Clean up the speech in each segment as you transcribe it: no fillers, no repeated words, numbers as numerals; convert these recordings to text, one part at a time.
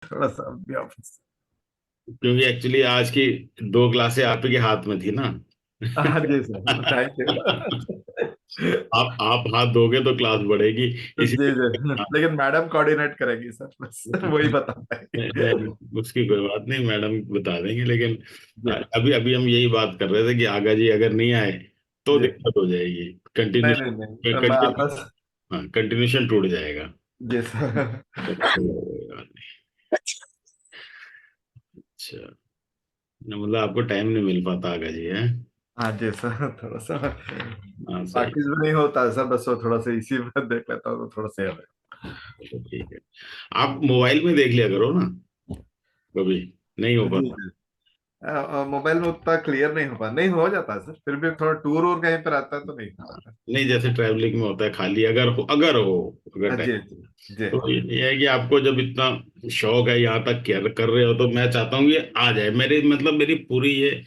थोड़ा सा भी ऑफिस। क्योंकि एक्चुअली आज की 2 क्लासें आप ही के हाथ में थी ना। हाँ जी सर, थैंक यू। आप हाथ दोगे तो क्लास बढ़ेगी, जी इसलिए। जी, लेकिन मैडम कोऑर्डिनेट करेगी सर, बस वही बता पाएंगे। उसकी कोई बात नहीं, मैडम बता देंगे, लेकिन जी अभी अभी हम यही बात कर रहे थे कि आगा जी अगर नहीं आए तो जी। दिक्कत हो जाएगी। नहीं नहीं नहीं, मैं आता। हाँ, कंटिन्यूशन टूट जाएगा। जी सर। तो कोई बात नहीं। अच्छा, मतलब आपको टाइम नहीं मिल पाता आगा जी है। हाँ जी सर, थोड़ा सा हाँ सही। प्रैक्टिस भी नहीं होता है सर, बस वो थोड़ा सा इसी में देख लेता हूँ तो थोड़ा सा याद तो ठीक है, आप मोबाइल में देख लिया करो ना, कभी नहीं हो है। जी पाता। जी। मोबाइल में उतना क्लियर नहीं हो पा, नहीं हो जाता है सर, फिर भी थोड़ा टूर और कहीं पर आता है तो नहीं हो पाता। नहीं, जैसे ट्रैवलिंग में होता है, खाली अगर हाँ टाइम, जी जी जी। तो ये है कि आपको जब इतना शौक है यहाँ तक कर कर रहे हो, तो मैं चाहता हूँ कि आ जाए। मेरी मतलब मेरी पूरी ये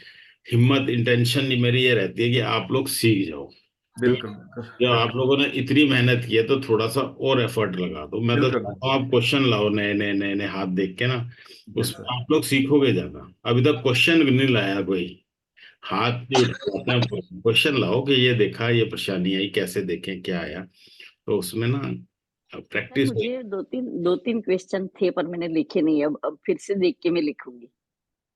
हिम्मत, इंटेंशन मेरी ये रहती है कि आप लोग सीख जाओ। क्योंकि बिल्कुल बिल्कुल जब आप बिल्कुल लोगों ने इतनी मेहनत की है तो थोड़ा सा और एफर्ट लगा दो। मैं तो बिल्कुल चाहता हूँ बिल्कुल। आप क्वेश्चन लाओ, नए नए नए नए हाथ देख के ना, जी सर। उसमें आप लोग सीखोगे ज्यादा। अभी तक क्वेश्चन नहीं लाया कोई, हाथ नहीं उठाते हैं। क्वेश्चन लाओ कि ये देखा, ये परेशानी आई, कैसे देखें, क्या आया। तो उसमें ना सर प्रैक्टिस। मुझे दो तीन क्वेश्चन थे पर मैंने लिखे नहीं। अब फिर से देख के मैं लिखूंगी।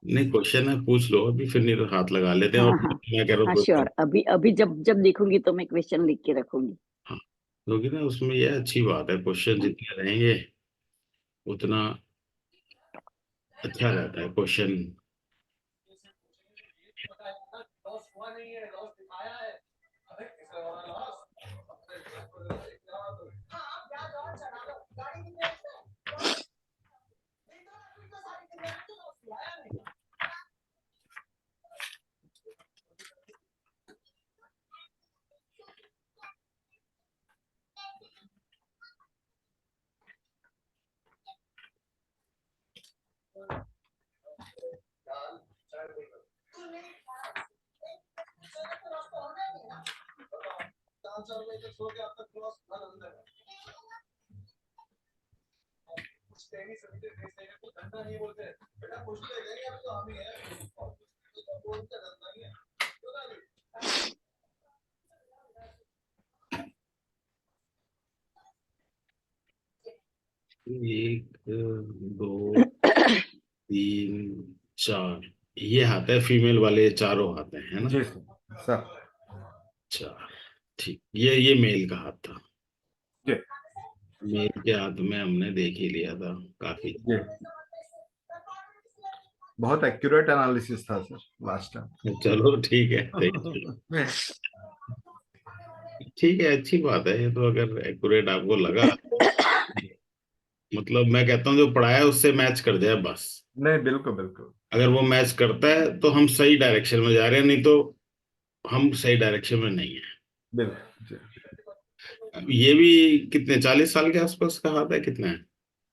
नहीं, क्वेश्चन है, पूछ लो अभी, फिर नहीं तो हाथ लगा लेते हैं। और हाँ हाँ। मैं कह रहा हूँ हाँ कोई श्योर, बात। अभी अभी जब जब देखूंगी तो मैं क्वेश्चन लिख के रखूंगी। हाँ, क्योंकि ना उसमें यह अच्छी बात है, क्वेश्चन जितने रहेंगे उतना अच्छा रहता है क्वेश्चन। एक, दो, तीन, चार, ये हाथ है फीमेल वाले, चारों हाथ हैं, है ना। जी सर सर। चार, ठीक। ये मेल का हाथ था। जी मेल के हाथ में हमने देख ही लिया था काफी। जी। बहुत एक्यूरेट एनालिसिस था सर लास्ट चलो ठीक है, थैंक टाइम। यू। ठीक है, अच्छी बात है ये तो, अगर एक्यूरेट आपको लगा, मतलब मैं कहता हूँ जो पढ़ाया है उससे मैच कर जाए बस। नहीं बिल्कुल बिल्कुल अगर वो मैच करता है तो हम सही डायरेक्शन में जा रहे हैं, नहीं तो हम सही डायरेक्शन में नहीं है। बिल्कुल जी। ये भी कितने, 40 साल के आसपास का हाथ है, कितना है?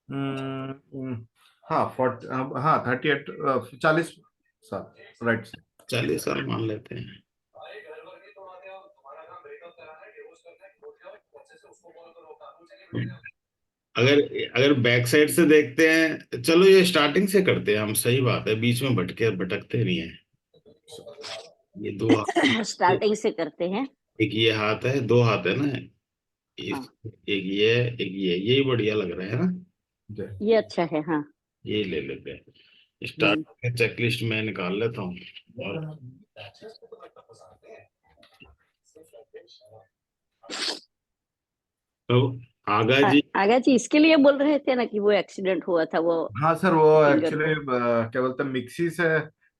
हम्म, हाँ 40, हाँ 38, 40 साल, राइट। 40 साल मान लेते हैं। अगर अगर बैक साइड से देखते हैं, चलो ये स्टार्टिंग से करते हैं हम, सही बात है, बीच में भटके भटकते नहीं है। ये दो हाथ, स्टार्टिंग से करते हैं। एक ये हाथ है, दो हाथ है ना, हाँ, एक ये, एक ये, यही बढ़िया लग रहा है ना। जी। ये अच्छा है। हाँ। यही ले लेते हैं, स्टार्ट हम्म। चेकलिस्ट में निकाल लेता हूँ। और तो आगा जी। आगा जी इसके लिए बोल रहे थे ना कि वो एक्सीडेंट हुआ था वो हाँ सर, वो फिंगर एक्चुअली को। क्या बोलते हैं, मिक्सी से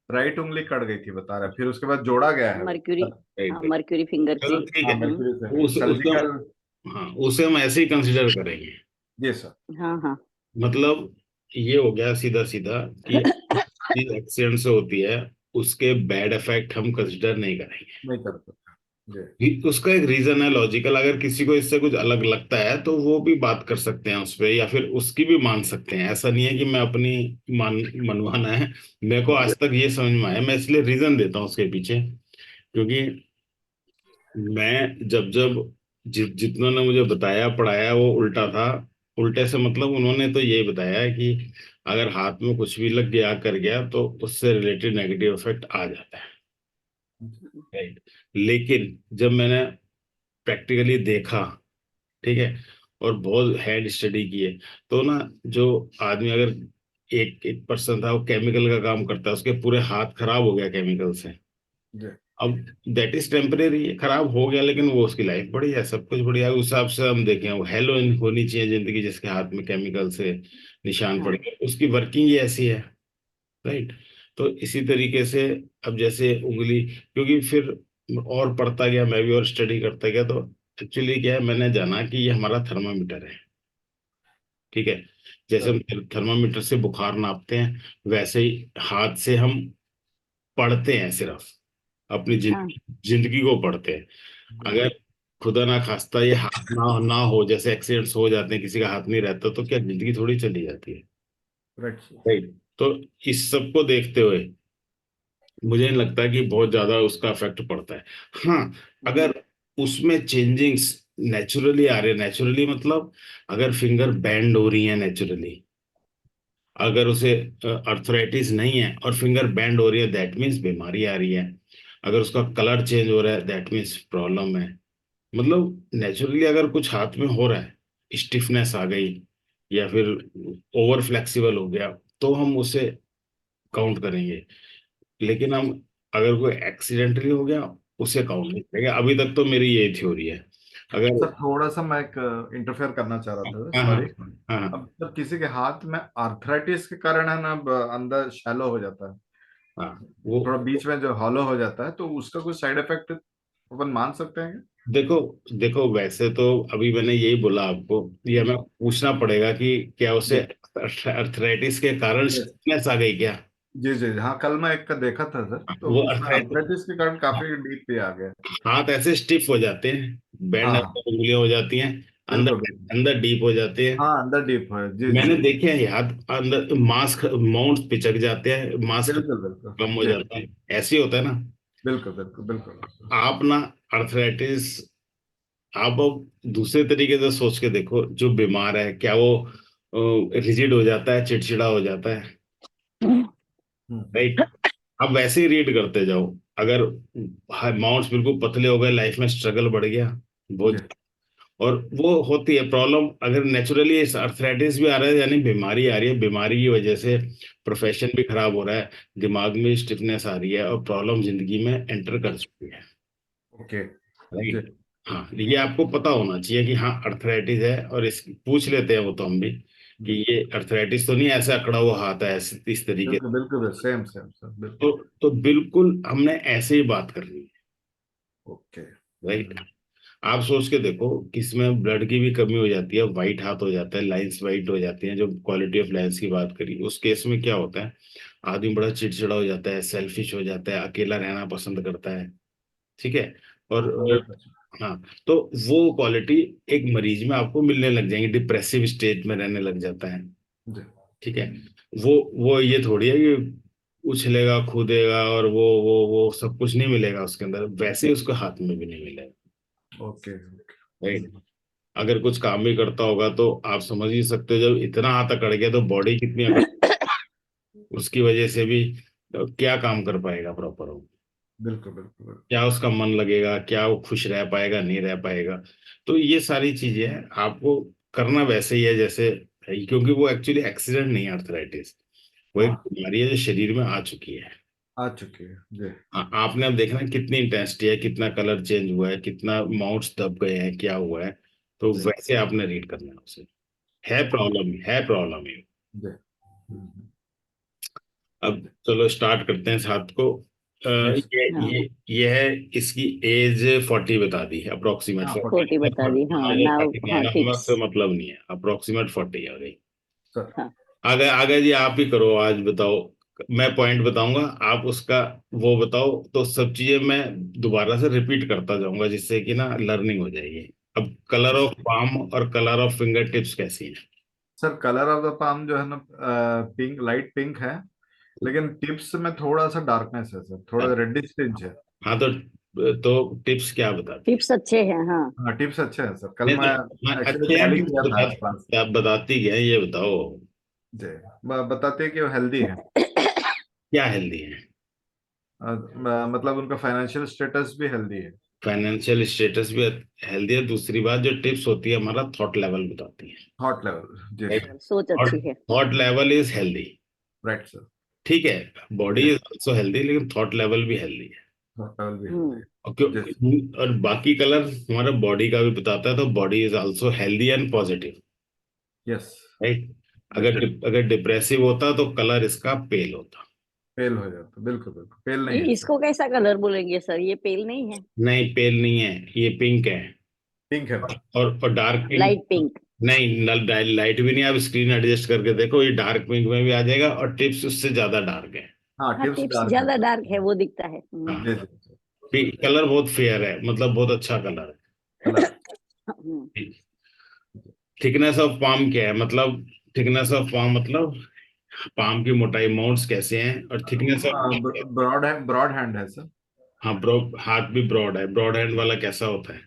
राइट उंगली कट गई थी बता रहे, फिर उसके बाद जोड़ा गया है वो। मर्क्यूरी। हाँ, राइट, मर्क्यूरी फिंगर चलो से। ठीक हाँ है, मर्क्यूरी से उसे सर्जिकल। हाँ, उसे हम ऐसे ही कंसिडर करेंगे। जी सर। हाँ हाँ। मतलब ये हो गया सीधा सीधा कि चीज एक्सीडेंट से होती है, उसके बैड इफेक्ट हम कंसिडर नहीं करेंगे। नहीं कर सकता। जी उसका एक रीजन है लॉजिकल, अगर किसी को इससे कुछ अलग लगता है तो वो भी बात कर सकते हैं उस पे, या फिर उसकी भी मान सकते हैं। ऐसा नहीं है कि मैं अपनी मान मनवाना है। मेरे को आज तक ये समझ में आया, मैं इसलिए रीजन देता हूँ उसके पीछे, क्योंकि मैं जब जब जितनों ने मुझे बताया पढ़ाया वो उल्टा था। उल्टे से मतलब उन्होंने तो यही बताया है कि अगर हाथ में कुछ भी लग गया कर गया तो उससे रिलेटेड नेगेटिव इफेक्ट आ जाता है, राइट। लेकिन जब मैंने प्रैक्टिकली देखा, ठीक है, और बहुत हैंड स्टडी की है, तो ना जो आदमी अगर एक एक पर्सन था वो केमिकल का काम करता है, उसके पूरे हाथ खराब हो गया केमिकल से। जी अब दैट इज टेम्परेरी, खराब हो गया लेकिन वो उसकी लाइफ बढ़िया है, सब कुछ बढ़िया है। उस हिसाब से हम देखें, वो हेलो होनी चाहिए जिंदगी, जिसके हाथ में केमिकल से निशान पड़ हाँ गए उसकी वर्किंग ही ऐसी है, राइट। तो इसी तरीके से अब जैसे उंगली, क्योंकि फिर और पढ़ता गया मैं भी और स्टडी करता गया, तो एक्चुअली क्या है, मैंने जाना कि ये हमारा थर्मामीटर है, ठीक है। जैसे सर। हम थर्मामीटर से बुखार नापते हैं, वैसे ही हाथ से हम पढ़ते हैं, सिर्फ अपनी हाँ जिंदगी को पढ़ते हैं। अगर खुदा ना खास्ता ये हाथ ना हो, जैसे एक्सीडेंट्स हो जाते हैं, किसी का हाथ नहीं रहता, तो क्या जिंदगी थोड़ी चली जाती है, राइट सर। राइट। तो इस सब को देखते हुए मुझे नहीं लगता कि बहुत ज्यादा उसका इफेक्ट पड़ता है। हाँ, अगर उसमें चेंजिंग्स नेचुरली आ रहे, नेचुरली मतलब अगर फिंगर बैंड हो रही है नेचुरली, अगर उसे अर्थराइटिस नहीं है और फिंगर बैंड हो रही है, दैट मीन्स बीमारी आ रही है। अगर उसका कलर चेंज हो रहा है, दैट मीन्स प्रॉब्लम है। मतलब नेचुरली अगर कुछ हाथ में हो रहा है, स्टिफनेस आ गई या फिर ओवर फ्लेक्सिबल हो गया, तो हम उसे काउंट करेंगे। लेकिन हम अगर कोई एक्सीडेंटली हो गया, उसे काउंट नहीं करेंगे। अभी तक तो मेरी यही थ्योरी है। अगर सर थोड़ा सा मैं एक इंटरफेयर करना चाह रहा था, हाँ हाँ सॉरी। हाँ हाँ अब जब किसी के हाथ में आर्थराइटिस के कारण है ना, अंदर शैलो हो जाता है, हाँ, वो थोड़ा बीच में जो हॉलो हो जाता है, तो उसका कुछ साइड इफेक्ट अपन मान सकते हैं क्या? देखो, देखो वैसे तो अभी मैंने यही बोला आपको, ये हमें पूछना पड़ेगा कि क्या उसे जी अर्थराइटिस के कारण जी स्टिफनेस आ गई क्या। जी जी। हाँ, कल मैं एक का देखा था सर, तो वो उसमें अर्थराइटिस, आर्थराइटिस के कारण काफी डीप पे आ गया। हाथ ऐसे स्टिफ हो जाते हैं, बैंड हाँ हाँ, उंगलियां हो जाती हैं, बिल्कुल अंदर बिल्कुल। अंदर डीप हो जाते हैं। हाँ, अंदर डीप है, जी जी मैंने जी। देखे हैं ये हाथ अंदर मांस माउंट पिचक जाते हैं, मांस बिल्कुल बिल्कुल। कम हो जी, जाता है, ऐसे ही होता है ना। बिल्कुल बिल्कुल बिल्कुल। आप ना अर्थराइटिस, आप अब दूसरे तरीके से सोच के देखो, जो बीमार है क्या वो रिजिड हो जाता है, चिड़चिड़ा हो जाता है, राइट। आप वैसे ही रीड करते जाओ। अगर माउंट्स बिल्कुल पतले हो गए, लाइफ में स्ट्रगल बढ़ गया जी। बहुत, और वो होती है प्रॉब्लम। अगर नेचुरली अर्थराइटिस भी आ रहा है, यानी बीमारी आ रही है, बीमारी की वजह से प्रोफेशन भी खराब हो रहा है, दिमाग में स्टिफनेस आ रही है और प्रॉब्लम जिंदगी में एंटर कर चुकी है, ओके। जी राइट। हाँ, ये आपको पता होना चाहिए कि हाँ अर्थराइटिस है, और इस पूछ लेते हैं वो तो हम भी कि जी। ये अर्थराइटिस तो नहीं है, ऐसा अकड़ा हुआ हाथ है ऐसे इस तरीके से। बिल्कुल बिल्कुल, सेम सेम सर, तो बिल्कुल। तो बिल्कुल हमने ऐसे ही बात करनी है, ओके। राइट। आप सोच के देखो, किसमें ब्लड की भी कमी हो जाती है, वाइट हाथ हो जाता है, लाइंस वाइट हो जाती हैं, जो क्वालिटी ऑफ लाइंस की बात करी, उस केस में क्या होता है, आदमी बड़ा चिड़चिड़ा हो जाता है, सेल्फिश हो जाता है, अकेला रहना पसंद करता है, ठीक है। और 100%। हाँ, तो वो क्वालिटी एक मरीज में आपको मिलने लग जाएंगे, डिप्रेसिव स्टेट में रहने लग जाता है, जी। ठीक है। वो ये थोड़ी है कि उछलेगा कूदेगा और वो सब कुछ नहीं मिलेगा उसके अंदर, वैसे ही उसको हाथ में भी नहीं मिलेगा, ओके। राइट। अगर कुछ काम भी करता होगा तो आप समझ ही सकते हो, जब इतना हाथ अकड़ गया तो बॉडी कितनी अकड़, उसकी वजह से भी क्या काम कर पाएगा प्रॉपर वो, बिल्कुल बिल्कुल बिल्कुल। क्या उसका मन लगेगा, क्या वो खुश रह पाएगा, नहीं रह पाएगा। तो ये सारी चीजें हैं, आपको करना वैसे ही है जैसे है, क्योंकि वो एक्चुअली एक्सीडेंट नहीं है अर्थराइटिस, वो एक हाँ, बीमारी है जो शरीर में आ चुकी है। आ चुकी है जी। आपने अब देखना कितनी इंटेंसिटी है, कितना कलर चेंज हुआ है, कितना माउंट्स दब गए हैं, क्या हुआ है, तो जी वैसे आपने रीड करना है उसे। है प्रॉब्लम, है प्रॉब्लम है। जी। हम्म, अब चलो स्टार्ट करते हैं साथ को। यस। हाँ ये है, इसकी एज 40 बता दी है, अप्रोक्सीमेट हाँ, 40। 40 बता दी, हाँ नाउ, 40 नहीं है हाँ ना, हमें टिप्स। उससे मतलब नहीं है, अप्रोक्सीमेट 40 है भाई। सर। हाँ आगे आगे जी आप ही करो आज, बताओ। मैं पॉइंट बताऊंगा, आप उसका वो बताओ, तो सब चीजें मैं दोबारा से रिपीट करता जाऊंगा, जिससे कि ना लर्निंग हो जाएगी। अब कलर ऑफ पाम और कलर ऑफ फिंगर टिप्स कैसी हैं। Sir, colour of the palm जो है ना, पिंक, लाइट पिंक है, लेकिन टिप्स में थोड़ा सा डार्कनेस है सर, थोड़ा रेडिश टिंच है। हाँ, तो तो टिप्स क्या बताते हैं? टिप्स अच्छे हैं, हाँ। हाँ टिप्स अच्छे हैं सर, कल नहीं मैं तो हाँ, एक्चुअली अच्छे हैं टैली टिप्स किया था आज क्लास। बताते, आप बताती क्या है, ये बताओ। जी, बताते हैं कि वो हेल्दी है। क्या हेल्दी है? मतलब उनका फाइनेंशियल स्टेटस भी हेल्दी है। फाइनेंशियल स्टेटस भी हेल्दी है। दूसरी बात, जो टिप्स होती है हमारा थॉट लेवल बताती है। थॉट लेवल, जी राइट। सर। सोच थॉट अच्छी है। Thought level is healthy. Right sir. ठीक है। बॉडी जी, इज ऑल्सो हेल्दी, लेकिन थॉट लेवल भी हेल्दी है। थॉट लेवल भी हेल्दी हम्म। है। और जी और बाकी कलर हमारा बॉडी का भी बताता है, तो body is also healthy and positive. Yes. Right. Right. अगर डिप्रेसिव होता तो कलर इसका पेल होता। पेल हो जाता, बिल्कुल बिल्कुल पेल नहीं है सर। इसको कैसा कलर बोलेंगे सर? ये पेल नहीं है। नहीं, पेल नहीं है, ये पिंक है। पिंक है। और डार्क पिंक। Light pink. नहीं, लाइट भी नहीं, आप स्क्रीन एडजस्ट करके देखो, ये डार्क पिंक में भी आ जाएगा, और टिप्स उससे ज्यादा डार्क है। हाँ हाँ, टिप्स टिप्स डार्क है ज्यादा सर। डार्क है, वो दिखता है। हाँ, जी जी जी। कलर बहुत फेयर है, मतलब बहुत अच्छा कलर कलर। हम्म। है। थिकनेस ऑफ पाम क्या है, मतलब थिकनेस ऑफ पाम मतलब पाम की मोटाई, माउंट्स कैसे हैं, और थिकनेस ऑफ हाँ पाम। ब्रॉड है, ब्रॉड हैंड है सर। हाँ, हाथ भी ब्रॉड है। ब्रॉड हैंड वाला कैसा होता है?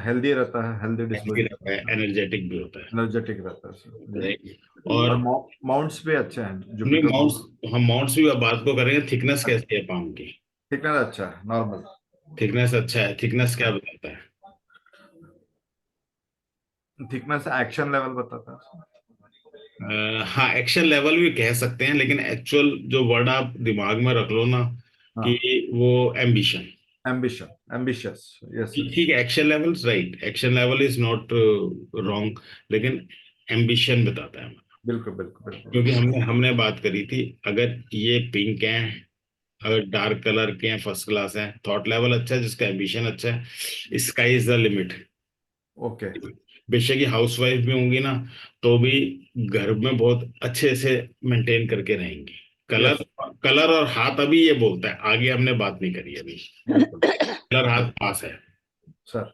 हेल्दी रहता है, हेल्दी हेल्दी डिस्पोजिशन रहता है, रहता है। एनर्जेटिक भी होता है। एनर्जेटिक रहता है सर जी। Right? और और माउंट्स भी अच्छे हैं, नहीं, जुपिटर माउंट्स, माउंट। हम माउंट्स भी अब बात को करेंगे। थिकनेस कैसी है पाम की? थिकनेस अच्छा है, नॉर्मल। थिकनेस अच्छा है। थिकनेस क्या हाँ, बताता है? थिकनेस एक्शन लेवल बताता है। हाँ, एक्शन लेवल भी कह सकते हैं, लेकिन एक्चुअल जो वर्ड आप दिमाग में रख लो ना, कि हाँ वो ambition. Ambition, ambitious. Yes yes. ठीक है, action level right, action level is not wrong, लेकिन एम्बिशन बताता है। बिल्कुल बिल्कुल बिल्कुल। क्योंकि हमने हमने बात करी थी, अगर ये पिंक है, अगर डार्क कलर के हैं, फर्स्ट क्लास है, थॉट लेवल अच्छा है, जिसका एम्बिशन अच्छा है, sky is the limit. Okay. बेशक ही हाउसवाइफ भी होंगी ना, तो भी घर में बहुत अच्छे से मेंटेन करके रहेंगी। Colour yes. कलर और हाथ अभी ये बोलता है, आगे हमने बात नहीं करी अभी। बिल्कुल। कलर हाथ सर। पास है। सर।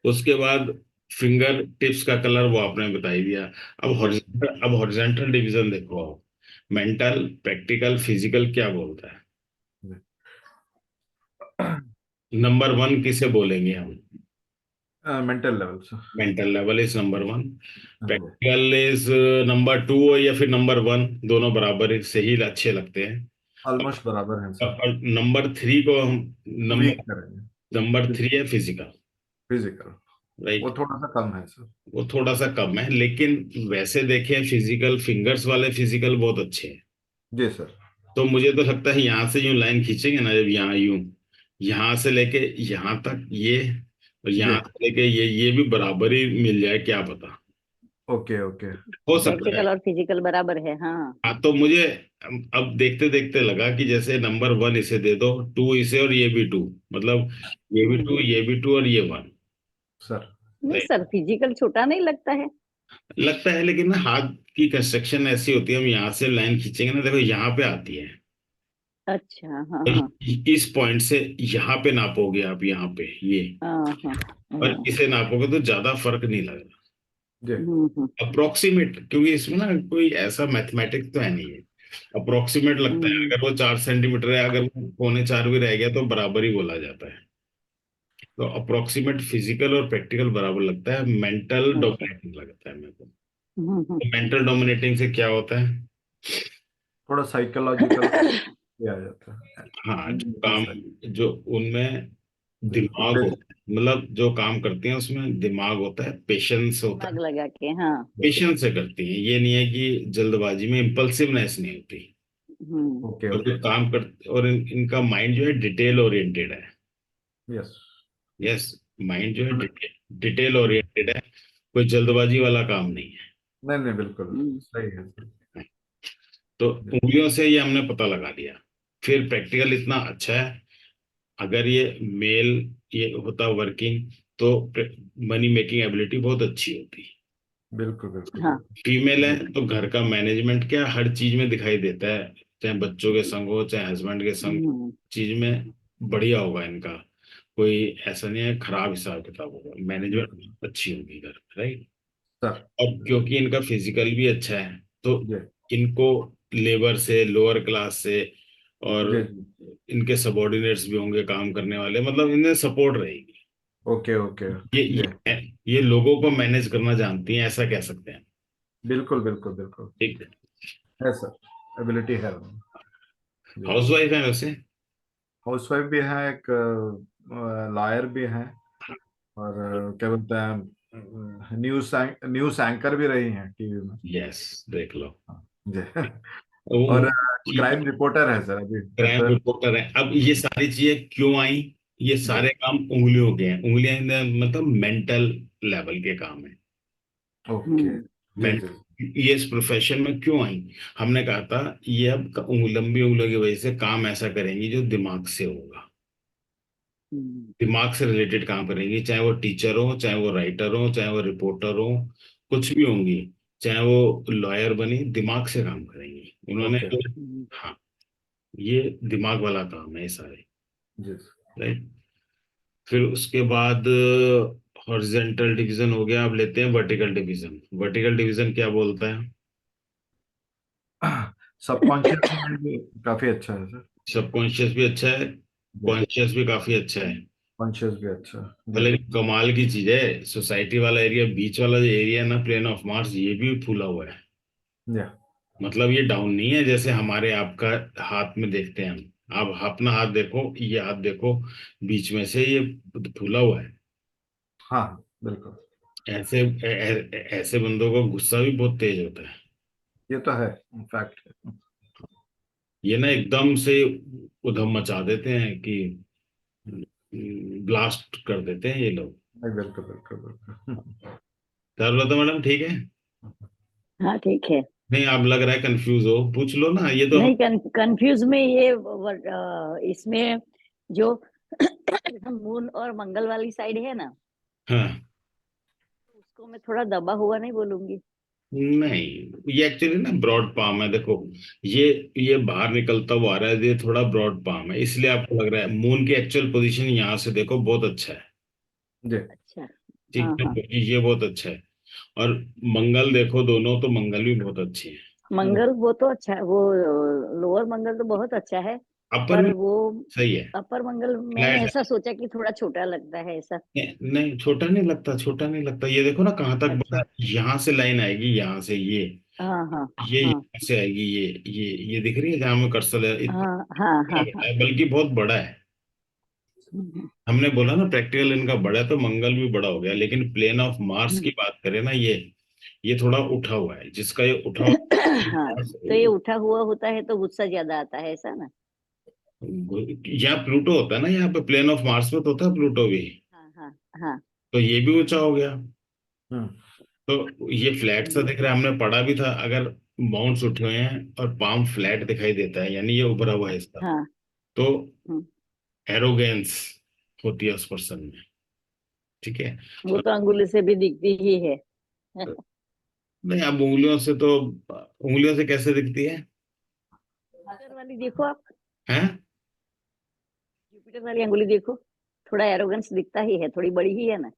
उसके बाद फिंगर टिप्स का कलर वो आपने बता ही दिया। यस। अब हॉरिजॉन्टल डिवीजन देखो। मेंटल, प्रैक्टिकल, फिजिकल क्या बोलता है? नंबर वन किसे बोलेंगे हम? Mental level sir. Mental level is number one. हाँ जी। प्रैक्टिकल इज नंबर टू, या फिर नंबर वन, दोनों बराबर से ही अच्छे लगते हैं। ऑलमोस्ट बराबर है सर। और नंबर थ्री को हम, वीक नंबर करेंगे। नंबर थ्री है फिजिकल। फिजिकल। वो राइट। थोड़ा सा कम है सर। वो थोड़ा सा कम है, लेकिन वैसे देखें फिजिकल, फिंगर्स वाले फिजिकल बहुत अच्छे हैं। जी सर। तो मुझे तो लगता है यहाँ से यूं लाइन खींचेंगे ना, जब यहाँ यूं, यहाँ से लेके यहाँ तक ये, और जी। यहाँ से लेके ये भी बराबर ही मिल जाए, क्या पता। Okay okay. हो सकता है। प्रैक्टिकल और फिजिकल बराबर है, हाँ। हाँ, तो मुझे अब देखते देखते लगा कि जैसे नंबर वन इसे दे दो, टू इसे, और ये भी टू, मतलब ये भी टू, हम्म। ये भी टू, और ये वन। सर। नहीं राइट। सर, फिजिकल छोटा नहीं लगता है। लगता है, लेकिन ना हाथ की कंस्ट्रक्शन ऐसी होती है, हम यहाँ से लाइन खींचेंगे ना, देखो यहाँ पे आती है, अच्छा, हाँ और हाँ। इस पॉइंट से यहाँ पे नापोगे आप, यहाँ पे ये, हाँ हाँ और हाँ। इसे नापोगे तो ज्यादा फर्क नहीं लगेगा। जी। हम्म। अप्रोक्सीमेट, क्योंकि इसमें ना कोई ऐसा मैथमेटिक्स तो है नहीं है। अप्रोक्सीमेट लगता है, हम्म। अगर वो 4 सेंटीमीटर है, अगर वो पौने चार भी रह गया तो बराबर ही बोला जाता है। तो अप्रोक्सीमेट फिजिकल और प्रैक्टिकल बराबर लगता है, मेंटल अच्छा। डोमिनेटिंग लगता है मेरे को। हम्म। तो मेंटल डोमिनेटिंग से क्या होता है? थोड़ा साइकोलॉजिकल आ जाता है। हाँ, जो Mental काम, side। जो उनमें जी। दिमाग हो, मतलब जो काम करती हैं उसमें दिमाग होता है, पेशेंस होता दिमाग है। लगा के, हाँ। पेशेंस से करती हैं, ये नहीं है कि जल्दबाजी में, इम्पल्सिवनेस नहीं होती। हम्म। ओके और जो ओके। काम कर, और इनका माइंड जो है डिटेल ओरिएंटेड है। यस। यस, माइंड जो है डिटेल ओरिएंटेड है, कोई जल्दबाजी वाला काम नहीं नहीं नहीं बिल्कुल हम्म। सही है सर। है। तो जी। उंगलियों से ये हमने पता लगा लिया। फिर प्रैक्टिकल इतना अच्छा है, अगर ये मेल ये होता वर्किंग, तो मनी मेकिंग एबिलिटी बहुत अच्छी होती। बिल्कुल बिल्कुल हाँ। बिल्कुल। फीमेल जी। है तो घर का मैनेजमेंट क्या हर चीज में दिखाई देता है, चाहे बच्चों के संग हो, चाहे हस्बैंड के संग, हम्म। चीज में बढ़िया होगा इनका। कोई ऐसा नहीं है खराब हिसाब किताब होगा, बिल्कुल मैनेजमेंट अच्छी होगी घर, राइट। सर। और क्योंकि इनका फिजिकल भी अच्छा है, तो जी। इनको लेबर से, लोअर क्लास से, और जी। इनके सबॉर्डिनेट्स भी होंगे काम करने वाले, मतलब इन्हें सपोर्ट रहेगी। Okay okay. ये जी। ये लोगों को मैनेज करना जानती हैं, ऐसा कह सकते हैं। बिल्कुल बिल्कुल बिल्कुल। ठीक है। है सर, एबिलिटी है उनमें। जी। हाउस वाइफ है वैसे। हाउसवाइफ भी है, एक लॉयर भी है, और क्या बोलते हैं, न्यूज एंकर भी रही हैं टीवी में। यस, देख लो। हाँ, जी। और वो क्राइम रिपोर्टर है सर अभी क्राइम अप्रैल। रिपोर्टर है। अब ये सारी चीजें क्यों आई? ये जी। सारे काम उंगलियों के हैं। उंगलियां मतलब मेंटल लेवल के काम है। ओके। जी मैं जी। ये इस प्रोफेशन में क्यों आई? हमने कहा था ये अब लंबी उंगलियों की वजह से काम ऐसा करेंगी जो दिमाग से होगा। दिमाग से रिलेटेड काम करेंगी, चाहे वो टीचर हो, चाहे वो राइटर हो, चाहे वो रिपोर्टर हो, कुछ भी होंगी। चाहे वो लॉयर बनी, दिमाग से काम करेंगी उन्होंने ओके। हाँ, ये दिमाग वाला काम है ये सारे। जी। राइट। फिर उसके बाद हॉरिजेंटल डिवीजन हो गया। अब लेते हैं वर्टिकल डिवीजन। वर्टिकल डिवीजन क्या बोलता है? सबकॉन्शियस माइंड भी काफी अच्छा है सर। सबकॉन्शियस भी अच्छा है, जी। कॉन्शियस भी काफी अच्छा है। कॉन्शियस भी अच्छा। जी। भले कमाल की चीज है, सोसाइटी वाला एरिया, बीच वाला जो एरिया है ना, प्लेन ऑफ मार्स, ये भी फूला हुआ है। या। मतलब ये डाउन नहीं है जैसे हमारे आपका हाथ में देखते हैं हम। आप अपना हाथ देखो, ये हाथ देखो, बीच में से ये फूला हुआ है। हाँ बिल्कुल। ऐसे बंदों को गुस्सा भी बहुत तेज होता है। ये तो है, फैक्ट है। ये ना एकदम से उधम मचा देते हैं कि ब्लास्ट कर देते हैं ये लोग। नहीं, बिल्कुल बिल्कुल बिल्कुल। कर लो तो मैडम, ठीक है। हाँ ठीक है। नहीं, आप लग रहा है कंफ्यूज हो, पूछ लो ना, ये तो हम। नहीं, कंफ्यूज में ये इसमें जो मून और मंगल वाली साइड है ना, हाँ। उसको मैं थोड़ा दबा हुआ नहीं बोलूंगी। नहीं, ये एक्चुअली ना ब्रॉड पाम है, देखो। ये ये बाहर निकलता हुआ आ रहा है, ये थोड़ा ब्रॉड पाम है, इसलिए आपको लग रहा है। मून की एक्चुअल पोजीशन यहाँ से देखो बहुत अच्छा है। जी। अच्छा। ठीक हाँ है, हाँ। ये बहुत अच्छा है। और मंगल देखो दोनों, तो मंगल भी बहुत अच्छी है। जी। मंगल वो तो अच्छा है, वो लोअर मंगल तो बहुत अच्छा है। अपर पर भी वो सही है, अपर मंगल मैंने फ्लैट है। ऐसा सोचा कि थोड़ा छोटा लगता है ऐसा। नहीं, छोटा नहीं लगता, छोटा नहीं लगता। ये देखो ना कहाँ तक बड़ा अच्छा। है। यहाँ से लाइन आएगी, यहाँ से हाँ हाँ ये हाँ यहाँ से आएगी, ये दिख रही है जहां में कर्सर है, इतना हाँ हाँ हाँ बड़ा हाँ। है, बल्कि बहुत बड़ा है। हम्म, हमने बोला ना प्रैक्टिकल इनका बड़ा है, तो मंगल भी बड़ा हो गया। लेकिन प्लेन ऑफ मार्स की हम्म। बात करें ना, ये थोड़ा उठा हुआ है, जिसका ये उठा हुआ हाँ, तो ये उठा हुआ होता है तो गुस्सा ज्यादा आता है ऐसा ना। यहाँ प्लूटो होता है ना, यहाँ पे प्लेन ऑफ मार्स में तो होता है प्लूटो भी। हाँ हाँ हाँ। तो ये भी ऊंचा हो गया। हम्म। तो ये फ्लैट सा हम्म, दिख रहा है, हमने पढ़ा भी था। अगर माउंट्स उठे हुए हैं और पाम फ्लैट दिखाई देता है, यानी ये उभरा हुआ है इसका, हाँ। तो हम्म, एरोगेंस होती है उस पर्सन में। ठीक है। वो और तो अंगुली से भी दिखती ही है। नहीं, अब उंगलियों से तो, उंगलियों से कैसे दिखती है? जुपिटर वाली देखो आप, हैं? जुपिटर वाली अंगुली देखो, थोड़ा एरोगेंस दिखता ही है, थोड़ी बड़ी ही है ना।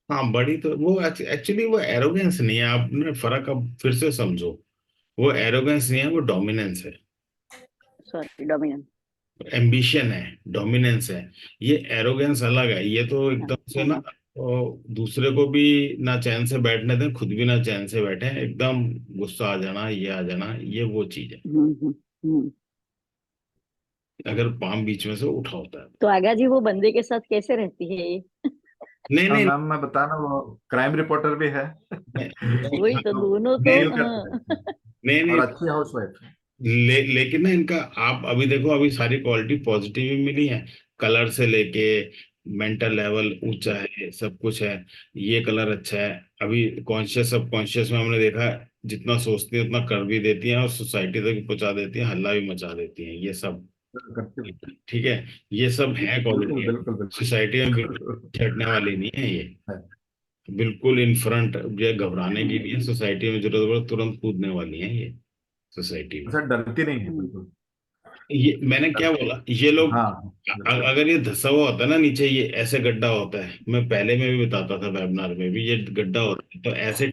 हाँ, बड़ी तो वो एक्चुअली वो एरोगेंस नहीं है, आपने फर्क अब फिर से समझो। वो एरोगेंस नहीं है, वो डोमिनेंस है। Sorry, dominant. एम्बिशन है, डोमिनेंस है। ये एरोगेंस अलग है। ये तो हाँ एकदम से हाँ ना हाँ। दूसरे को भी ना चैन से बैठने दें, खुद भी ना चैन से बैठे, एकदम गुस्सा आ जाना, ये आ जाना, ये वो चीज है। हम्म हम्म हम्म। अगर पाम बीच में से उठा होता है। तो आगा जी वो बंदे के साथ कैसे रहती है ये? नहीं हाँ नहीं मैम, मैं बता रहा हूँ, वो क्राइम रिपोर्टर भी है। नहीं वही तो, दोनों तो नहीं डील कर हाँ। सकते हैं। नहीं और नहीं, अच्छी हाउस वाइफ है। लेकिन ना इनका, आप अभी देखो, अभी सारी क्वालिटी पॉजिटिव ही मिली है। कलर से लेके मेंटल लेवल ऊंचा है, सब कुछ है। ये कलर अच्छा है। अभी कॉन्शियस सब कॉन्शियस में हमने देखा है, जितना सोचती है उतना कर भी देती हैं, और सोसाइटी तक पहुंचा देती हैं, हल्ला भी मचा देती हैं, ये सब। करती हूँ। ठीक है। ये सब है बिल्कुल क्वालिटी। बिल्कुल सोसाइटी में बिल्कुल बिल्कुल। छेड़ने वाली नहीं है ये। है। बिल्कुल इन फ्रंट, ये घबराने की नहीं है। सोसाइटी में जरूरत पड़े तुरंत कूदने वाली है ये, सोसाइटी में। अच्छा, डरती नहीं है हम्म, बिल्कुल। ये मैंने क्या डरती। बोला, ये लोग हाँ बिल्कुल। अगर ये धंसा हुआ होता है ना नीचे, ये ऐसे गड्ढा होता है, मैं पहले में भी बताता था वेबिनार में भी, ये गड्ढा होता है, तो ऐसे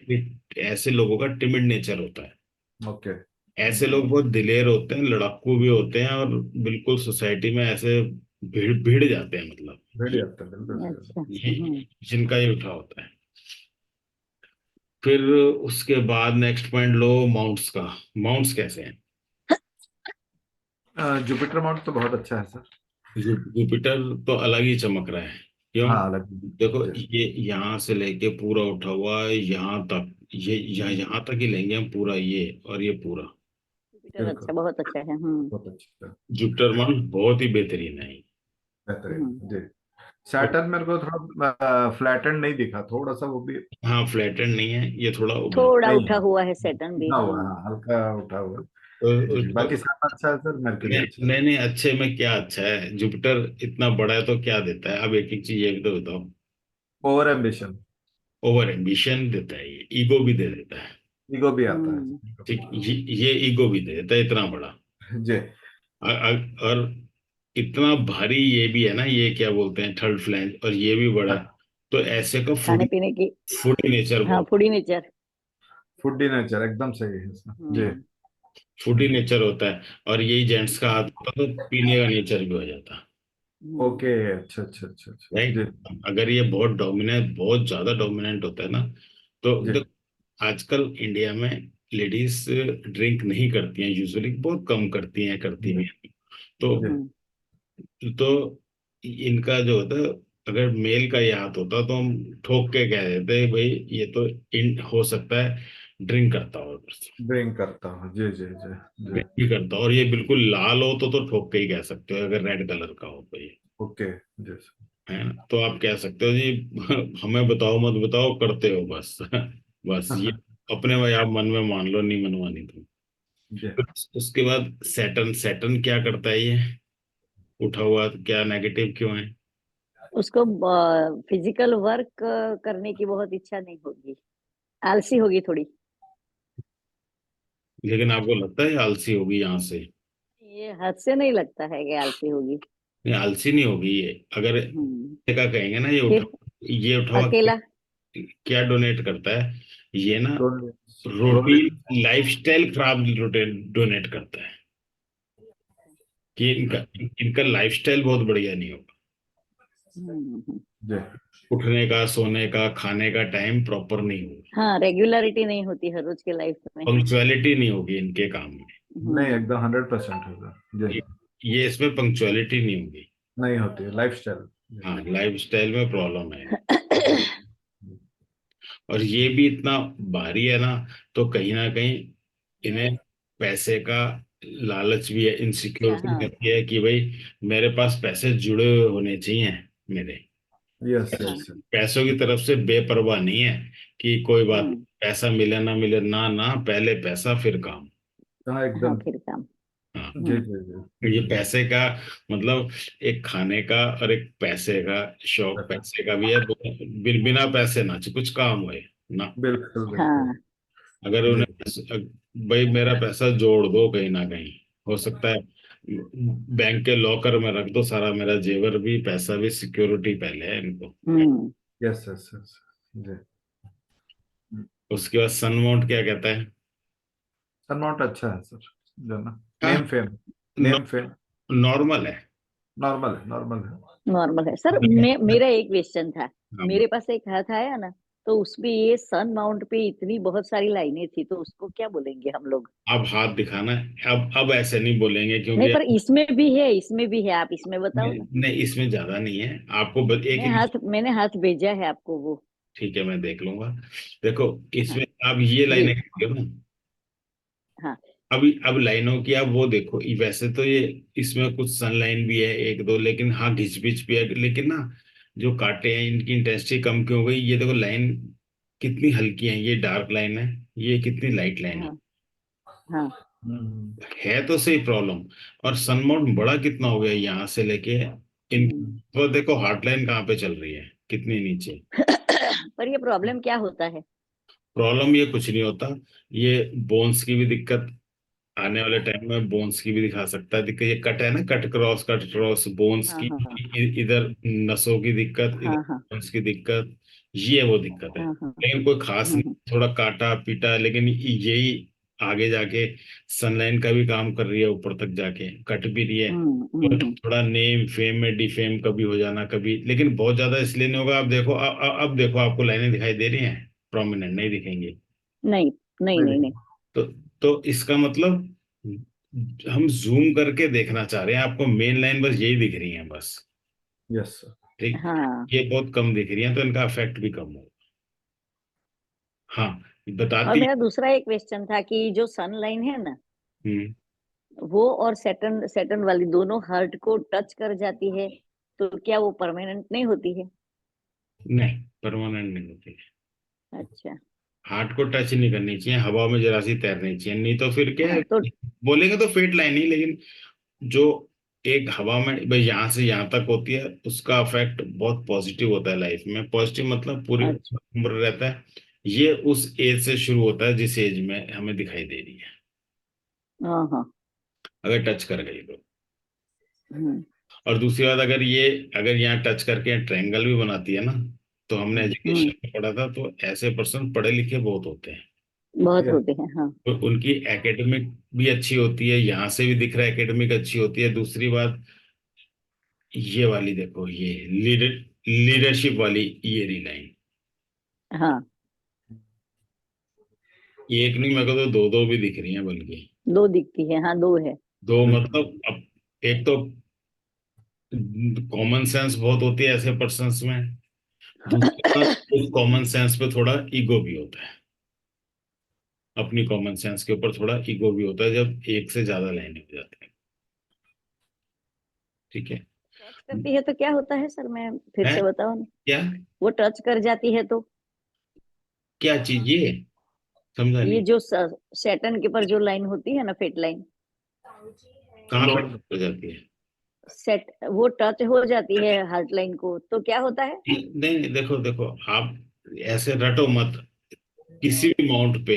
ऐसे लोगों का टिमिड नेचर होता है। ओके। ऐसे लोग बहुत दिलेर होते हैं, लड़ाकू भी होते हैं, और बिल्कुल सोसाइटी में ऐसे भिड़ भिड़ जाते हैं, मतलब भेड़ जाता है, बिल्कुल सही बात। अच्छा। ये जिनका ये उठा होता है। फिर उसके बाद नेक्स्ट पॉइंट लो, माउंट्स का। माउंट्स कैसे हैं? जुपिटर माउंट तो बहुत अच्छा है सर। जुपिटर तो अलग ही चमक रहा है। क्यों? हाँ, अलग। देखो, जी। ये यहाँ से लेके पूरा उठा हुआ है यहाँ तक, ये यहाँ तक ही लेंगे हम पूरा, ये और ये पूरा। जुपिटर बिल्कुल, अच्छा, बहुत अच्छा है। बहुत अच्छा। जुपिटर माउंट बहुत ही बेहतरीन है। बेहतरीन हम्म। जी। सैटर्न मेरे को थोड़ा फ्लैटेंड नहीं दिखा, थोड़ा सा वो भी। हाँ, फ्लैटेंड नहीं है, ये थोड़ा उभर। थोड़ा नहीं उठा है, हुआ है सैटर्न भी, उठा हुआ है, हाँ। हाँ, हल्का उठा हुआ है। जी, तो बाकी सब अच्छा है सर, मरकरी नहीं अच्छा है। नहीं नहीं, अच्छे में क्या अच्छा है? जुपिटर इतना बड़ा है तो क्या देता है? अब एक एक चीज ये भी तो बताओ। Over ambition. ओवर एम्बिशन देता है, ये ईगो भी दे देता है। ईगो भी आता है। हम्म। ठीक, ये ईगो भी दे देता है इतना बड़ा। जी। और इतना भारी ये भी है ना, ये क्या बोलते हैं, थर्ड फ्लैंज, और ये भी बड़ा है। हाँ, तो ऐसे का खाने फूडी, पीने की। फूडी नेचर हाँ, बहुत, फूडी नेचर। फूडी नेचर एकदम सही है सर जी। हम्म। फूडी नेचर होता है। और यही जेंट्स का हाथ होता तो पीने का नेचर भी हो जाता। हम्म। ओके, अच्छा अच्छा अच्छा अच्छा जी। राइट। अगर ये बहुत डोमिनेंट, बहुत ज्यादा डोमिनेंट होता है ना, तो जी। देखो, आजकल इंडिया में लेडीज ड्रिंक नहीं करती हैं यूजुअली, बहुत कम करती हैं, करती भी जी। हैं। तो जी। हम्म। इनका जो होता है, अगर मेल का ये हाथ होता तो हम ठोक के कह देते भाई ये तो इन हो सकता है ड्रिंक करता हो, ड्रिंक करता हूँ जी जी जी। जी। ड्रिंक भी करता हो, और ये बिल्कुल लाल हो तो ठोक के ही कह सकते हो, अगर रेड कलर का हो तो ये, ओके जी सर। है ना? तो आप कह सकते हो जी हमें बताओ मत बताओ, करते हो बस बस ये अपने में आप मन में मान लो, नहीं मनवानी तुम। जी। फिर उसके बाद सैटर्न, सैटर्न क्या करता है ये? उठा हुआ तो क्या नेगेटिव क्यों है? उसको फिजिकल वर्क करने की बहुत इच्छा नहीं होगी, आलसी होगी थोड़ी। लेकिन आपको लगता है ये आलसी होगी यहाँ से? ये हद से नहीं लगता है कि आलसी होगी। नहीं, आलसी नहीं होगी ये। अगर हम्म। का कहेंगे ना, फिर ये उठा हुआ अकेला। क्या डोनेट करता है ये ना? रोटी, रोलिंग। लाइफस्टाइल खराब डोनेट करता है, कि इनका इनका लाइफस्टाइल बहुत बढ़िया नहीं होगा। हम्म। जी। उठने का, सोने का, खाने का टाइम प्रॉपर नहीं होगा, हाँ, रेगुलरिटी नहीं होती हर रोज के लाइफ में। पंक्चुअलिटी नहीं होगी इनके काम में। नहीं, हम्म। एकदम 100% होगा जी। ये, ये इसमें पंक्चुअलिटी नहीं होगी। नहीं होती है लाइफ स्टाइल जी। हाँ, लाइफस्टाइल में प्रॉब्लम है। और ये भी इतना भारी है ना, तो कहीं ना कहीं इन्हें पैसे का लालच भी है, इनसिक्योरिटी हाँ रहती है कि भाई मेरे पास पैसे जुड़े हुए होने चाहिए मेरे। यस हाँ। यस। पैसों की तरफ से बेपरवाह नहीं है कि कोई बात नहीं, हम्म। पैसा मिले ना मिले, ना ना, पहले पैसा फिर काम। हाँ, हाँ, एकदम। फिर काम। हाँ, जी हम्म। जी जी। ये पैसे का मतलब, एक खाने का और एक पैसे का शौक, अच्छा, पैसे का भी है, बिना पैसे ना कुछ काम होए ना। बिल्कुल बिल्कुल। हाँ। अगर जी। उन्हें भाई मेरा पैसा जोड़ दो कहीं ना कहीं, हो सकता है बैंक के लॉकर में रख दो सारा मेरा जेवर भी, पैसा भी, सिक्योरिटी पहले है इनको। हम्म। यस यस यस जी। उसके बाद सनमाउंट क्या कहता है? सनमाउंट अच्छा है सर, जो ना हाँ, name fame. Name fame. Normal है। नॉर्मल है, नॉर्मल है। नॉर्मल है सर। मेरा एक क्वेश्चन था। हाँ, मेरे पास एक हाथ आया ना, तो उसमें ये सन माउंट पे इतनी बहुत सारी लाइनें थी, तो उसको क्या बोलेंगे हम लोग? अब हाथ दिखाना है, अब ऐसे नहीं बोलेंगे नहीं, क्योंकि पर इसमें भी है, इसमें भी है, आप इसमें बताओ ना। नहीं, इसमें ज्यादा नहीं है, आपको एक मैं एक। हाथ मैंने हाथ भेजा है आपको वो। ठीक है, मैं देख लूंगा। देखो, हाँ इसमें आप ये जी। लाइनें देखो ना, हाँ अभी अब लाइनों की आप वो देखो, वैसे तो ये इसमें कुछ सनलाइन भी है एक दो, लेकिन हाँ घिच पिच भी है, लेकिन ना जो कांटे हैं इनकी इंटेंसिटी कम क्यों हो गई? ये देखो लाइन कितनी हल्की है, ये डार्क लाइन है, ये कितनी लाइट लाइन हाँ हाँ। है तो सही प्रॉब्लम। और सनमाउंट बड़ा कितना हो गया यहाँ से लेके इन, हम्म। तो देखो हार्ट लाइन कहाँ पे चल रही है, कितनी नीचे। पर ये प्रॉब्लम क्या होता है? प्रॉब्लम ये कुछ नहीं होता, ये बोन्स की भी दिक्कत, आने वाले टाइम में बोन्स की भी दिखा सकता है दिक्कत। ये कट है ना, कट क्रॉस बोन्स हाँ की, हाँ हाँ इधर नसों की दिक्कत, इधर हाँ हाँ बोन्स की दिक्कत, ये वो दिक्कत है। हाँ हाँ। लेकिन कोई खास नहीं, थोड़ा काटा पीटा, लेकिन यही आगे जाके सनलाइन का भी काम कर रही है, ऊपर तक जाके कट भी रही है। और थोड़ा नेम फेम में डिफेम कभी हो जाना कभी, लेकिन बहुत ज्यादा इसलिए नहीं होगा। आप देखो अब देखो, आपको लाइनें दिखाई दे रही हैं? प्रोमिनेंट नहीं दिखेंगी। नहीं नहीं नहीं नहीं नहीं। देखा। तो इसका मतलब हम जूम करके देखना चाह रहे हैं, आपको मेन लाइन बस यही दिख रही है बस। Yes sir. ठीक, हाँ, ये बहुत कम दिख रही है, तो इनका इफेक्ट भी कम होगा। हाँ, और बताती। मेरा दूसरा एक क्वेश्चन था कि जो सन लाइन है ना, हम्म। वो और सैटर्न सैटर्न वाली दोनों हार्ट को टच कर जाती है, तो क्या वो परमानेंट नहीं होती है? नहीं, परमानेंट नहीं होती। अच्छा। हार्ट को टच नहीं करनी चाहिए, हवा में जरा सी तैरनी चाहिए, नहीं तो फिर क्या है, हाँ तो बोलेंगे तो फेट लाइन ही, लेकिन जो एक हवा में भाई यहाँ से यहाँ तक होती है, उसका इफेक्ट बहुत पॉजिटिव होता है लाइफ में। पॉजिटिव मतलब पूरी अच्छा। उम्र रहता है। ये उस एज से शुरू होता है जिस एज में हमें दिखाई दे रही है, हाँ हाँ। अगर टच कर गई तो। हम्म और दूसरी बात, अगर यहाँ टच करके ट्रायंगल भी बनाती है ना, तो हमने हम्म। एजुकेशन में पढ़ा था, तो ऐसे पर्सन पढ़े लिखे बहुत होते हैं। बहुत यस। होते हैं, हाँ। तो उनकी एकेडमिक भी अच्छी होती है, यहाँ से भी दिख रहा है एकेडमिक अच्छी होती है। दूसरी बात, ये वाली देखो, ये लीडरशिप वाली ये रही लाइन, हाँ, एक नहीं, मेरे को तो दो दो भी दिख रही हैं बल्कि। दो दिखती है, हाँ, दो है। दो मतलब, अब एक तो कॉमन सेंस बहुत होती है ऐसे पर्सन्स में। दूसरा, उस कॉमन सेंस पे थोड़ा ईगो भी होता है, अपनी कॉमन सेंस के ऊपर थोड़ा ईगो भी होता है जब एक से ज्यादा लाइनें हो जाती हैं। ठीक है। टच करती है तो क्या होता है सर, मैं फिर है से बताओ ना। क्या? वो टच कर जाती है तो क्या चीज ये? समझा ये नहीं। जो सैटर्न के पर जो लाइन होती है ना, फेट लाइन, कहाँ पे लोअर। हो जाती है? सेट वो टच हो जाती है हार्ट लाइन को, तो क्या होता है? नहीं नहीं, देखो देखो, आप ऐसे रटो मत। किसी भी माउंट पे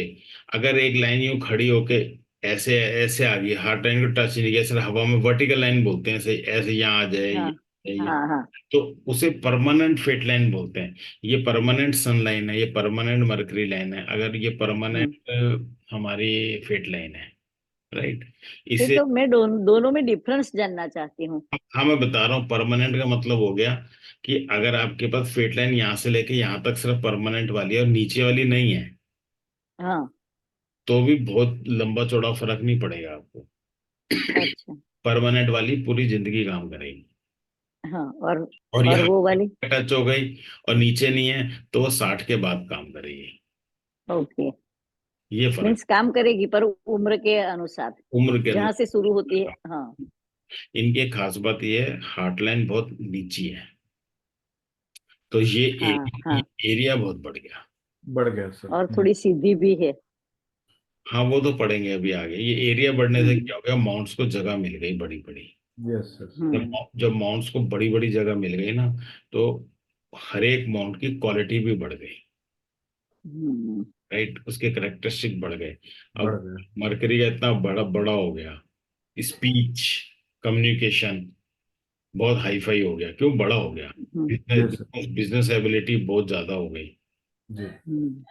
अगर एक लाइन यूं खड़ी होके ऐसे ऐसे आ गई, हार्ट लाइन को टच नहीं किया, सिर्फ हवा में वर्टिकल लाइन बोलते हैं, ऐसे ऐसे यहाँ आ जाए, हाँ ये हाँ हाँ। तो उसे परमानेंट फेट लाइन बोलते हैं। ये परमानेंट सन लाइन है, ये परमानेंट मरकरी लाइन है, अगर ये हम्म परमानेंट हमारी फेट लाइन है, राइट। फिर इसे, तो मैं दोनों में डिफरेंस जानना चाहती हूँ। हाँ मैं बता रहा हूँ, परमानेंट का मतलब हो गया कि अगर आपके पास फेट लाइन यहाँ से लेके यहाँ तक सिर्फ परमानेंट वाली है और नीचे वाली नहीं है, हाँ। तो भी बहुत लंबा चौड़ा फर्क नहीं पड़ेगा आपको। अच्छा। परमानेंट वाली पूरी जिंदगी काम करेगी। हाँ, और और यहाँ वो वाली? टच हो गई और नीचे नहीं है, तो वो 60 के बाद काम करेगी। ओके। ये फर्क, मीन्स काम करेगी पर उम्र के अनुसार, उम्र के जहां से शुरू होती है, अनुसार। हाँ। इनकी एक खास बात ये है, हार्ट लाइन बहुत नीची है, तो हाँ ये हाँ। एरिया बहुत बढ़ गया। बढ़ गया सर। और थोड़ी सीधी भी है। हाँ, वो तो पढ़ेंगे अभी आगे। ये एरिया बढ़ने से हम्म क्या हो गया, माउंट्स को जगह मिल गई बड़ी बड़ी। Yes sir. हम्म जब माउंट्स को बड़ी बड़ी जगह मिल गई ना, तो हर एक माउंट की क्वालिटी भी बढ़ गई, हम्म राइट, उसके करेक्टरिस्टिक बढ़ गए। बढ़ अब गया। मरकरी का इतना बड़ा बड़ा हो गया, स्पीच, कम्युनिकेशन बहुत हाई फाई हो गया। क्यों बड़ा हो गया? हम्म जी सर। बिजनेस बिजनेस एबिलिटी बहुत ज्यादा हो गई। जी। हम्म।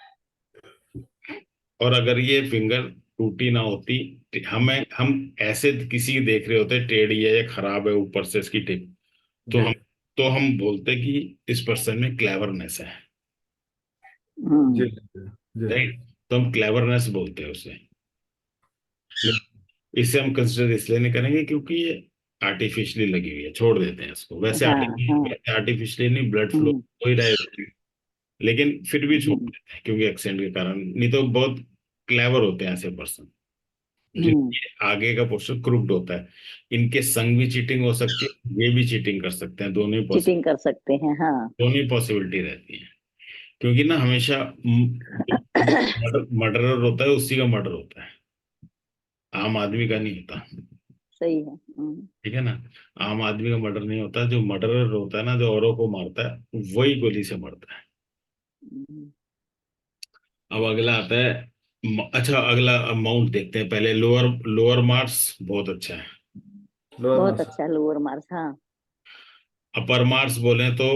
और अगर ये फिंगर टूटी ना होती, हम ऐसे किसी की देख रहे होते टेढ़ी है या खराब है ऊपर से इसकी टिप, तो जी। हम बोलते कि इस पर्सन में क्लेवरनेस है, जी। हम्म। जी। जी। राइट। तो हम क्लेवरनेस बोलते हैं उसे। इसे हम कंसिडर इसलिए नहीं करेंगे क्योंकि ये आर्टिफिशियली लगी हुई है, छोड़ देते हैं इसको। वैसे हाँ हाँ। आर्टिफिशियली नहीं, ब्लड फ्लो हम्म हो ही रहा है, लेकिन फिर भी छोड़ हम्म देते हैं क्योंकि एक्सेंट के कारण। नहीं तो बहुत क्लेवर होते हैं ऐसे पर्सन, हम्म। जिनके आगे का पोर्शन क्रुक्ड होता है। इनके संग भी चीटिंग हो सकती है, ये भी चीटिंग कर सकते हैं, चीटिंग कर सकते हैं, हाँ। दोनों ही पॉसिबिलिटी रहती है। क्योंकि ना हमेशा मर्डरर होता है, उसी का मर्डर होता है, आम आदमी का नहीं होता। सही है। ठीक है ना। आम आदमी का मर्डर नहीं होता, जो मर्डरर होता है ना, जो औरों को मारता है, वही गोली से मरता है। हम्म। अब अगला आता है, अच्छा अगला माउंट देखते हैं पहले। लोअर लोअर मार्स बहुत अच्छा है। लोअर बहुत मार्स। अच्छा, लोअर मार्स, हाँ। अपर मार्स बोले तो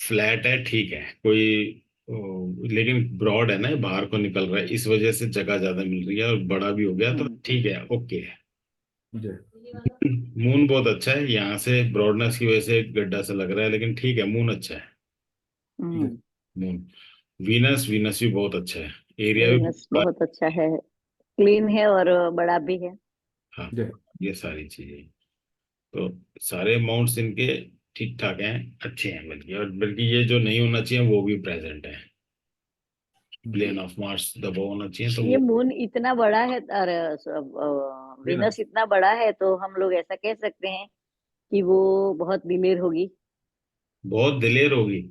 फ्लैट है, ठीक है, कोई लेकिन ब्रॉड है ना, ये बाहर को निकल रहा है, इस वजह से जगह ज्यादा मिल रही है और बड़ा भी हो गया, तो हम्म ठीक है, ओके है। जी मून बहुत अच्छा है, यहाँ से ब्रॉडनेस की वजह से एक गड्ढा सा लग रहा है, लेकिन ठीक है, मून अच्छा है। जी हम्म। मून, वीनस, वीनस भी बहुत अच्छा है, एरिया भी बहुत वीनस बड़ा बहुत अच्छा है, क्लीन है और बड़ा भी है। है। हाँ, जी ये सारी चीजें, तो सारे अमाउंट्स इनके ठीक ठाक हैं, अच्छे हैं, बल्कि, और बल्कि ये जो नहीं होना चाहिए वो भी प्रेजेंट है। प्लेन ऑफ मार्स दबा होना चाहिए, तो ये वो मून इतना बड़ा है, अरे वीनस वीनस इतना बड़ा है, तो हम लोग ऐसा कह सकते हैं कि वो बहुत दिलेर होगी। बहुत दिलेर होगी।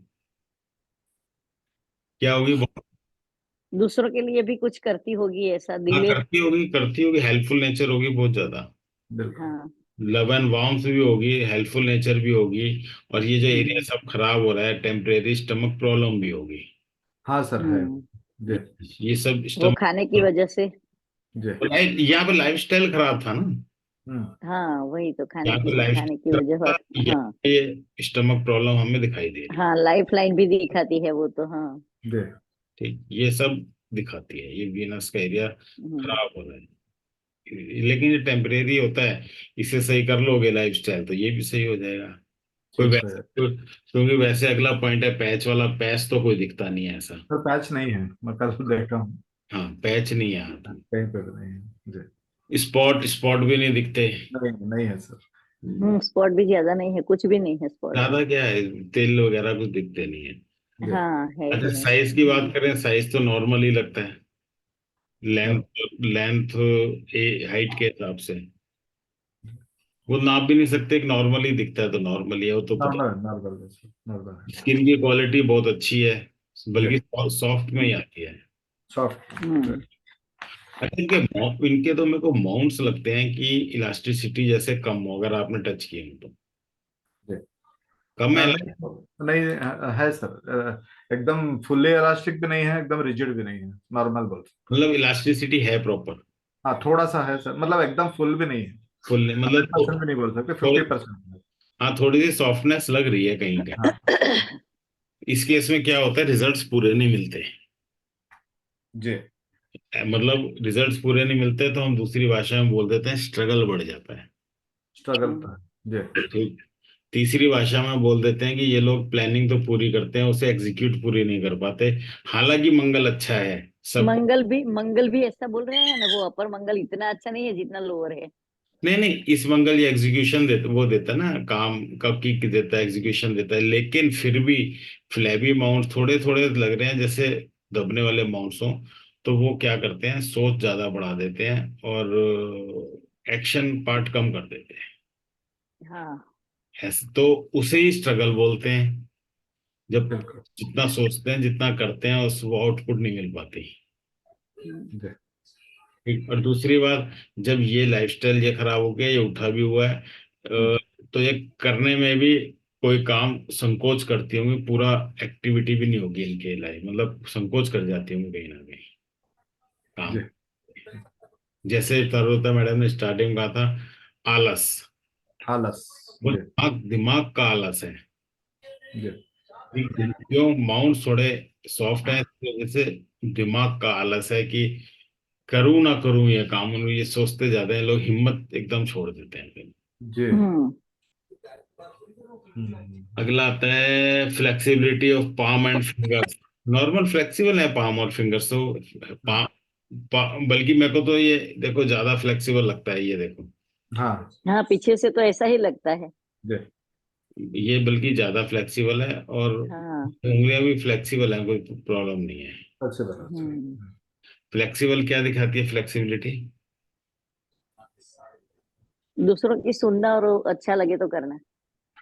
क्या होगी? बहुत, दूसरों के लिए भी कुछ करती होगी, ऐसा हाँ, दिलेर। करती होगी, हेल्पफुल नेचर होगी बहुत ज्यादा। बिल्कुल। हाँ। लव एंड वार्मथ भी होगी, हेल्पफुल नेचर भी होगी, और ये जो एरिया हम्म सब खराब हो रहा है, टेम्परेरी स्टमक प्रॉब्लम भी होगी। हाँ सर है। हम्म। जी ये सब वो स्टमक, खाने की वजह से। जी यहाँ पे लाइफ स्टाइल खराब था ना, हम्म हाँ, वही तो, यहाँ पे लाइफ खाने की स्टाइल वजह खराब और। था, यहाँ हाँ। पे ये स्टमक प्रॉब्लम हमें दिखाई दे रही है। हाँ, लाइफ लाइन भी दिखाती है वो तो, हाँ। जी ठीक, ये सब दिखाती है, ये वीनस का एरिया हम्म खराब हो रहा है, लेकिन ये टेम्परेरी होता है, इसे सही कर लोगे लाइफ स्टाइल, तो ये भी सही हो जाएगा। कोई ठीक वैसे है। क्योंकि वैसे अगला पॉइंट है पैच वाला, पैच तो कोई दिखता नहीं है ऐसा। सर पैच नहीं है, मैं कल देखा हूँ। हाँ, पैच नहीं है यहाँ कहीं पे भी नहीं है। जी पे, स्पॉट स्पॉट भी नहीं दिखते। नहीं नहीं है सर। स्पॉट भी ज्यादा नहीं है, कुछ भी नहीं है स्पॉट। ज्यादा क्या है, तेल वगैरह कुछ दिखते नहीं है। जी हाँ, है अच्छा, ही नहीं। साइज की बात करें, साइज तो नॉर्मल ही लगता है, लेंथ, नॉर्मल लेंथ हाइट के हिसाब से वो नाप भी नहीं सकते, एक नॉर्मल ही दिखता है, तो नॉर्मल ही है वो तो पता। नॉर्मल नॉर्मल है सर, नॉर्मल है। स्किन की क्वालिटी बहुत अच्छी है, जी बल्कि सॉफ्ट में ही आती है। सॉफ्ट। हम्म अच्छा, इनके तो मेरे को माउंट्स लगते हैं कि इलास्टिसिटी जैसे कम हो, अगर आपने टच किए हो तो। जी कम है, नहीं नहीं है सर, एकदम फुल्ली इलास्टिक भी नहीं है, एकदम रिजिड भी नहीं है, नॉर्मल बोल सकते मतलब इलास्टिसिटी है प्रॉपर, हैं। हाँ थोड़ा सा है सर, मतलब एकदम फुल भी नहीं है। फुल मतलब 100% भी नहीं बोल सकते, थोड़ी, 50% है। हाँ, थोड़ी सी सॉफ्टनेस लग रही है कहीं का। हाँ इस केस में क्या होता है, रिजल्ट्स पूरे नहीं मिलते, जी मतलब रिजल्ट्स पूरे नहीं मिलते, तो हम दूसरी भाषा में बोल देते हैं स्ट्रगल बढ़ जाता है। स्ट्रगल हम्म था। जी ठीक, तीसरी भाषा में बोल देते हैं कि ये लोग प्लानिंग तो पूरी करते हैं, उसे एग्जीक्यूट पूरी नहीं कर पाते, हालांकि मंगल अच्छा है सब। मंगल भी ऐसा बोल रहे हैं ना, वो अपर मंगल इतना अच्छा नहीं है जितना लोअर है। नहीं नहीं, इस मंगल ये एग्जीक्यूशन देता, वो देता ना काम, कब की देता है, एग्जीक्यूशन देता है, लेकिन फिर भी फ्लैबी माउंट थोड़े थोड़े लग रहे हैं जैसे दबने वाले माउंट्स हों, तो वो क्या करते हैं, सोच ज्यादा बढ़ा देते हैं और एक्शन पार्ट कम कर देते हैं, हाँ। ऐसे तो उसे ही स्ट्रगल बोलते हैं, जब बिल्कुल। जितना सोचते हैं जितना करते हैं उस वो आउटपुट नहीं मिल पाती। हम्म जी ठीक, और दूसरी बात, जब ये लाइफस्टाइल ये खराब हो गया, ये उठा भी हुआ है, तो ये करने में भी कोई काम संकोच करती होंगी, पूरा एक्टिविटी भी नहीं होगी इनके लाइफ, मतलब संकोच कर जाती होंगी कहीं ना कहीं काम, जी जैसे तरुता मैडम ने स्टार्टिंग में कहा था, आलस, आलस। वो जी दिमाग दिमाग का आलस है। जी ठीक, क्यों माउंट थोड़े सॉफ्ट है, तो जैसे दिमाग का आलस है कि करूं ना करूं ये काम, उन्हें ये सोचते ज्यादा हैं लोग, हिम्मत एकदम छोड़ देते हैं। जी हम्म अगला आता है flexibility of palm and fingers, normal flexible है पाम और फिंगर्स तो, पा, बल्कि मेरे को तो ये देखो ज्यादा फ्लेक्सिबल लगता है, ये देखो, हाँ हाँ, पीछे से तो ऐसा ही लगता है। जी ये बल्कि ज्यादा फ्लेक्सिबल है, और हाँ। उंगलियां भी फ्लेक्सिबल है, कोई प्रॉब्लम नहीं है। अच्छे बना अच्छे। हम्म फ्लेक्सिबल क्या दिखाती है फ्लेक्सिबिलिटी? दूसरों की सुनना और अच्छा लगे तो करना।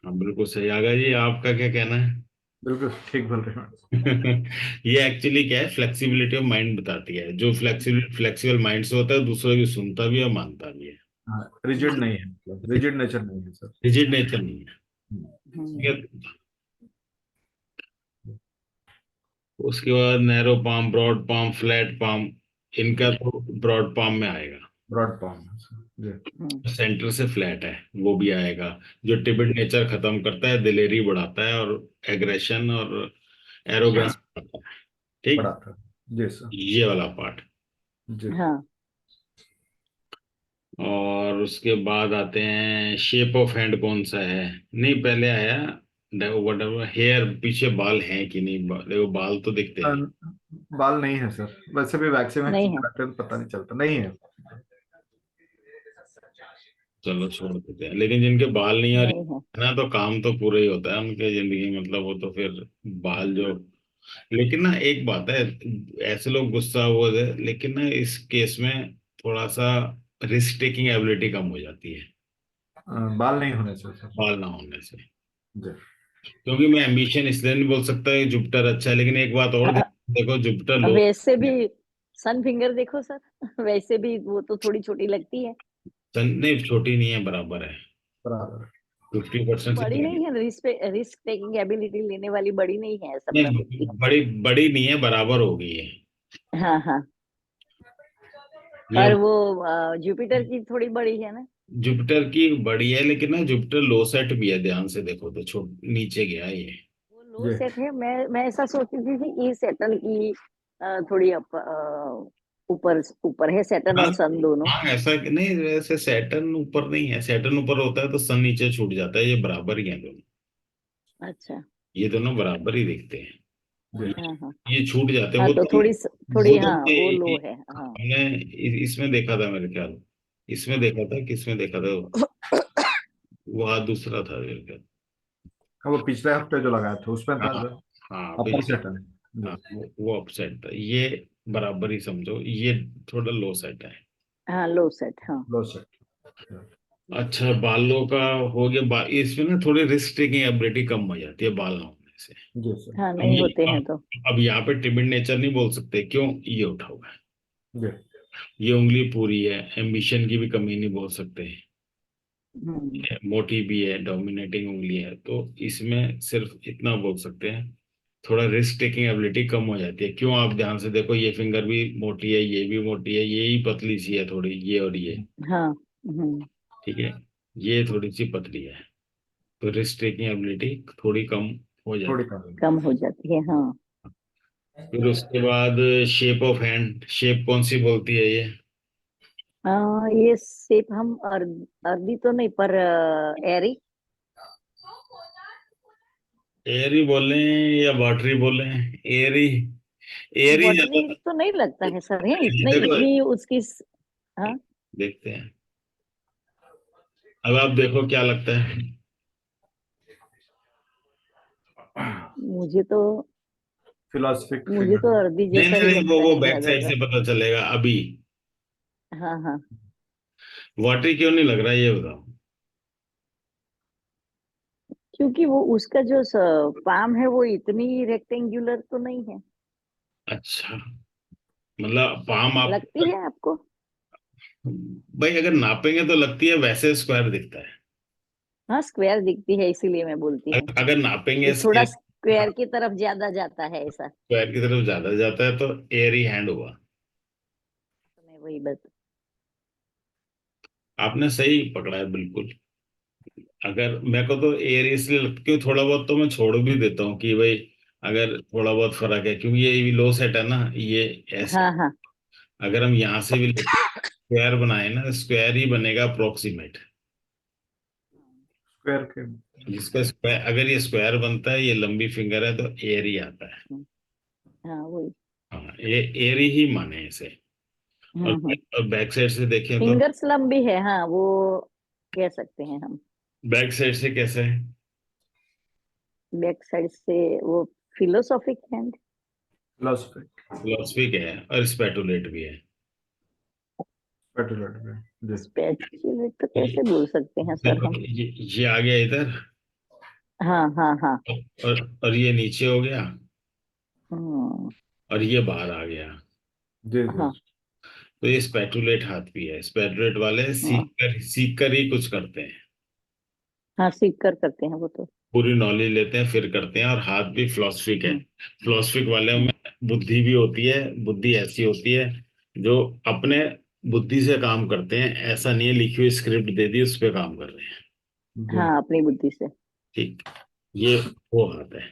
हाँ, बिल्कुल सही, आगा जी आपका क्या कहना है? बिल्कुल ठीक बोल रहे हैं। ये एक्चुअली क्या है, फ्लेक्सिबिलिटी ऑफ माइंड बताती है, जो फ्लेक्सिबल फ्लेक्सिबल माइंड से होता है दूसरों की सुनता भी है और मानता भी है, हाँ रिजिड नहीं है, मतलब रिजिड नेचर नहीं है सर। रिजिड नेचर नहीं है। ठीक हम्म है, उसके बाद narrow palm, broad palm, flat palm, इनका तो ब्रॉड पाम में आएगा, ब्रॉड पाम है सर। जी हम्म सेंटर से फ्लैट है वो भी आएगा, जो टिबिड नेचर खत्म करता है, दिलेरी बढ़ाता है और एग्रेशन और एरोगेंस बढ़ाता है। ठीक, पढ़ा था। जी सर। ये वाला पार्ट। जी। हाँ और उसके बाद आते हैं शेप ऑफ हैंड कौन सा है। नहीं, पहले आया देखो वट हेयर, पीछे बाल हैं कि नहीं, देखो बाल तो दिखते अ, हैं। बाल नहीं है सर, वैसे भी वैक्सीन नहीं वैक्सीन है, कराते हैं तो पता नहीं चलता, नहीं है। चलो छोड़ देते हैं, लेकिन जिनके बाल नहीं है और नहीं है। ना, तो काम तो पूरा ही होता है उनके जिंदगी में, मतलब वो तो फिर बाल जो। लेकिन ना एक बात है, ऐसे लोग गुस्सा हुए थे, लेकिन ना इस केस में थोड़ा सा रिस्क टेकिंग एबिलिटी कम हो जाती है बाल नहीं होने से सर। बाल ना होने से। जी। क्योंकि मैं एम्बिशन इसलिए नहीं बोल सकता कि जुपिटर अच्छा है, लेकिन एक बात और देखो, जुपिटर लो। वैसे भी सन फिंगर देखो सर, वैसे भी वो तो थोड़ी छोटी लगती है। नहीं, छोटी नहीं है, बराबर है, बराबर है। 50% से बड़ी कम। नहीं है, रिस्क टेकिंग एबिलिटी लेने वाली बड़ी नहीं है, ऐसा मैं नहीं, बोलती हूँ। बड़ी बड़ी नहीं है, बराबर हो गई है हाँ हाँ। ये। और वो जुपिटर की थोड़ी बड़ी है ना। जुपिटर की बड़ी है, लेकिन ना जुपिटर लो सेट भी है, ध्यान से देखो तो छोट नीचे गया है ये। वो लो जी। सेट है, मैं ऐसा सोचती थी कि सैटर्न की थोड़ी ऊपर ऊपर है, सैटर्न हाँ, और सन दोनों। हाँ, ऐसा कि नहीं, वैसे सैटर्न ऊपर नहीं है, सैटर्न ऊपर होता है तो सन नीचे छूट जाता है, ये बराबर ही है दोनों। अच्छा। ये दोनों बराबर ही दिखते हैं। जी। ये हाँ हाँ। ये छूट जाते हैं हाँ वो तो तो। थोड़ी वो तो हाँ वो लो है हाँ। हमने इसमें देखा था मेरे ख्याल, इसमें देखा था, किसमें देखा था, वो हाथ दूसरा था मेरे ख्याल। हाँ, वो पिछले हफ्ते जो लगाया था उसमें था हाँ, सर। हाँ, अपर पिछले। सेट है। जी। हाँ, वो अपसेट था, ये बराबर ही समझो, ये थोड़ा लो सेट है। हाँ लो सेट हाँ। लो सेट। अच्छा, बालों का हो गया, इसमें ना थोड़ी रिस्क टेकिंग एबिलिटी कम हो जाती है बाल ना होने से। जी सर। हाँ अब नहीं होते हैं तो। अब यहाँ पे टिमिड नेचर नहीं बोल सकते, क्यों, ये उठा हुआ है, जी। ये उंगली पूरी है, एम्बिशन की भी कमी नहीं बोल सकते, हम्म। मोटी भी है, डोमिनेटिंग उंगली है, तो इसमें सिर्फ इतना बोल सकते हैं, थोड़ा रिस्क टेकिंग एबिलिटी कम हो जाती है। क्यों, आप ध्यान से देखो, ये फिंगर भी मोटी है, ये भी मोटी है, ये ही पतली सी है थोड़ी, ये और ये। हाँ। ठीक है, ये थोड़ी सी पतली है, तो रिस्क टेकिंग एबिलिटी थोड़ी कम हो थोड़ी जाती कम कम हो जाती है हाँ। है। फिर उसके बाद शेप ऑफ हैंड, शेप कौन सी बोलती है ये। ये शेप हम अर्दी तो नहीं पर एरी। एरी बोलें या वाटरी बोलें, एरी, एरी वाटरी ज्यादा। तो नहीं लगता है सर, है इतनी देखो, इतनी उसकी हाँ। देखते हैं, अब आप देखो क्या लगता है। मुझे तो फिलोसफिक मुझे फिगर। तो अर्दी नहीं, जैसा नहीं, ही नहीं, वो लगता वो है बैक साइड ज्यादातर। से पता चलेगा अभी। हाँ हाँ। वाटरी क्यों नहीं लग रहा है, ये बताओ। क्योंकि वो उसका जो पाम है वो इतनी रेक्टेंगुलर तो नहीं है। अच्छा, मतलब पाम आप, लगती है आपको? भाई अगर नापेंगे तो लगती है, वैसे स्क्वायर दिखता है। हाँ स्क्वायर दिखती है, इसीलिए मैं बोलती हूँ अगर नापेंगे कि थोड़ा स्केल, स्क्वायर की तरफ ज्यादा जाता है ऐसा। स्क्वायर की तरफ ज्यादा जाता है तो एयर ही हैंड हुआ। तो मैं वही बस। आपने सही पकड़ा है बिल्कुल। अगर मेरे को तो एयर इसलिए लगता है, थोड़ा बहुत तो मैं छोड़ भी देता हूँ कि भाई अगर थोड़ा बहुत फर्क है, क्योंकि ये भी लो सेट है ना, ये ऐसे। हाँ हाँ। अगर हम यहाँ से भी स्क्वायर बनाए ना, स्क्वायर ही बनेगा अप्रोक्सीमेट। स्क्वायर के। जिसका स्क्वायर, अगर ये स्क्वायर बनता है, ये लंबी फिंगर है, तो एयर ही आता है। हाँ वही। हाँ, ये एयर ही माने इसे। और, हम्म। और बैक साइड से देखें तो, फिंगर्स लंबी है हाँ, वो कह सकते हैं हम। बैक साइड से कैसे है, बैक साइड से वो फिलोसॉफिक हैंड। फिलोसफिक। फिलोसफिक है और स्पेटुलेट भी है। पेटुलेट में। जी। स्पेचुलेट तो कैसे ये बोल सकते हैं सर हम? ये आ गया इधर, हाँ हाँ हाँ। और ये नीचे हो गया, हम्म। और ये बाहर आ गया। जी जी। हाँ तो ये स्पेटुलेट हाथ भी है, स्पेटुलेट वाले हाँ। सीख कर ही कुछ करते हैं, हाँ सीख कर करते हैं वो तो। पूरी नॉलेज लेते हैं फिर करते हैं, और हाथ भी फिलोसफिक है। हम्म। फिलोसफिक वाले में हम्म। बुद्धि भी होती है, बुद्धि ऐसी होती है जो अपने बुद्धि से काम करते हैं, ऐसा नहीं है लिखी हुई स्क्रिप्ट दे दी उस पर काम कर रहे हैं। जी। हाँ अपनी बुद्धि से। ठीक, ये वो हाथ है।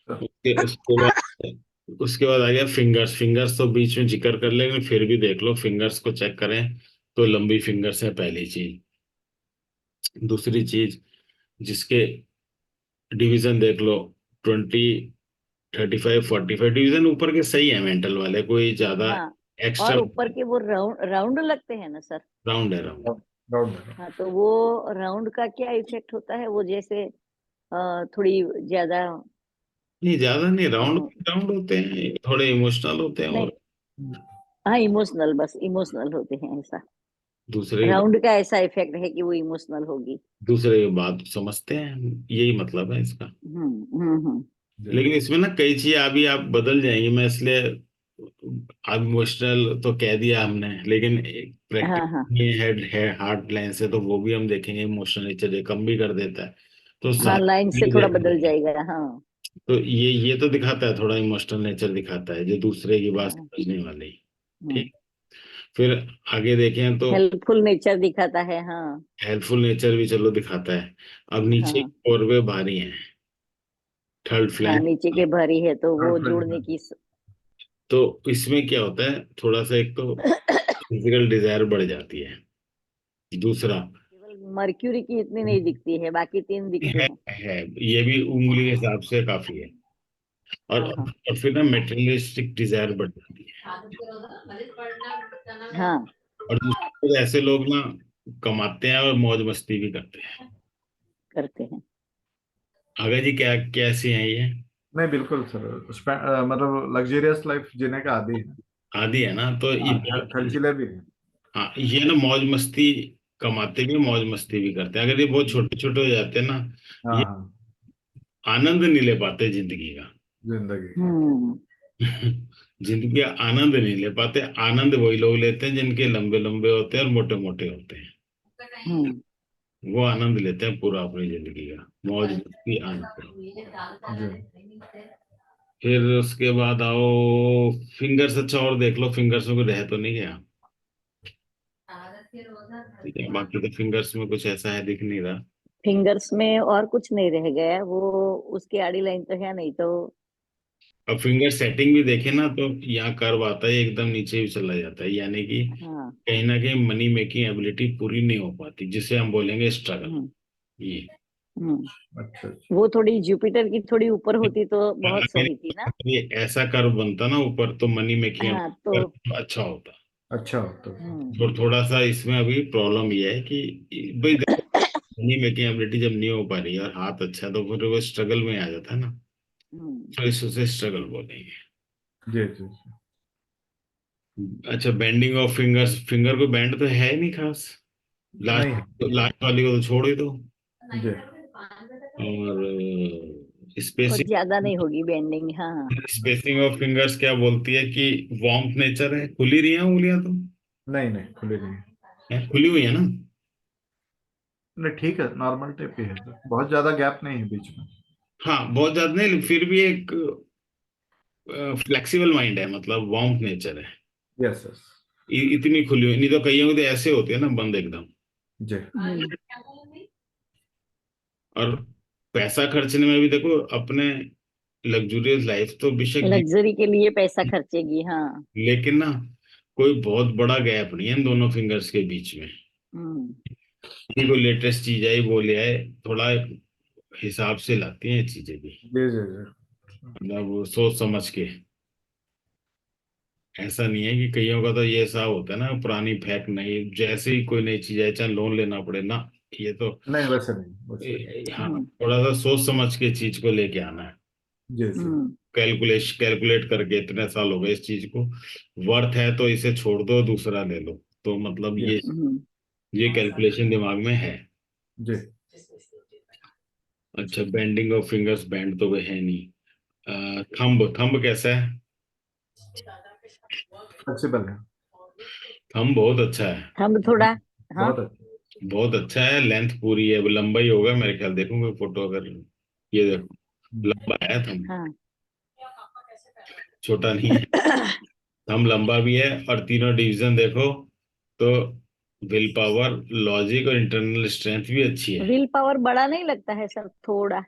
तो उसके उसके बाद उसके बाद आ गया फिंगर्स। फिंगर्स तो बीच में जिक्र कर लेंगे, फिर भी देख लो, फिंगर्स को चेक करें तो लंबी फिंगर्स है पहली चीज। दूसरी चीज, जिसके डिवीजन देख लो, 20, 35, 45 डिवीजन ऊपर के सही है मेंटल वाले, कोई ज्यादा हाँ, एक्स्ट्रा। और ऊपर के वो राउंड राउंड लगते हैं ना सर। राउंड है, राउंड। डाउट। हाँ, तो वो राउंड का क्या इफेक्ट होता है, वो जैसे थोड़ी ज्यादा नहीं, ज्यादा नहीं, अ, राउंड राउंड होते हैं, थोड़े इमोशनल होते हैं। नहीं, और हाँ इमोशनल, बस इमोशनल होते हैं ऐसा। दूसरे राउंड का ऐसा इफेक्ट है कि वो इमोशनल होगी। दूसरे की बात समझते हैं, यही मतलब है इसका। हम्म। जी। लेकिन इसमें ना कई चीजें अभी आप बदल जाएंगी, मैं इसलिए अब इमोशनल तो कह दिया हमने, लेकिन हाँ हाँ प्रैक्टिस ये हेड है, हार्ट लाइन से तो वो भी हम देखेंगे, इमोशनल नेचर ये कम भी कर देता है। तो हाँ, सारी लाइन से चीजें थोड़ा देखनी बदल है। जाएगा। हाँ तो ये तो दिखाता है, थोड़ा इमोशनल नेचर दिखाता है जो दूसरे की बात हाँ। समझने वाली। ठीक। फिर आगे देखें तो हेल्पफुल नेचर दिखाता है। हाँ हेल्पफुल नेचर भी चलो दिखाता है। अब नीचे हाँ और वे भारी हैं, थर्ड हाँ, फ्लैंक। नीचे के भरी है तो वो जोड़ने हाँ। की तो इसमें क्या होता है, थोड़ा सा एक तो फिजिकल डिजायर बढ़ जाती है। दूसरा केवल मर्क्यूरी की इतनी नहीं दिखती है, बाकी तीन दिखते हैं। है, ये भी उंगली के हिसाब से काफी है। हाँ हाँ और फिर ना मेटेरियलिस्टिक डिजायर बढ़ जाती है। हाँ, और दूसरे ऐसे लोग ना कमाते हैं और मौज मस्ती भी करते हैं। करते हैं। आगे जी, क्या कैसी हैं ये? नहीं बिल्कुल सर, मतलब लग्जरियस लाइफ जीने का आदी है। आदि है ना, तो ये हाँ, खर्चीले भी है। हाँ, ये ना मौज मस्ती, कमाते भी मौज मस्ती भी करते हैं। अगर ये बहुत छोटे छोटे हो जाते हैं ना, हाँ ये हाँ। आनंद नहीं ले पाते जिंदगी का। जिंदगी का। हम्म जिंदगी का आनंद नहीं ले पाते। आनंद वही लोग लेते हैं जिनके लंबे लंबे होते हैं और मोटे मोटे होते हैं। हम्म। वो आनंद लेते हैं पूरा अपनी जिंदगी का, मौज मस्ती आनंद। जी। फिर उसके बाद आओ फिंगर्स। अच्छा, और देख लो फिंगर्स में कोई रह तो नहीं गया। ठीक है, बाकी तो फिंगर्स में कुछ ऐसा है दिख नहीं रहा। फिंगर्स में और कुछ नहीं रह गया, वो उसकी आड़ी लाइन तो है नहीं तो। अब फिंगर सेटिंग भी देखे ना, तो यहाँ कर्व आता है, एकदम नीचे भी चला जाता है, यानी कि हाँ। कहीं ना कहीं मनी मेकिंग एबिलिटी पूरी नहीं हो पाती, जिसे हम बोलेंगे स्ट्रगल। हम्म ये हम्म। अच्छा अच्छा। वो थोड़ी जुपिटर की थोड़ी ऊपर होती तो बहुत अगर सही थी ना। ये ऐसा कर्व बनता ना ऊपर, तो मनी मेकिंग हाँ तो। अच्छा होता। अच्छा तो। हम्म और थोड़ा सा इसमें अभी प्रॉब्लम ये है कि भाई देखो, मनी मेकिंग एबिलिटी जब नहीं हो पा रही है और हाथ अच्छा है, तो फिर वो स्ट्रगल में आ जाता है ना। हम्म। तो इस उसे स्ट्रगल बोलेंगे। जी जी जी। अच्छा, बेंडिंग ऑफ फिंगर्स। फिंगर को बैंड तो है ही नहीं खास। नहीं लास्ट है। लास्ट वाली को तो छोड़ ही दो। जी। और बहुत स्पेसिंग ज्यादा नहीं होगी बेंडिंग। हाँ स्पेसिंग ऑफ फिंगर्स क्या बोलती है कि वार्म नेचर है, खुली रही है उंगलियां तो। नहीं नहीं, खुली नहीं है। खुली हुई है ना। नहीं ठीक है, नॉर्मल टाइप ही है सर, बहुत ज्यादा गैप नहीं है बीच में। हाँ, बहुत ज्यादा नहीं, लेकिन फिर भी एक फ्लेक्सिबल माइंड है, मतलब वार्म नेचर है। Yes yes. इतनी खुली हुई नहीं, तो कईयों की तो ऐसे होती है ना, बंद एकदम। जी। और पैसा खर्चने में भी देखो, अपने लग्जूरियस लाइफ तो बेशक जी, लग्जरी के लिए पैसा खर्चेगी। हाँ। लेकिन ना कोई बहुत बड़ा गैप नहीं है इन दोनों फिंगर्स के बीच में। हम्म किसी को लेटेस्ट चीज आई वो ले आए, थोड़ा हिसाब से लाती हैं ये चीजें भी, जी जी जी। मतलब वो सोच समझ के। ऐसा नहीं है कि कईयों का तो ये ऐसा होता है ना, पुरानी फेंक नहीं, जैसे ही कोई नई चीज आए चाहे लोन लेना पड़े ना। ये तो नहीं वैसे नहीं, वैसे नहीं। हाँ, हम्म थोड़ा सा सोच समझ के चीज को लेके आना है। जी जी। हम्म कैलकुलेट करके, इतने साल हो गए इस चीज को, वर्थ है तो इसे छोड़ दो, दूसरा ले लो। तो मतलब यस। हम्म। ये कैलकुलेशन दिमाग में है। जी। अच्छा, बेंडिंग ऑफ फिंगर्स, बैंड तो वे है नहीं। थंब थंब कैसा है? फ्लेक्सिबल है। थंब बहुत अच्छा है। हम थोड़ा। हाँ बहुत अच्छा। बहुत अच्छा है, लेंथ पूरी है, लंबाई होगा मेरे ख्याल, देखूंगा फोटो अगर। ये देखो, लंबा है थंब, हाँ। छोटा नहीं है। थंब लंबा भी है, और तीनों डिवीजन देखो तो विल पावर, लॉजिक और इंटरनल स्ट्रेंथ भी अच्छी है। विल पावर बड़ा नहीं लगता है सर, थोड़ा।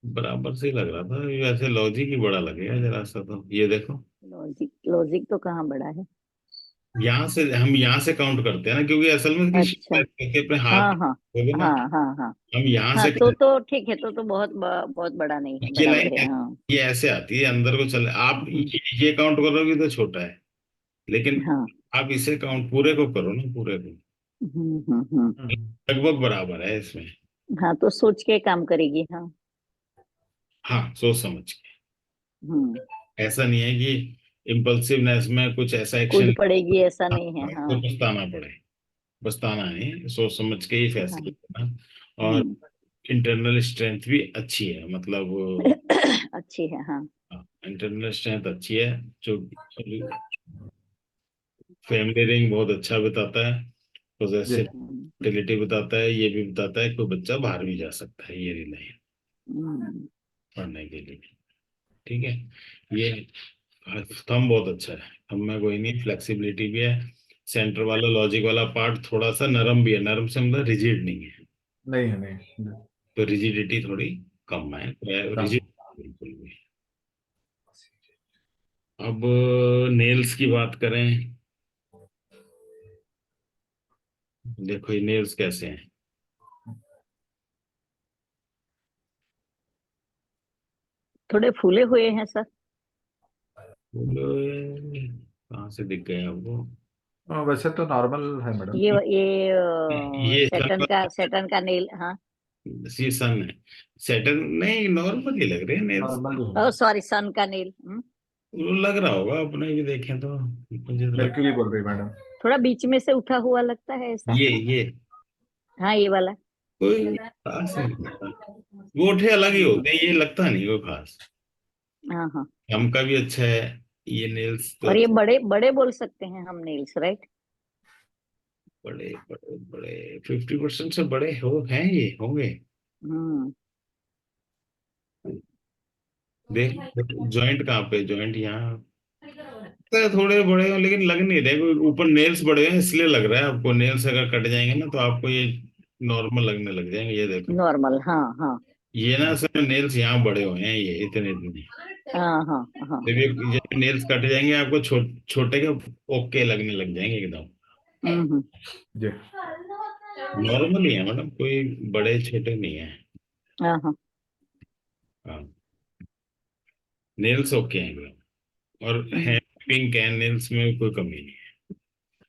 बराबर से ही लग रहा था, वैसे लॉजिक ही बड़ा लगेगा जरा सा, तो ये देखो। लॉजिक लॉजिक तो कहाँ बड़ा है। यहाँ से हम यहाँ से काउंट करते हैं ना, क्योंकि असल में कि अच्छा। करके अपने हाथ हाँ हाँ होगे ना, हाँ हाँ हाँ। हम यहाँ हाँ से तो ठीक है, तो बहुत बहुत बड़ा नहीं है, ये बराबर लाइन है है, हाँ। ये ऐसे आती है अंदर को चले, आप हम्म, ये काउंट करोगे तो छोटा है, लेकिन हाँ। आप इसे काउंट पूरे को करो ना, पूरे को, हम्म। हम्म। लगभग बराबर है इसमें। हाँ तो सोच के काम करेगी हाँ। हाँ, सोच समझ के। हम्म। ऐसा नहीं है कि इम्पल्सिवनेस में कुछ ऐसा कूद एक्शन पड़ेगी ऐसा नहीं है तो हाँ। पछताना पड़े। पछताना नहीं, सोच समझ के ही फैसले हाँ। लेना। और हम्म। इंटरनल स्ट्रेंथ भी अच्छी है, मतलब अच्छी है हाँ। इंटरनल स्ट्रेंथ अच्छी है। जो फैमिली रिंग बहुत अच्छा बताता है, जी। पोजेसिव हम्म। फर्टिलिटी बताता है, ये भी बताता है कोई बच्चा बाहर भी जा सकता है, ये रिलायन हम्म। पढ़ने के लिए। ठीक है, ये थंब बहुत अच्छा है, थंब में कोई नहीं, फ्लेक्सिबिलिटी भी है। सेंटर वाला लॉजिक वाला पार्ट थोड़ा सा नरम भी है, नरम से मतलब रिजिड नहीं है, नहीं है, नहीं। तो रिजिडिटी थोड़ी कम है, कम। रिजिड बिल्कुल भी। अब नेल्स की बात करें, देखो ये नेल्स कैसे हैं। थोड़े फूले हुए हैं सर। बोलो, कहाँ से दिख गए आपको? वैसे तो नॉर्मल है मैडम। ये ये सैटर्न का नेल हाँ। ये सन है, सैटर्न नहीं, नॉर्मल ही लग रहे हैं नेल्स। नॉर्मल ही ओ है। सॉरी, सन का नेल। लग रहा होगा अपने भी देखें तो, मुझे तो लग। मर्क्यूरी बोल रही मैडम। थोड़ा बीच में से उठा हुआ लगता है ऐसा। ये हाँ ये वाला। कोई खास नहीं लगता, गोठे अलग ही हम्म। होते हैं, ये लगता नहीं कोई खास। हाँ हाँ। हम का भी अच्छा है, ये नेल्स तो और ये अच्छे। बड़े बड़े बोल सकते हैं हम नेल्स, राइट। बड़े बड़े बड़े 50% से बड़े हो हैं, ये होंगे। हम्म। देख, जॉइंट कहाँ पे, जॉइंट यहाँ लगता है थोड़े बड़े हो, लेकिन लग नहीं रहे, कोई ऊपर नेल्स बड़े हैं इसलिए लग रहा है आपको। नेल्स अगर कट जाएंगे ना तो आपको ये नॉर्मल लगने लग जाएंगे, ये देखो। नॉर्मल हाँ हाँ। ये ना असल में नेल्स यहाँ बड़े हुए हैं, ये इतने इतने। हाँ हाँ हाँ। जब ये नेल्स कट जाएंगे आपको छोटे के ओके लगने लग जाएंगे एकदम। हम्म। जी। नॉर्मल ही है मैडम, कोई बड़े छोटे नहीं है। हाँ हाँ। हाँ, नेल्स ओके हैं एकदम, और है हम्म, पिंक है, नेल्स में कोई कमी नहीं है।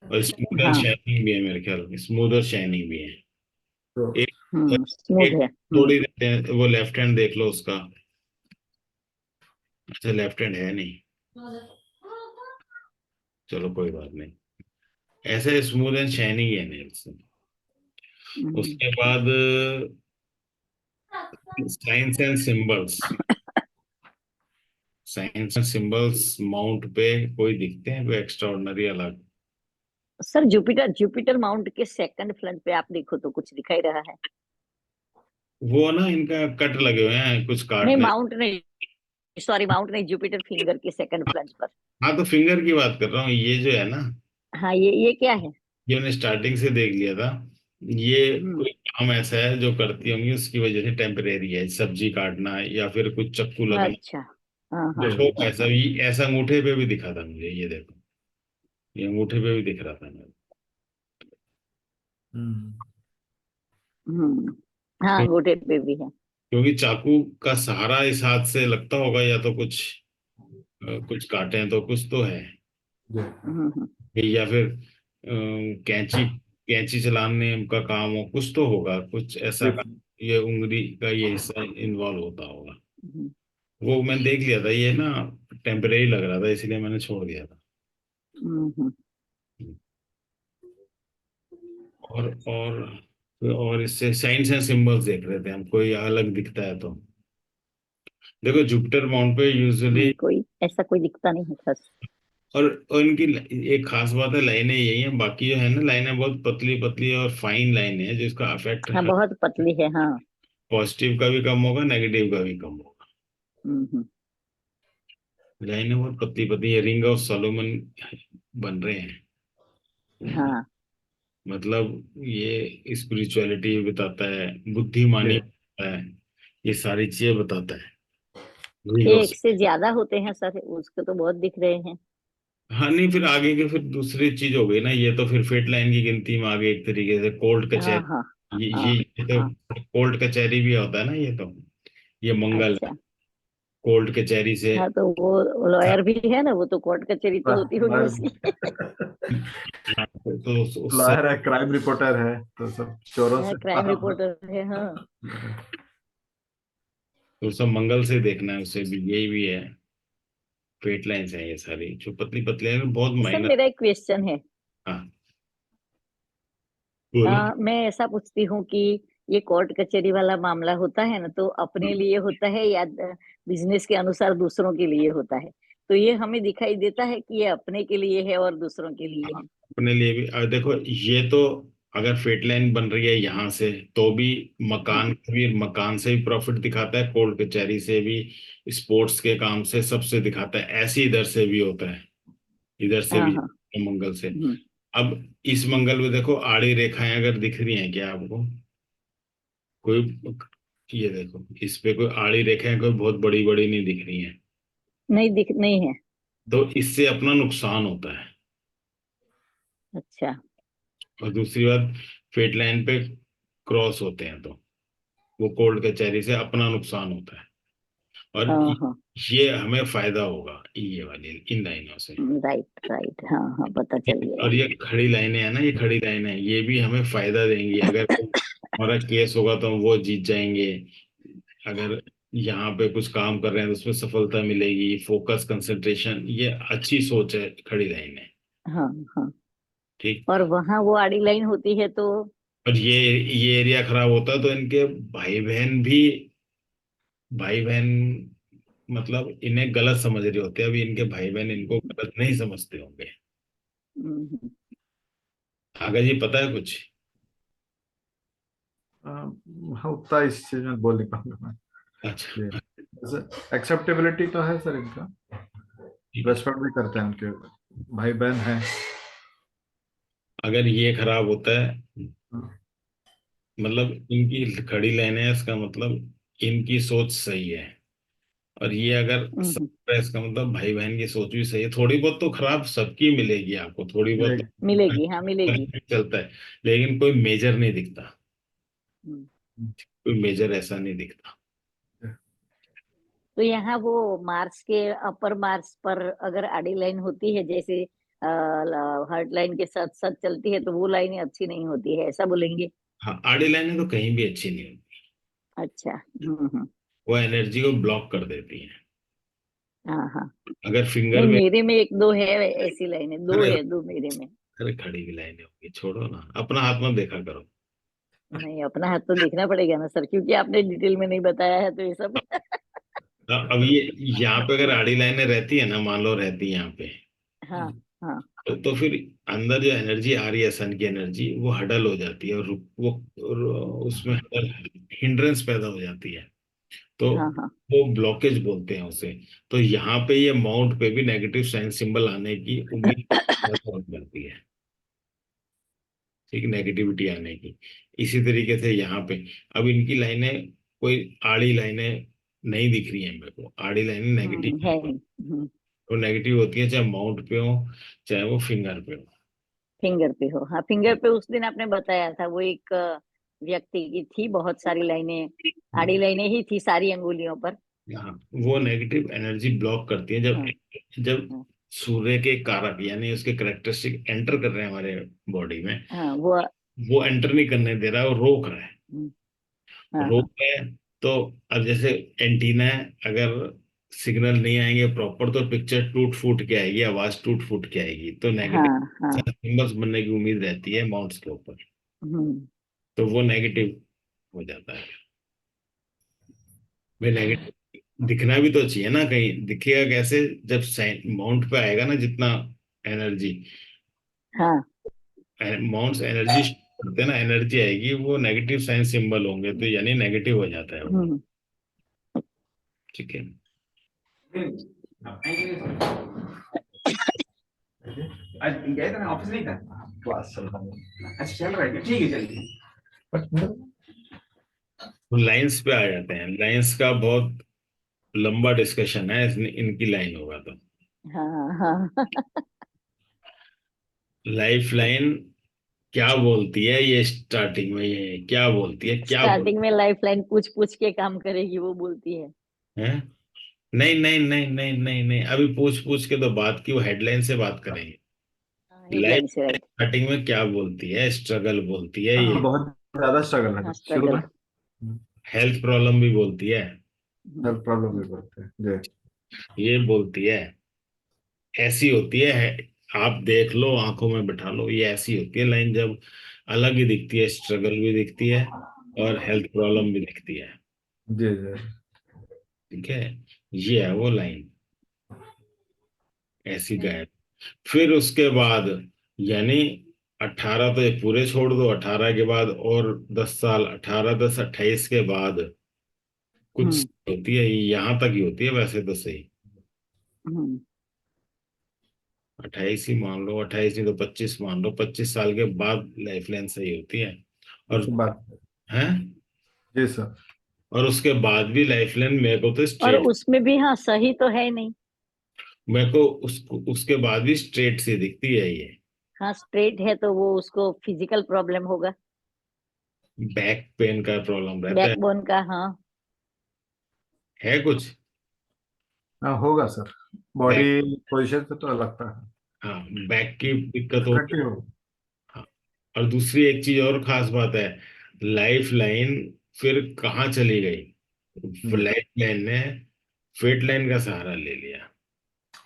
और स्मूथ एंड हाँ। शाइनिंग भी है, मेरे ख्याल में स्मूथ और शाइनिंग भी है। तो एक स्मूथ एक है थोड़ी देते हैं, वो लेफ्ट हैंड देख लो उसका। अच्छा, लेफ्ट हैंड है नहीं, चलो कोई बात नहीं। ऐसे स्मूथ एंड शाइनिंग है नेल्स। हम्म। उसके बाद science and symbols, science and symbols mount पे कोई दिखते हैं कोई एक्स्ट्रा ऑर्डिनरी अलग? सर जुपिटर जुपिटर माउंट के सेकंड फ्लैट पे आप देखो तो कुछ दिखाई रहा है। वो ना इनका कट लगे हुए हैं कुछ नहीं काटने। माउंट नहीं, सॉरी माउंट नहीं, जुपिटर फिंगर के सेकंड फ्लैट पर। हाँ, तो फिंगर की बात कर रहा हूँ, ये जो है ना, हाँ ये क्या है। ये मैंने स्टार्टिंग से देख लिया था। ये हम्म। कोई काम ऐसा है जो करती होंगी, उसकी वजह से टेम्परेरी है, सब्जी काटना या फिर कुछ चक्कू लगाना। अच्छा। हाँ हाँ जी। तो हाँ ऐसा हाँ। भी, ऐसा अंगूठे पे भी दिखा था मुझे, ये देखो, ये अंगूठे पे भी दिख रहा था मेरे हम्म। हम्म। हाँ को। अंगूठे पे भी है। क्योंकि चाकू का सहारा इस हाथ से लगता होगा, या तो कुछ कुछ काटे हैं तो कुछ तो है, जी। हम्म। या फिर कैंची, कैंची चलाने का काम हो, कुछ तो होगा, कुछ ऐसा जी। ये उंगली का ये हिस्सा इन्वॉल्व होता होगा। हम्म। वो मैंने देख लिया था, ये ना टेम्परेरी लग रहा था, इसलिए मैंने छोड़ दिया था। हम्म। और इससे साइंस एंड सिंबल्स देख रहे थे हम, कोई अलग दिखता है तो। देखो जुपिटर माउंट पे यूजुअली, कोई ऐसा कोई दिखता नहीं है बस। और इनकी एक खास बात है, लाइनें यही हैं, बाकी जो है ना लाइनें बहुत पतली पतली और फाइन लाइनें हैं, जिसका अफेक्ट हाँ बहुत पतली है हाँ। पॉजिटिव का भी कम होगा, नेगेटिव का भी कम होगा। हम्म। लाइनें बहुत पतली पतली, ये रिंग ऑफ सोलोमन बन रहे हैं। हाँ। मतलब ये स्पिरिचुअलिटी बताता है, बुद्धिमानी जी। बताता है, ये सारी चीजें बताता है। वही हो एक से सकता ज्यादा होते हैं सर, उसको तो बहुत दिख रहे हैं। है। हाँ नहीं, फिर आगे के फिर दूसरी चीज हो गई ना, ये तो फिर फेट लाइन की गिनती में आ गई एक तरीके से। कोल्ड हाँ कचहरी, हाँ हाँ ये तो हाँ। कोल्ड कचहरी भी होता है ना, ये तो ये मंगल है। अच्छा। कोल्ड कचहरी से हाँ तो वो लॉयर भी है ना, वो तो कोर्ट कचहरी तो होती होगी लॉयर उसकी। तो उससे लॉयर है, क्राइम रिपोर्टर है, तो सब चोरों हाँ, से क्राइम रिपोर्टर है हाँ। तो सब मंगल से देखना है उसे भी, यही भी है। फेट लाइन्स है ये सारी, जो पतली पतली है, बहुत सर माइनर। मेरा एक क्वेश्चन है। हाँ बोलो। मैं ऐसा पूछती हूँ कि ये कोर्ट कचहरी वाला मामला होता है ना, तो अपने लिए होता है या बिजनेस के अनुसार दूसरों के लिए होता है? तो ये हमें दिखाई देता है कि ये अपने के लिए है और दूसरों के लिए है। अपने लिए भी देखो, ये तो अगर फेट लाइन बन रही है यहाँ से, तो भी हाँ मकान से भी प्रॉफिट दिखाता है, कोर्ट कचहरी से भी, स्पोर्ट्स के काम से, सबसे दिखाता है। ऐसे इधर से भी होता है, इधर से हाँ भी, हाँ। मंगल से। हम्म, अब इस मंगल में देखो, आड़ी रेखाएं अगर दिख रही हैं क्या आपको? कोई, ये देखो इस पे कोई आड़ी रेखाएं कोई बहुत बड़ी बड़ी नहीं दिख रही हैं। नहीं दिख नहीं है। तो इससे अपना नुकसान होता है। अच्छा। और दूसरी बात, फेट लाइन पे क्रॉस होते हैं, तो वो कोर्ट कचहरी से अपना नुकसान होता है। और हाँ हाँ। ये हमें फायदा होगा ये वाली इन लाइनों से। राइट राइट, हाँ हाँ, पता चल गया। और ये खड़ी लाइनें है ना, ये खड़ी लाइनें ये भी हमें फायदा देंगी। अगर हमारा केस होगा तो हम वो जीत जाएंगे। अगर यहाँ पे कुछ काम कर रहे हैं तो उसमें सफलता मिलेगी। फोकस, कंसंट्रेशन, ये अच्छी सोच है खड़ी लाइनें। हाँ हाँ। ठीक। और वहां वो आड़ी लाइन होती है तो? और ये एरिया खराब होता है तो इनके भाई बहन भी, भाई बहन मतलब इन्हें गलत समझ रहे होते हैं। अभी इनके भाई बहन इनको गलत नहीं समझते होंगे। हम्म, अगर ये पता है कुछ। हाँ, उतना इस चीज में बोल नहीं पाऊंगा मैं। ये अच्छा। एक्सेप्टेबिलिटी तो है सर इनका, ठीक है। रेस्पेक्ट भी करते हैं उनके भाई बहन हैं। अगर ये खराब होता है, मतलब इनकी खड़ी लाइन है, इसका मतलब इनकी सोच सही है। और ये अगर हम्म, सब है, इसका मतलब भाई बहन की सोच भी सही है। थोड़ी बहुत तो खराब सबकी मिलेगी आपको, थोड़ी बहुत तो मिलेगी, हाँ मिलेगी। चलता है। लेकिन कोई मेजर नहीं दिखता, हम्म। कोई मेजर ऐसा नहीं दिखता। तो यहाँ वो मार्स के अपर मार्स पर अगर आड़ी लाइन होती है, जैसे हार्ट लाइन के साथ साथ चलती है, तो वो लाइनें अच्छी नहीं होती है, ऐसा बोलेंगे? हाँ, आड़ी लाइनें तो कहीं भी अच्छी नहीं होती। अच्छा। वो एनर्जी को ब्लॉक कर देती हैं। हाँ हाँ। अगर फिंगर नहीं, में, मेरे में एक दो है ऐसी लाइनें, दो अरे है, दो मेरे में। अरे खड़ी भी लाइनें होंगी, छोड़ो ना, अपना हाथ मत देखा करो। नहीं, अपना हाथ तो देखना पड़ेगा ना सर, क्योंकि आपने डिटेल में नहीं बताया है तो ये सब। अब ये यहाँ पे अगर आड़ी लाइनें रहती है ना, मान लो रहती है यहाँ पे, हाँ हाँ तो फिर अंदर जो एनर्जी आ रही है, सन की एनर्जी, वो हडल हो जाती है। और उसमें हिंड्रेंस पैदा हो जाती है। तो हाँ हाँ। वो ब्लॉकेज बोलते हैं उसे। तो यहाँ पे ये माउंट पे भी नेगेटिव साइन सिंबल आने की उम्मीद पैदा हो जाती है। ठीक, नेगेटिविटी आने की। इसी तरीके से यहाँ पे, अब इनकी लाइनें, कोई आड़ी लाइनें नहीं दिख रही हैं मेरे को। आड़ी लाइनें है नेगेटिव, नहीं। वो नेगेटिव होती है, चाहे माउंट पे हो, चाहे वो फिंगर पे हो। फिंगर पे हो, हाँ फिंगर पे उस दिन आपने बताया था, वो एक व्यक्ति की थी बहुत सारी लाइनें, आड़ी लाइनें ही थी सारी अंगुलियों पर। हाँ, वो नेगेटिव एनर्जी ब्लॉक करती है। जब हाँ जब हाँ सूर्य के कारक यानी उसके करेक्टरिस्टिक एंटर कर रहे हैं हमारे बॉडी में, हाँ। वो वो एंटर नहीं करने दे रहा है, वो रोक रहा है। हाँ हाँ रोक रहा है। तो अब जैसे एंटीना है, अगर सिग्नल नहीं आएंगे प्रॉपर तो पिक्चर टूट फूट के आएगी, आवाज टूट फूट के आएगी। तो हाँ नेगेटिव हाँ। सिंबल्स बनने की उम्मीद रहती है माउंट्स के ऊपर। हम्म। तो वो नेगेटिव हो जाता है। भाई नेगेटिव दिखना भी तो चाहिए ना, कहीं दिखेगा कैसे? जब माउंट पे आएगा ना जितना एनर्जी, हाँ। माउंट्स एनर्जी करते हैं ना, एनर्जी आएगी, वो नेगेटिव साइन सिंबल होंगे, तो यानी नेगेटिव हो जाता है वो। हम्म। ठीक है। आज गए थे ना, ऑफिस नहीं था। क्लास चल रहा है। अच्छा चल रहा है क्या? ठीक है चलिए। लाइंस पे आ जाते हैं। लाइंस का बहुत लंबा डिस्कशन है, इनकी लाइन होगा तो। हाँ हाँ। लाइफ लाइन क्या बोलती है, ये स्टार्टिंग में ये क्या बोलती है, क्या स्टार्टिंग बोलती में लाइफ लाइन पूछ पूछ के काम करेगी, वो बोलती है। है? नहीं नहीं नहीं नहीं नहीं नहीं, अभी पूछ पूछ के तो बात की, वो हेडलाइन से बात करेंगे। लाइफ हेडलाइन से, राइट। स्टार्टिंग में क्या बोलती है, स्ट्रगल बोलती है हाँ, ये, बहुत ज्यादा स्ट्रगल है हाँ, शुरू स्ट्रगल। में। हेल्थ प्रॉब्लम भी बोलती है, हेल्थ प्रॉब्लम भी बढ़ते हैं जी। ये बोलती है, ऐसी होती है। आप देख लो, आंखों में बिठा लो, ये ऐसी होती है लाइन जब अलग ही दिखती है, स्ट्रगल भी दिखती है और हेल्थ प्रॉब्लम भी दिखती है। जी जी। ठीक है, ये है वो लाइन, ऐसी गायब। फिर उसके बाद, यानी 18 तो ये पूरे छोड़ दो, 18 के बाद और 10 साल, 18 10 28 के बाद कुछ हम्म होती है, यहाँ तक ही होती है वैसे तो सही। हम्म 28 ही मान लो, 28 नहीं तो 25 मान लो, 25 साल के बाद लाइफ लाइन सही होती है। और उसके बाद है, जी सर। और उसके बाद भी लाइफ लाइन मेरे को तो और स्ट्रेट, उसमें भी हाँ सही तो है नहीं। मेरे को उसके बाद भी स्ट्रेट सी दिखती है ये। हाँ, स्ट्रेट है तो वो उसको फिजिकल प्रॉब्लम होगा। बैक पेन का प्रॉब्लम रहता बैकबोन का, हाँ। है कुछ। हाँ होगा सर। बैक, बॉडी पोजीशन से तो लगता है। हाँ, बैक की दिक्कत होगी। डेफिनेटली हो। हाँ, और दूसरी एक चीज और खास बात है, लाइफ लाइन फिर कहाँ चली गई, जी। लाइफ लाइन ने फेट लाइन का सहारा ले लिया।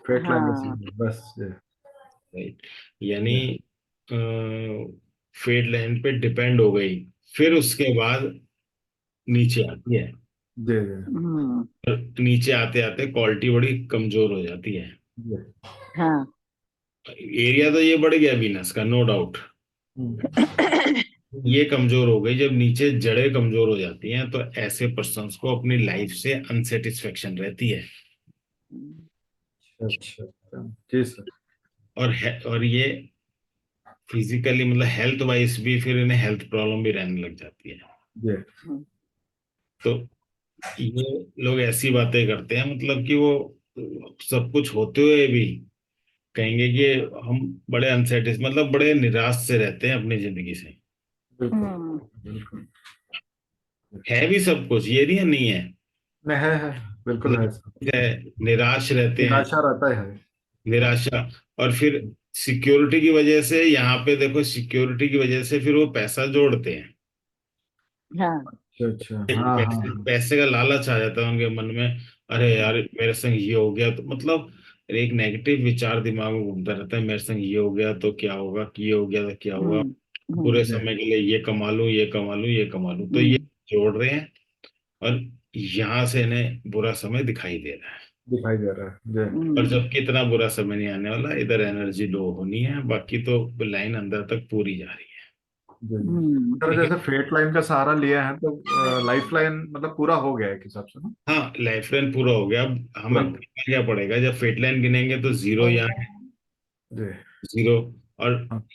फेट लाइन हाँ। में बस जी। राइट, यानी जी फेट लाइन पे डिपेंड हो गई, फिर उसके बाद नीचे आती है। जी जी हम्म और नीचे आते आते क्वालिटी बड़ी कमजोर हो जाती है। जी। हाँ। एरिया तो ये बढ़ गया वीनस का, नो डाउट। हम्म। ये कमजोर हो गई, जब नीचे जड़ें कमजोर हो जाती हैं तो ऐसे पर्सन्स को अपनी लाइफ से अनसेटिस्फेक्शन रहती है। अच्छा अच्छा जी सर। और ये फिजिकली मतलब हेल्थ वाइज भी फिर इन्हें हेल्थ प्रॉब्लम भी रहने लग जाती है। जी। तो ये लोग ऐसी बातें करते हैं, मतलब कि वो सब कुछ होते हुए भी कहेंगे कि हम बड़े अनसेटिस मतलब बड़े निराश से रहते हैं अपनी जिंदगी से। बिल्कुल हम्म बिल्कुल। है भी सब कुछ, ये नहीं है। नहीं है। बिल्कुल है सर। है, निराश रहते हैं, निराशा रहता है। निराशा। और फिर सिक्योरिटी की वजह से, यहाँ पे देखो, सिक्योरिटी की वजह से फिर वो पैसा जोड़ते हैं। हाँ। अच्छा अच्छा हाँ हाँ पैसे हाँ। पैसे का लालच आ जाता है उनके मन में। अरे यार, मेरे संग ये हो गया तो मतलब एक नेगेटिव विचार दिमाग में घूमता रहता है, मेरे संग ये हो गया तो क्या होगा, कि ये हो गया तो क्या होगा, हम्म हम्म पूरे जी। समय के लिए ये कमा लूं, ये कमा लूं, ये कमा लूं, तो ये हम्म जोड़ रहे हैं। और यहाँ से इन्हें बुरा समय दिखाई दे रहा है। दिखाई दे रहा है जी। और हम्म जबकि इतना बुरा समय नहीं आने वाला, इधर एनर्जी लो होनी है, बाकी तो लाइन अंदर तक पूरी जा रही है। जी जी। हम्म सर ठीक है, जैसे फेट लाइन का सहारा लिया है तो लाइफ लाइन मतलब पूरा हो गया है एक हिसाब से ना। हाँ, लाइफ लाइन पूरा हो गया। अब हमें पूरा। करना क्या पड़ेगा, जब फेट लाइन गिनेंगे तो जीरो यहाँ है, जी। जीरो। और हाँ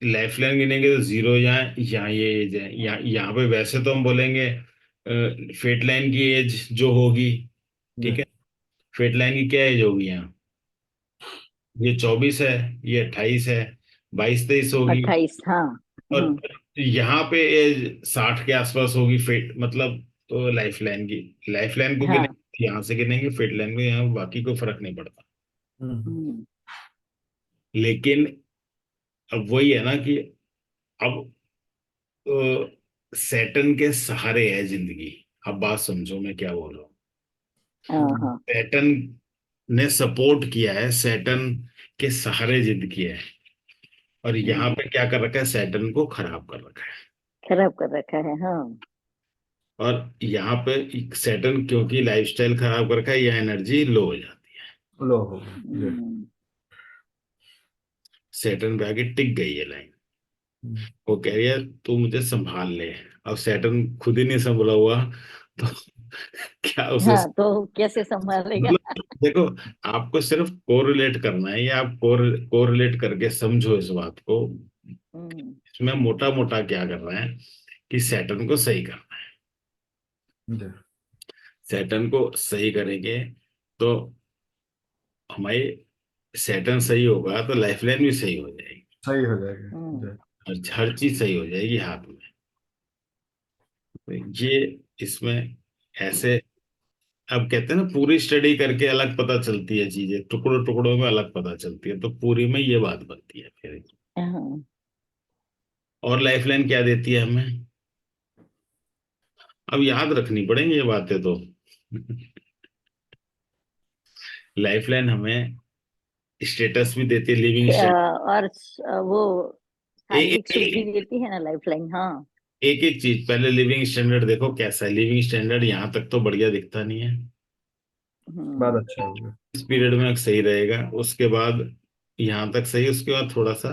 लाइफ लाइन गिनेंगे तो जीरो यहाँ, यहाँ ये एज है, यहाँ पे वैसे तो हम बोलेंगे फेट लाइन की एज जो होगी, जी ठीक है, फेट लाइन की क्या एज होगी यहाँ, ये 24 है, ये 28 है, 22 23 होगी। 28, हाँ। और हम्म यहाँ पे एज 60 के आसपास होगी फेट मतलब, तो लाइफ लाइन की, लाइफ लाइन को हाँ। गिनेंगे यहाँ से गिनेंगे, फेट लाइन को यहाँ, बाकी कोई फर्क नहीं पड़ता। हम्म। हम्म लेकिन अब वही है ना कि अब सैटर्न के सहारे है जिंदगी। अब बात समझो मैं क्या बोल रहा हूँ। हाँ हम्म। हाँ। सैटर्न ने सपोर्ट किया है, सैटर्न के सहारे जिंदगी है। और यहाँ हम्म, पे क्या कर रखा है, सैटर्न को खराब कर रखा है। खराब कर रखा है, हाँ। और यहाँ पे सैटर्न क्योंकि लाइफस्टाइल खराब कर रखा है, यह एनर्जी लो हो जाती है। लो हो गया जी। हम्म सैटर्न पे आके टिक गई है लाइन। हम्म। वो कह रही है तू मुझे संभाल ले। अब सैटर्न खुद ही नहीं संभला हुआ तो क्या उसे, हाँ, तो कैसे संभालेगा। मतलब देखो, आपको सिर्फ कोरिलेट करना है, या आप कोरिलेट करके समझो इस बात को। हम्म इसमें मोटा मोटा क्या कर रहे हैं कि सैटर्न को सही करना है। जी। सैटर्न को सही करेंगे तो हमारे सैटर्न सही होगा तो लाइफलाइन भी सही हो जाएगी। सही हो जाएगा। हम्म। जी। हर चीज सही हो जाएगी हाथ में। तो ये इसमें ऐसे, अब कहते हैं ना पूरी स्टडी करके अलग पता चलती है चीजें, टुकड़ों टुकड़ों में अलग पता चलती है, तो पूरी में ये बात बनती है फिर। हाँ। और लाइफलाइन क्या देती है हमें? अब याद रखनी पड़ेंगी ये बातें तो। लाइफलाइन हमें स्टेटस भी देती है, लिविंग स्टैंडर्ड। और वो शारीरिक सुख भी एक देती है ना लाइफलाइन। हाँ। एक एक चीज, पहले लिविंग स्टैंडर्ड देखो कैसा है। लिविंग स्टैंडर्ड यहाँ तक तो बढ़िया दिखता नहीं है, बाद हम्म। अच्छा होगा। इस पीरियड में सही रहेगा, उसके बाद यहाँ तक सही, उसके बाद थोड़ा सा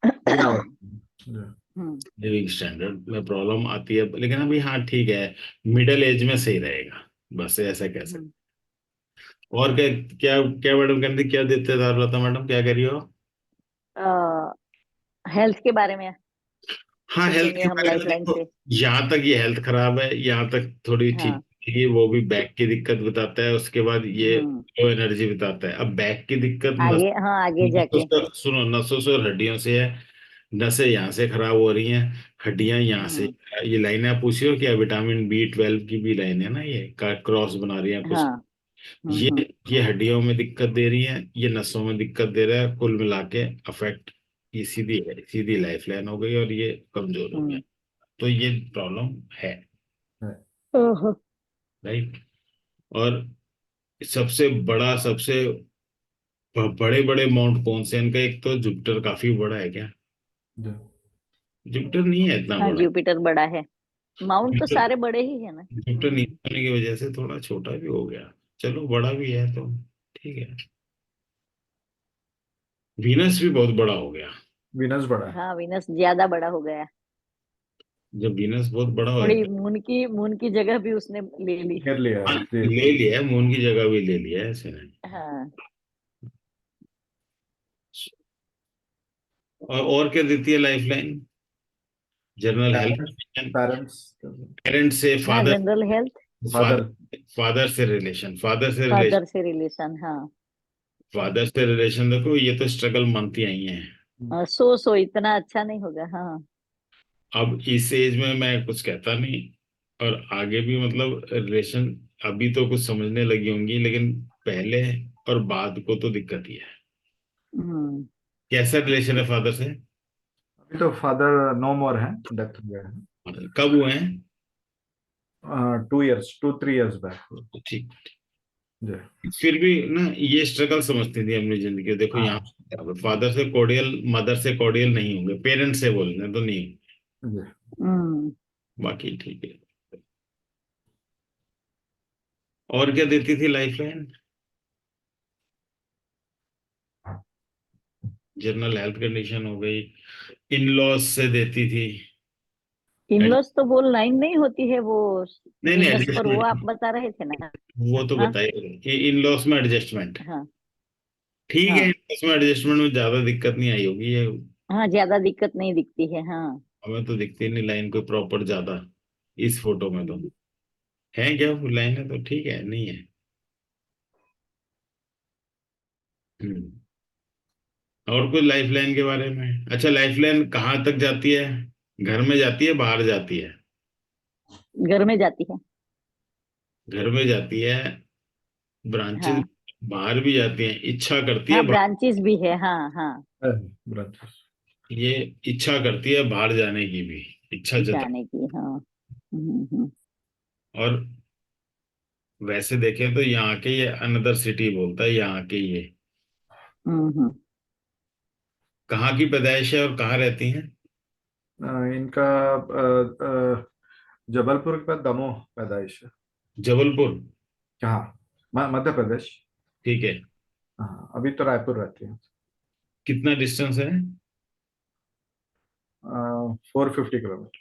गिरावट। जी। हम्म। लिविंग स्टैंडर्ड में प्रॉब्लम आती है, लेकिन अभी हाँ ठीक है, मिडिल एज में सही रहेगा, बस ऐसा कह सकते। हम्म। और क्या क्या क्या मैडम कहते, क्या देते थे लता मैडम, क्या कह रही हो? हेल्थ के बारे में हाँ, हेल्थ पूछेंगे के हम बारे में लाइफलाइन देखो, से। यहाँ तक ये हेल्थ खराब है, यहाँ तक थोड़ी ठीक हाँ। है, वो भी बैक की दिक्कत बताता है, उसके बाद ये हम्म। लो एनर्जी बताता है। अब बैक की दिक्कत आगे, हाँ, आगे नसों जाके। से, सुनो, नसों से और हड्डियों से है। नसें यहाँ से खराब हो रही हैं, हड्डियां यहाँ से। हम्म। ये लाइनें आप पूछियो क्या, विटामिन बी 12 की भी लाइन है ना, ये क्रॉस बना रही है कुछ। हाँ। ये हम्म। ये हड्डियों में दिक्कत दे रही है, ये नसों में दिक्कत दे रहा है, कुल मिला के अफेक्ट, ये सीधी सीधी लाइफ लाइन हो गई और ये कमजोर हो गया। हम्म। तो ये प्रॉब्लम है, है। ओहो। राइट। और सबसे बड़ा, सबसे बड़े बड़े माउंट कौन से हैं इनका? एक तो जुपिटर काफी बड़ा है क्या? जी। जुपिटर नहीं है इतना हाँ, बड़ा। जुपिटर बड़ा है। माउंट तो जुपिटर सारे बड़े ही है ना। जुपिटर नहीं होने की वजह से थोड़ा छोटा भी हो गया, चलो बड़ा भी है तो ठीक है। वीनस भी बहुत बड़ा हो गया। विनस बड़ा है। हाँ, विनस ज्यादा बड़ा हो गया। जब वीनस बहुत बड़ा हो थोड़ी जाता मून की जगह भी उसने ले ली। घेर लिया है, है। जी। ले लिया है, मून की जगह भी ले लिया है, ऐसे नहीं। हाँ। और क्या देती है lifeline? General parents. Health, parents. Parent से, हाँ, father, general health. Father. Father father से रिलेशन, फादर से रिलेशन, फादर से रिलेशन। हाँ। फादर से रिलेशन देखो, ये तो स्ट्रगल मानती आई हैं। सो इतना अच्छा नहीं होगा। हाँ। अब इस एज में मैं कुछ कहता नहीं, और आगे भी मतलब रिलेशन, अभी तो कुछ समझने लगी होंगी, लेकिन पहले और बाद को तो दिक्कत ही है। हम्म। कैसा रिलेशन है फादर से? अभी तो फादर नो मोर है, डेथ हो गया कब हुए हैं? है। 2 इयर्स, 2-3 इयर्स बैक। तो ठीक, जी। फिर भी ना ये स्ट्रगल समझती थी अपनी जिंदगी। देखो हाँ। यहाँ फादर से कॉर्डियल, मदर से कॉर्डियल नहीं होंगे, पेरेंट्स से बोलने तो नहीं, जी। हम्म। बाकी ठीक है। और क्या देती थी लाइफलाइन? जनरल हेल्थ कंडीशन हो गई, इन लॉज से देती थी। इनलॉस तो वो लाइन नहीं होती है वो। नहीं नहीं, वीनस पर वो आप एडजस्टमेंट, बता रहे थे ना। वो तो हाँ। बताइए, इन लॉस में एडजस्टमेंट, हाँ। ठीक है, हाँ। इसमें एडजस्टमेंट में ज्यादा दिक्कत नहीं आई होगी ये। हाँ, ज्यादा दिक्कत नहीं दिखती है। हाँ। हमें तो दिखती नहीं लाइन कोई प्रॉपर ज्यादा, इस फोटो में तो हम्म। है क्या लाइन है तो ठीक है, नहीं है। हम्म। और कुछ लाइफलाइन के बारे में? अच्छा, लाइफलाइन कहाँ तक जाती है? घर में जाती है, बाहर जाती है? घर में जाती है। घर में जाती है, ब्रांचेस हाँ। बाहर भी जाती हैं, इच्छा करती है हाँ, ब्रांचेस भी है। हाँ। हाँ। ब्रांचेस। ये इच्छा करती है बाहर जाने की भी, इच्छा जता। जाने की। हाँ। हम्म। और वैसे देखें तो यहाँ के ये अनदर सिटी बोलता है, यहाँ के ये हम्म। कहाँ की पैदाइश है और कहाँ रहती हैं? इनका जबलपुर के बाद दमोह पैदाइश है। जबलपुर, कहाँ? मध्य प्रदेश। ठीक है। हाँ, अभी तो रायपुर रहती है। कितना डिस्टेंस है? 450 किलोमीटर।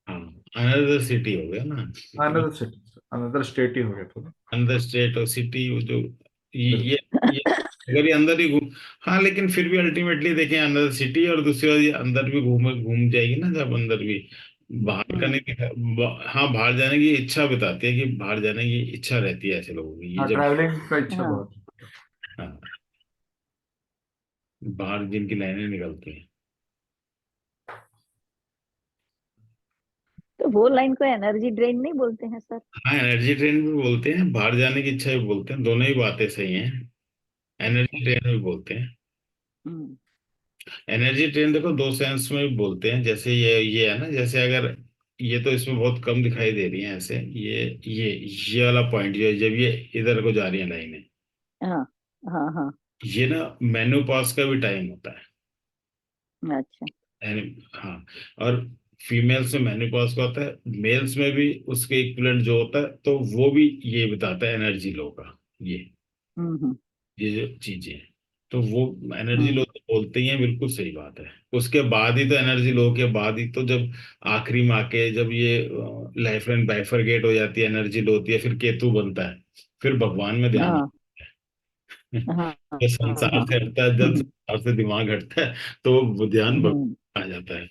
हाँ, अनदर सिटी हो गया ना। अनदर सिटी, अनदर स्टेट ही हो गया थोड़ा। अंदर स्टेट और सिटी, वो जो बिल्कुल। ये अगर ये अंदर ही घूम, हाँ लेकिन फिर भी अल्टीमेटली देखें, अंदर सिटी और दूसरी बात ये अंदर भी घूम घूम जाएगी ना जब अंदर भी, बाहर का नहीं दिखा, हाँ बाहर जाने की इच्छा बताती है, कि बाहर जाने की इच्छा रहती है ऐसे लोगों की, ये हाँ, जब ट्रैवलिंग का इच्छा हाँ, बहुत। हाँ, बाहर जिनकी लाइनें निकलती हैं। तो वो लाइन को एनर्जी ड्रेन नहीं बोलते हैं सर? हाँ एनर्जी ड्रेन भी बोलते हैं, बाहर जाने की इच्छा भी बोलते हैं, दोनों ही बातें सही हैं। अच्छा। एनर्जी ड्रेन भी बोलते हैं। हम्म। एनर्जी ड्रेन देखो दो सेंस में भी बोलते हैं, जैसे ये है ना, जैसे अगर ये तो इसमें बहुत कम दिखाई दे रही है ऐसे, ये वाला पॉइंट जो है, जब ये इधर को जा रही है लाइनें, हाँ हाँ हाँ। ये ना मेनोपॉज का भी टाइम होता है। अच्छा। हाँ, और फीमेल्स में मेनोपॉज का होता है, मेल्स में भी उसके इक्विवेलेंट जो होता है, तो वो भी ये बताता है एनर्जी लो का, ये हम्म। ये जो चीजें हैं। तो वो एनर्जी हम्म। लो तो बोलते ही हैं, बिल्कुल सही बात है। उसके बाद ही तो एनर्जी लो के बाद ही तो जब आखिरी में आके जब ये लाइफ लाइन बाइफरकेट हो जाती है, एनर्जी लो होती है, फिर केतु बनता है, फिर भगवान में ध्यान हाँ हाँ जब हाँ संसार हाँ। से हटता है, जब संसार से दिमाग हटता है, तो वो ध्यान हम्म। भगवान आ जाता है।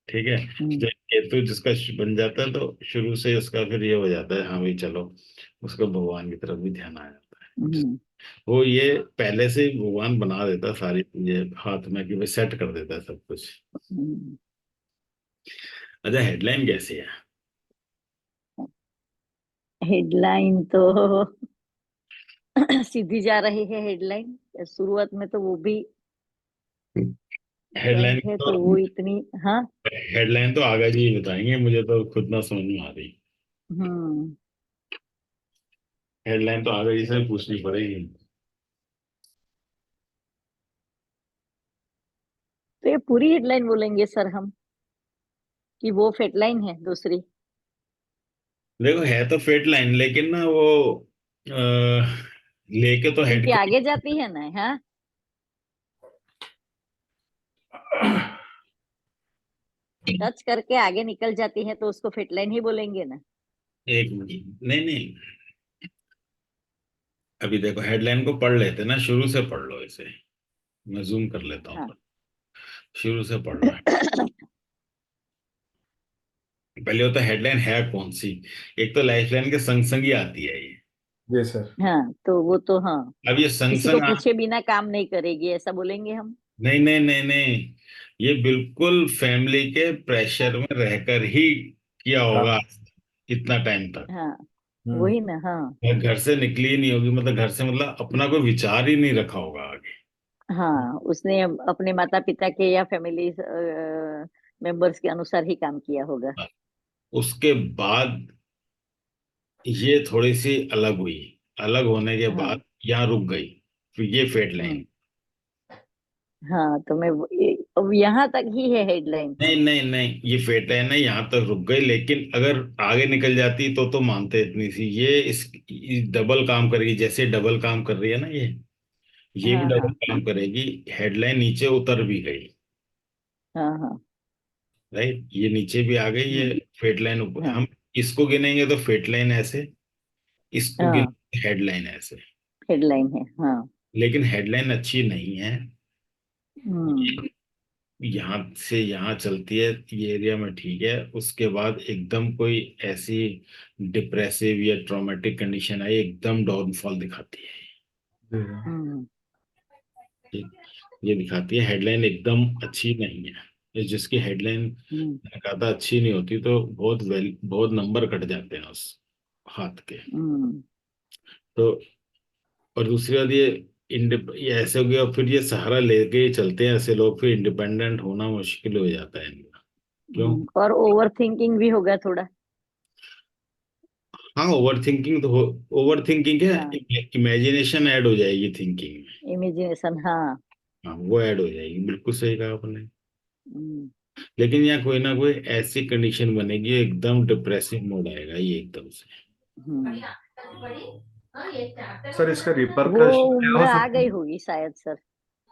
ठीक है, हम्म। जब केतु जिसका बन जाता है, तो शुरू से उसका फिर ये हो जाता है, हाँ भाई चलो, उसका भगवान की तरफ भी ध्यान आ जाता है। हम्म। वो ये पहले से ही भगवान बना देता है सारी चीजें हाथ में, कि भाई सेट कर देता है सब कुछ। हम्म। अच्छा हेडलाइन कैसी है? हेडलाइन तो सीधी जा रही है हेडलाइन। शुरुआत में तो वो भी हेडलाइन जॉइंट है तो तो वो इतनी। हाँ। हेडलाइन तो आगा जी ही बताएंगे, मुझे तो खुद ना समझ में आ रही। हम्म। हेडलाइन तो आगा जी से पूछनी पड़ेगी। तो ये पूरी हेडलाइन बोलेंगे सर हम, कि वो फेटलाइन है दूसरी? देखो है तो फेट लाइन, लेकिन ना वो लेके तो हेड क्योंकि को, आगे जाती है ना। हाँ, टच करके आगे निकल जाती है तो उसको फेटलाइन ही बोलेंगे ना। एक मिनट, नहीं नहीं, अभी देखो हेडलाइन को पढ़ लेते ना, शुरू से पढ़ लो इसे, मैं जूम कर लेता हाँ। हूँ, शुरू से पढ़ लो। पहले होता है हेडलाइन है कौन सी, एक तो लाइफ लाइन के संग संग ही आती है ये। जी सर। हाँ, तो वो तो हाँ, अब ये संग किसी को संग पूछे बिना काम नहीं करेगी ऐसा बोलेंगे हम। नहीं नहीं नहीं नहीं, ये बिल्कुल फैमिली के प्रेशर में रहकर ही किया होगा काम। इतना टाइम तक। हाँ, हम्म। वही ना। हाँ या घर से निकली ही नहीं होगी, मतलब घर से मतलब अपना कोई विचार ही नहीं रखा होगा आगे। हाँ, उसने अपने माता पिता के या फैमिली मेंबर्स के अनुसार ही काम किया होगा। उसके बाद ये थोड़ी सी अलग हुई, अलग होने के बाद हाँ। यहाँ रुक गई, फिर ये फेड हम्म। लाइन। हाँ, तो मैं अब यहाँ तक ही है हेडलाइन। नहीं नहीं नहीं, ये फेड लाइन है, यहाँ तक रुक गई, लेकिन अगर आगे निकल जाती तो मानते इतनी सी, ये इस डबल काम करेगी, जैसे डबल काम कर रही है ना ये भी हाँ डबल हाँ काम करेगी। हेडलाइन नीचे उतर भी गई, हाँ हाँ। राइट, ये नीचे भी आ गई, ये हम्म। फेड लाइन ऊपर, हाँ हम इसको गिनेंगे तो फेड लाइन ऐसे, इसको हाँ, गिनेंगे हेडलाइन ऐसे। हेडलाइन है। हाँ। लेकिन हेडलाइन अच्छी नहीं है, हम्म। यहाँ से यहाँ चलती है, ये एरिया में ठीक है, उसके बाद एकदम कोई ऐसी डिप्रेसिव या ट्रॉमेटिक कंडीशन आई, एकदम डाउनफॉल दिखाती है। जी। हम्म। ये ये दिखाती है, हेडलाइन एकदम अच्छी नहीं है। ये जिसकी हेडलाइन हम्म। मैंने कहा था अच्छी नहीं होती, तो बहुत नंबर कट जाते हैं उस हाथ के। हम्म। तो और दूसरी बात ये ऐसे हो गया, फिर ये सहारा लेके ही चलते हैं ऐसे लोग, फिर इंडिपेंडेंट होना मुश्किल हो जाता है इनका। क्यों? और ओवर थिंकिंग भी होगा थोड़ा। हाँ ओवर थिंकिंग तो ओवर थिंकिंग क्या, हाँ, इमेजिनेशन ऐड हो जाएगी थिंकिंग में। इमेजिनेशन। हाँ। हाँ वो ऐड हो जाएगी, बिल्कुल सही कहा आपने। हम्म। लेकिन यहाँ कोई ना कोई ऐसी कंडीशन बनेगी, एकदम डिप्रेसिव मोड आएगा ये एकदम से। हम्म। सर इसका वो रिपरकशन क्या उम्र हो आ सकता गई है? होगी शायद सर।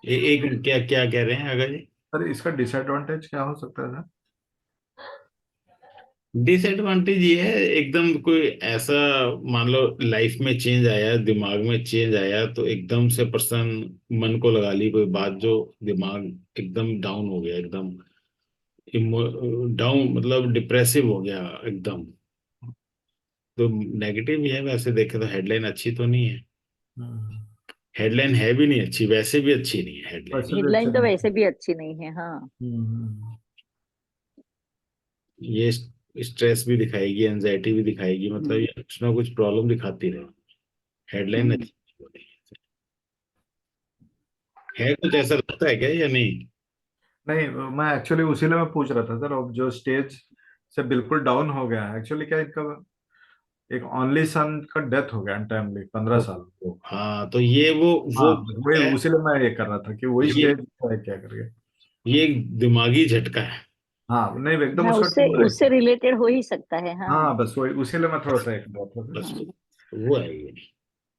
एक क्या क्या कह रहे हैं अगर जी? सर इसका डिसएडवांटेज क्या हो सकता है सर? डिसएडवांटेज ये है, एकदम कोई ऐसा, मान लो लाइफ में चेंज आया, दिमाग में चेंज आया, तो एकदम से पर्सन मन को लगा ली कोई बात, जो दिमाग एकदम डाउन हो गया, एकदम डाउन मतलब डिप्रेसिव हो गया एकदम। तो नेगेटिव ही है, वैसे देखे तो हेडलाइन अच्छी तो नहीं है। हम्म, हेडलाइन है भी नहीं अच्छी, वैसे भी अच्छी नहीं है हेडलाइन। वैसे भी अच्छा हेडलाइन तो नहीं। वैसे भी अच्छी नहीं है, हाँ। हम्म, ये स्ट्रेस भी दिखाएगी, एंजाइटी भी दिखाएगी, मतलब हम्म, ये कुछ ना कुछ प्रॉब्लम दिखाती रहे। हेडलाइन हम्म। अच्छी नहीं है। कुछ ऐसा लगता है क्या या नहीं? नहीं, मैं एक्चुअली उसी लिए मैं पूछ रहा था सर। अब जो स्टेज से बिल्कुल डाउन हो गया है, एक्चुअली क्या इनका एक ओनली सन का डेथ हो गया अनटाइमली, 15 साल। हाँ, तो ये वो हाँ, वही है। उसी लिए मैं ये कर रहा था कि वही ये स्टेज है क्या करके। ये एक दिमागी झटका है। हाँ, नहीं एकदम हाँ, उसका उससे ट्रू है। उससे रिलेटेड हो ही सकता है, हाँ। हाँ, बस वही उसी लिए मैं थोड़ा सा एक बात था। बस हाँ। वो है ये।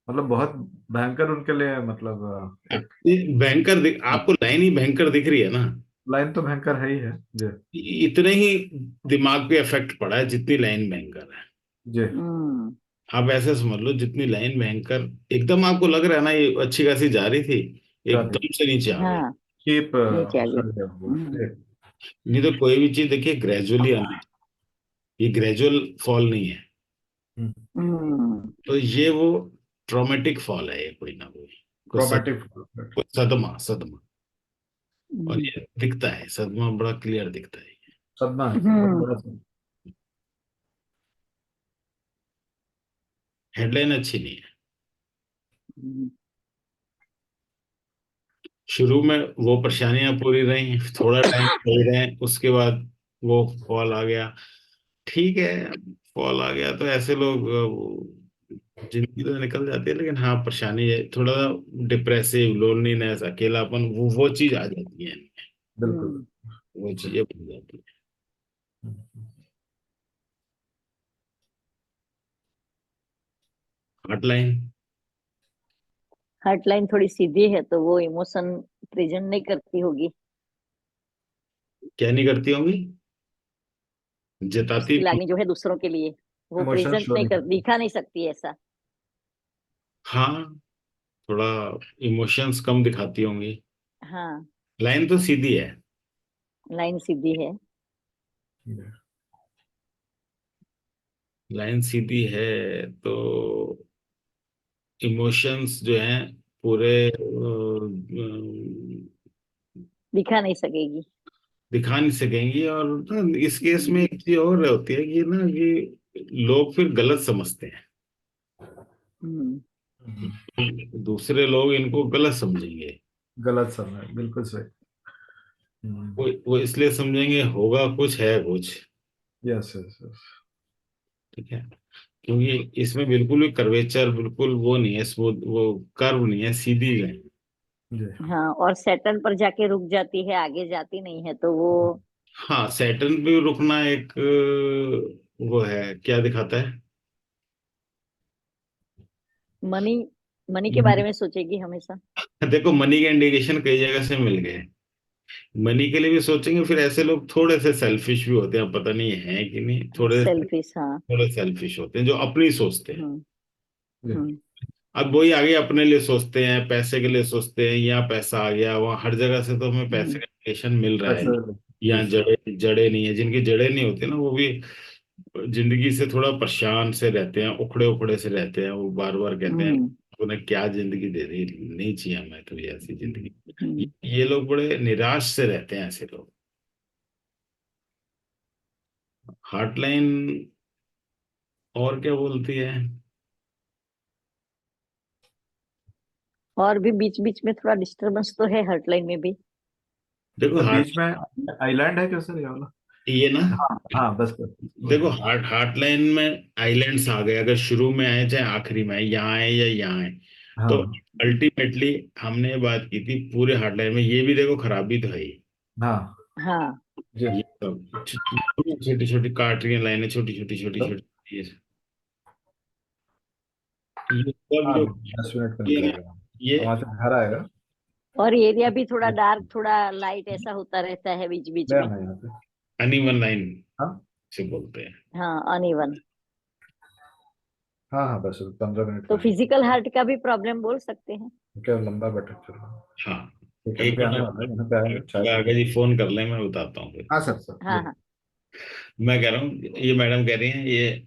मतलब बहुत भयंकर उनके लिए, मतलब एक ये भयंकर आपको लाइन ही भयंकर दिख रही है ना? लाइन तो भयंकर है ही है जी। इतने ही दिमाग पे इफेक्ट पड़ा है जितनी लाइन भयंकर है। जी। हम्म। आप ऐसे समझ लो, जितनी लाइन भयंकर एकदम आपको लग रहा है ना ये अच्छी खासी जा रही थी, जाती एकदम से नीचे आ गई। हाँ, कीप नीचे आ गई। उसका क्या वो हम्म, नहीं तो कोई भी चीज देखिए ग्रेजुअली आनी, ये ग्रेजुअल फॉल नहीं है। हम्म, तो ये वो ट्रॉमेटिक फॉल है, ये कोई ना कोई ट्रॉमेटिक। कोई सदमा सदमा। और हम्म, ये दिखता है, सदमा बड़ा क्लियर दिखता है। सदमा है, बहुत हम्म, बड़ा सदमा। हेडलाइन अच्छी नहीं है। हम्म। शुरू में वो परेशानियां पूरी रही, थोड़ा टाइम सही रहे, उसके बाद वो फॉल आ गया। ठीक है, फॉल आ गया तो ऐसे लोग जिंदगी तो निकल जाती है, लेकिन हाँ परेशानी है थोड़ा। डिप्रेसिव, लोनलीनेस, अकेलापन, वो चीज आ जाती है। बिल्कुल। वो चीजें बन जाती है। हॉटलाइन हॉटलाइन थोड़ी सीधी है तो वो इमोशन प्रेजेंट नहीं करती होगी। क्या नहीं करती होंगी? जताती उसकी लागनी जो है दूसरों के लिए, वो इमोशन प्रेजेंट शो नहीं नहीं कर, करते। दिखा नहीं सकती ऐसा। हाँ, थोड़ा इमोशंस कम दिखाती होंगी। हाँ, लाइन तो सीधी है। लाइन सीधी है। लाइन सीधी है तो इमोशंस जो हैं पूरे दिखा नहीं सकेगी। दिखा नहीं सकेंगी। और ना, इस केस में एक चीज और होती है कि ना कि लोग फिर गलत समझते हैं। हम्म, दूसरे लोग इनको गलत समझेंगे। गलत समय, बिल्कुल सही। वो इसलिए समझेंगे होगा कुछ है कुछ। Yes yes yes. ठीक है, क्योंकि इसमें बिल्कुल भी कर्वेचर, बिल्कुल वो नहीं है, स्मूथ वो कर्व नहीं है, सीधी है। जी। हाँ, और सैटर्न पर जाके रुक जाती है, आगे जाती नहीं है, तो वो हाँ, सैटर्न पे रुकना एक वो है, क्या दिखाता है? मनी, मनी के बारे में सोचेगी हमेशा। देखो, मनी के इंडिकेशन कई जगह से मिल गए। मनी के लिए भी सोचेंगे, फिर ऐसे लोग थोड़े से सेल्फिश भी होते हैं, पता नहीं है कि नहीं, थोड़े सेल्फिश, हाँ। थोड़े सेल्फिश होते हैं जो अपनी सोचते हैं। हम्म, जी। हम्म, अब वही आगे अपने लिए सोचते हैं, पैसे के लिए सोचते हैं, यहाँ पैसा आ गया, वहाँ हर जगह से तो हमें पैसे हम्म, का इंडिकेशन मिल रहा है। पैसे। जी यहाँ सर। जड़े जड़े नहीं है, जिनकी जड़ें नहीं होती ना वो भी जिंदगी से थोड़ा परेशान से रहते हैं, उखड़े उखड़े से रहते हैं। वो बार बार कहते हैं हम्म, उन्हें क्या जिंदगी दे दी, नहीं चाहिए हमें तो ये ऐसी जिंदगी। हम्म। ये लोग बड़े निराश से रहते हैं, ऐसे लोग। हॉटलाइन और क्या बोलती है? और भी बीच बीच में थोड़ा डिस्टरबेंस तो है हॉटलाइन में भी। देखो सर हार्ट बीच में आइलैंड है क्या सर, ये वाला? ये ना, हाँ हाँ, बस बस। देखो ओके। हार्टलाइन में आइलैंड्स आ गए, अगर शुरू में आए चाहे आखिरी में आए, यहाँ आए या यहाँ आए, तो हाँ अल्टीमेटली हमने ये बात की थी पूरे हार्टलाइन में, ये भी देखो खराबी तो है ही। हाँ। हाँ, जी। ये सब छोटी छोटी काट रही हैं लाइनें, छोटी छोटी छोटी तो छोटी, ये सब हाँ, जो 10 मिनट में ये ना, निकलेगा। ये वहां से घर आएगा। और एरिया भी थोड़ा डार्क, थोड़ा लाइट ऐसा होता रहता है बीच बीच गया में। मैं यहाँ पे। अनइवन लाइन हाँ से बोलते हैं। हाँ, अनइवन। हाँ हाँ, बस 15 मिनट तो में। फिजिकल हार्ट का भी प्रॉब्लम बोल सकते हैं। क्या लंबा बैठक चल रहा है। हाँ, एक भी आने मिनट, वाला है, यहाँ पे आएंगे चाय आगे पीने। जी फोन कर लें, मैं बताता हूँ फिर। हाँ सर, सर हाँ बोलिए। हाँ। मैं कह रहा हूँ, ये मैडम कह रही हैं ये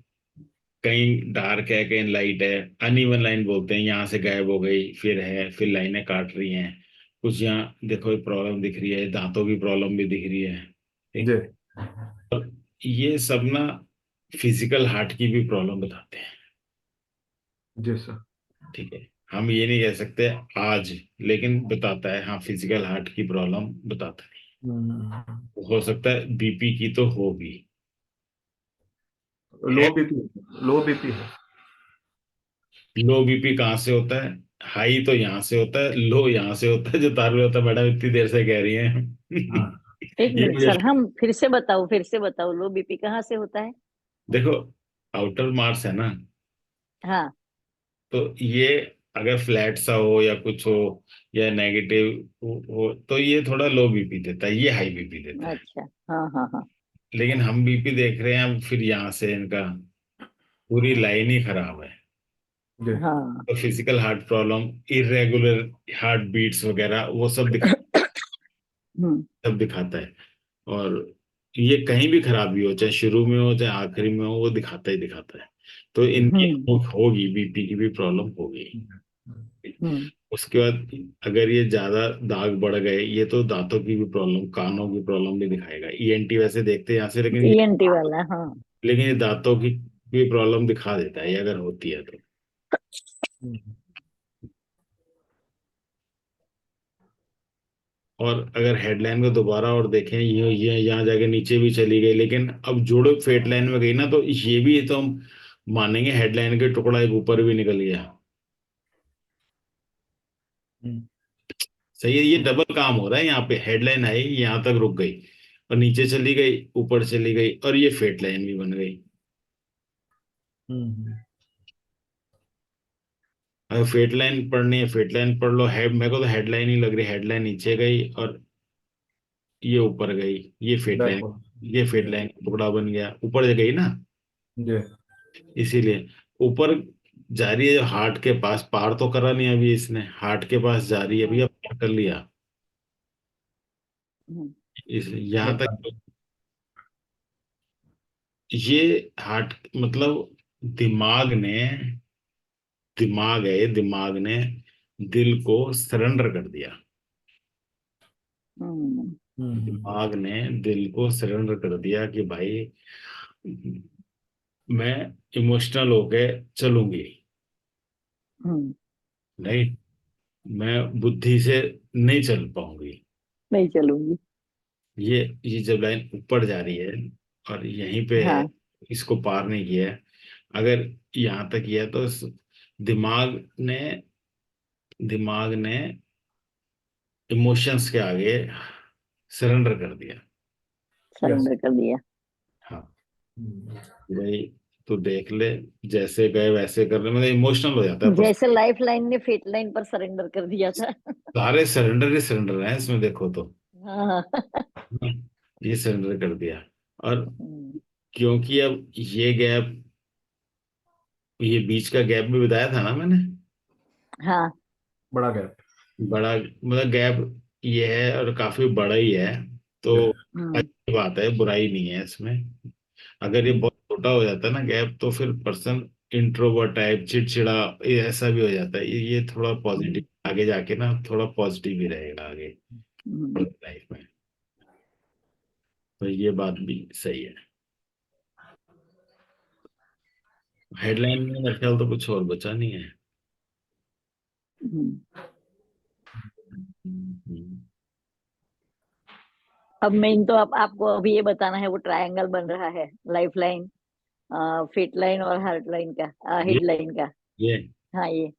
कहीं डार्क है कहीं लाइट है, अनइवन लाइन बोलते हैं, यहाँ से गायब हो गई फिर है, फिर लाइनें काट रही हैं कुछ, यहाँ देखो प्रॉब्लम दिख रही है, दांतों की प्रॉब्लम भी दिख रही है। जी। ठीक। ये सब ना फिजिकल हार्ट की भी प्रॉब्लम बताते हैं। जी सर। ठीक है, हम ये नहीं कह सकते आज, लेकिन बताता है, हाँ फिजिकल हार्ट की प्रॉब्लम बताता हम्म। है। हो सकता है बीपी की तो होगी। लो बीपी, लो बीपी है। लो बीपी कहाँ से होता है? हाई तो यहाँ से होता है, लो यहाँ से होता है, जो तार होता है। मैडम इतनी देर से कह रही हैं। हाँ। एक ये मिनट मुझे, सर, हम फिर से बताओ लो बीपी कहाँ से होता है? देखो आउटर मार्स है ना, हाँ। तो ये अगर फ्लैट सा हो या कुछ हो या नेगेटिव हो तो ये थोड़ा लो बीपी देता है, ये हाई बीपी देता है। अच्छा। हाँ हाँ हाँ। लेकिन हम बीपी देख रहे हैं अब, फिर यहाँ से इनका पूरी लाइन ही खराब है। जी। हाँ। तो physical heart problem, irregular heart beats वगैरह वो हम्म सब दिखाता है। और ये कहीं भी खराबी हो, चाहे शुरू में हो चाहे आखिरी में हो, वो दिखाता ही दिखाता है। तो इनकी हम्म होगी, बीपी की भी प्रॉब्लम होगी। हम्म। उसके बाद अगर ये ज्यादा दाग बढ़ गए, ये तो दांतों की भी प्रॉब्लम, कानों की प्रॉब्लम भी दिखाएगा। ईएनटी वैसे देखते हैं यहाँ से, ईएनटी वाला, हाँ। लेकिन ये दांतों की भी प्रॉब्लम दिखा देता है, ये अगर होती है तो। हम्म। और अगर हेडलाइन को दोबारा और देखें, ये यहाँ जाके नीचे भी चली गई, लेकिन अब जुड़े फेट लाइन में गई ना, तो ये भी तो हम मानेंगे हेडलाइन के टुकड़ा एक ऊपर भी निकल गया। हम्म। सही है, ये डबल काम हो रहा है यहाँ पे। हेडलाइन आई यहाँ तक रुक गई और नीचे चली गई, ऊपर चली गई, और ये फेट लाइन भी बन गई। हम्म। अगर फेट लाइन पढ़नी है, फेट लाइन पढ़ लो। हेड, मेरे को तो हेडलाइन ही लग रही, हेडलाइन नीचे गई और ये ऊपर गई, ये फेट लाइन, बैकवर्ड। ये फेट जी। लाइन टुकड़ा बन गया, ऊपर गई ना। जी। इसीलिए ऊपर जा रही है, जो हार्ट के पास, पार तो करा नहीं अभी इसने, हार्ट के पास जा रही है, अभी अब पार कर लिया। हम्म इस यहाँ बता। तक ये हार्ट मतलब दिमाग ने, दिमाग है, दिमाग ने दिल को सरेंडर कर दिया। हम्म हम्म। दिमाग ने दिल को सरेंडर कर दिया कि भाई मैं इमोशनल होके चलूंगी, हम्म। नहीं मैं बुद्धि से नहीं चल पाऊंगी। नहीं चलूंगी। ये जब लाइन ऊपर जा रही है और यहीं पे है, हाँ। इसको पार नहीं किया है, अगर यहाँ तक किया तो दिमाग ने, दिमाग ने इमोशंस के आगे सरेंडर कर दिया। यस। सरेंडर कर दिया। हाँ भाई, तू देख ले, जैसे गए वैसे कर ले, मतलब इमोशनल हो जाता है पर्सन। जैसे लाइफ लाइन ने फेट लाइन पर सरेंडर कर दिया था। सारे सरेंडर ही सरेंडर हैं इसमें, देखो तो। हाँ। हाँ, ये सरेंडर कर दिया। और हम्म, क्योंकि अब ये गैप, ये बीच का गैप भी बताया था ना मैंने, हाँ। बड़ा गैप। बड़ा मतलब गैप ये है और काफी बड़ा ही है, तो जी। हम्म अच्छी बात है, बुराई नहीं है इसमें। अगर ये बहुत छोटा हो जाता है ना गैप, तो फिर पर्सन इंट्रोवर्ट टाइप, चिड़चिड़ा, ये ऐसा भी हो जाता है। ये थोड़ा पॉजिटिव आगे जाके ना, थोड़ा पॉजिटिव ही रहेगा आगे हम्म लाइफ में। तो ये बात भी सही है। हेडलाइन में मेरे ख्याल तो कुछ और बचा नहीं है। हम्म। हम्म। अब मेन तो अब आपको अभी ये बताना है, वो ट्रायंगल बन रहा है, लाइफ लाइन, फेट लाइन और हार्ट लाइन का, ये हेड लाइन का। ये हाँ, ये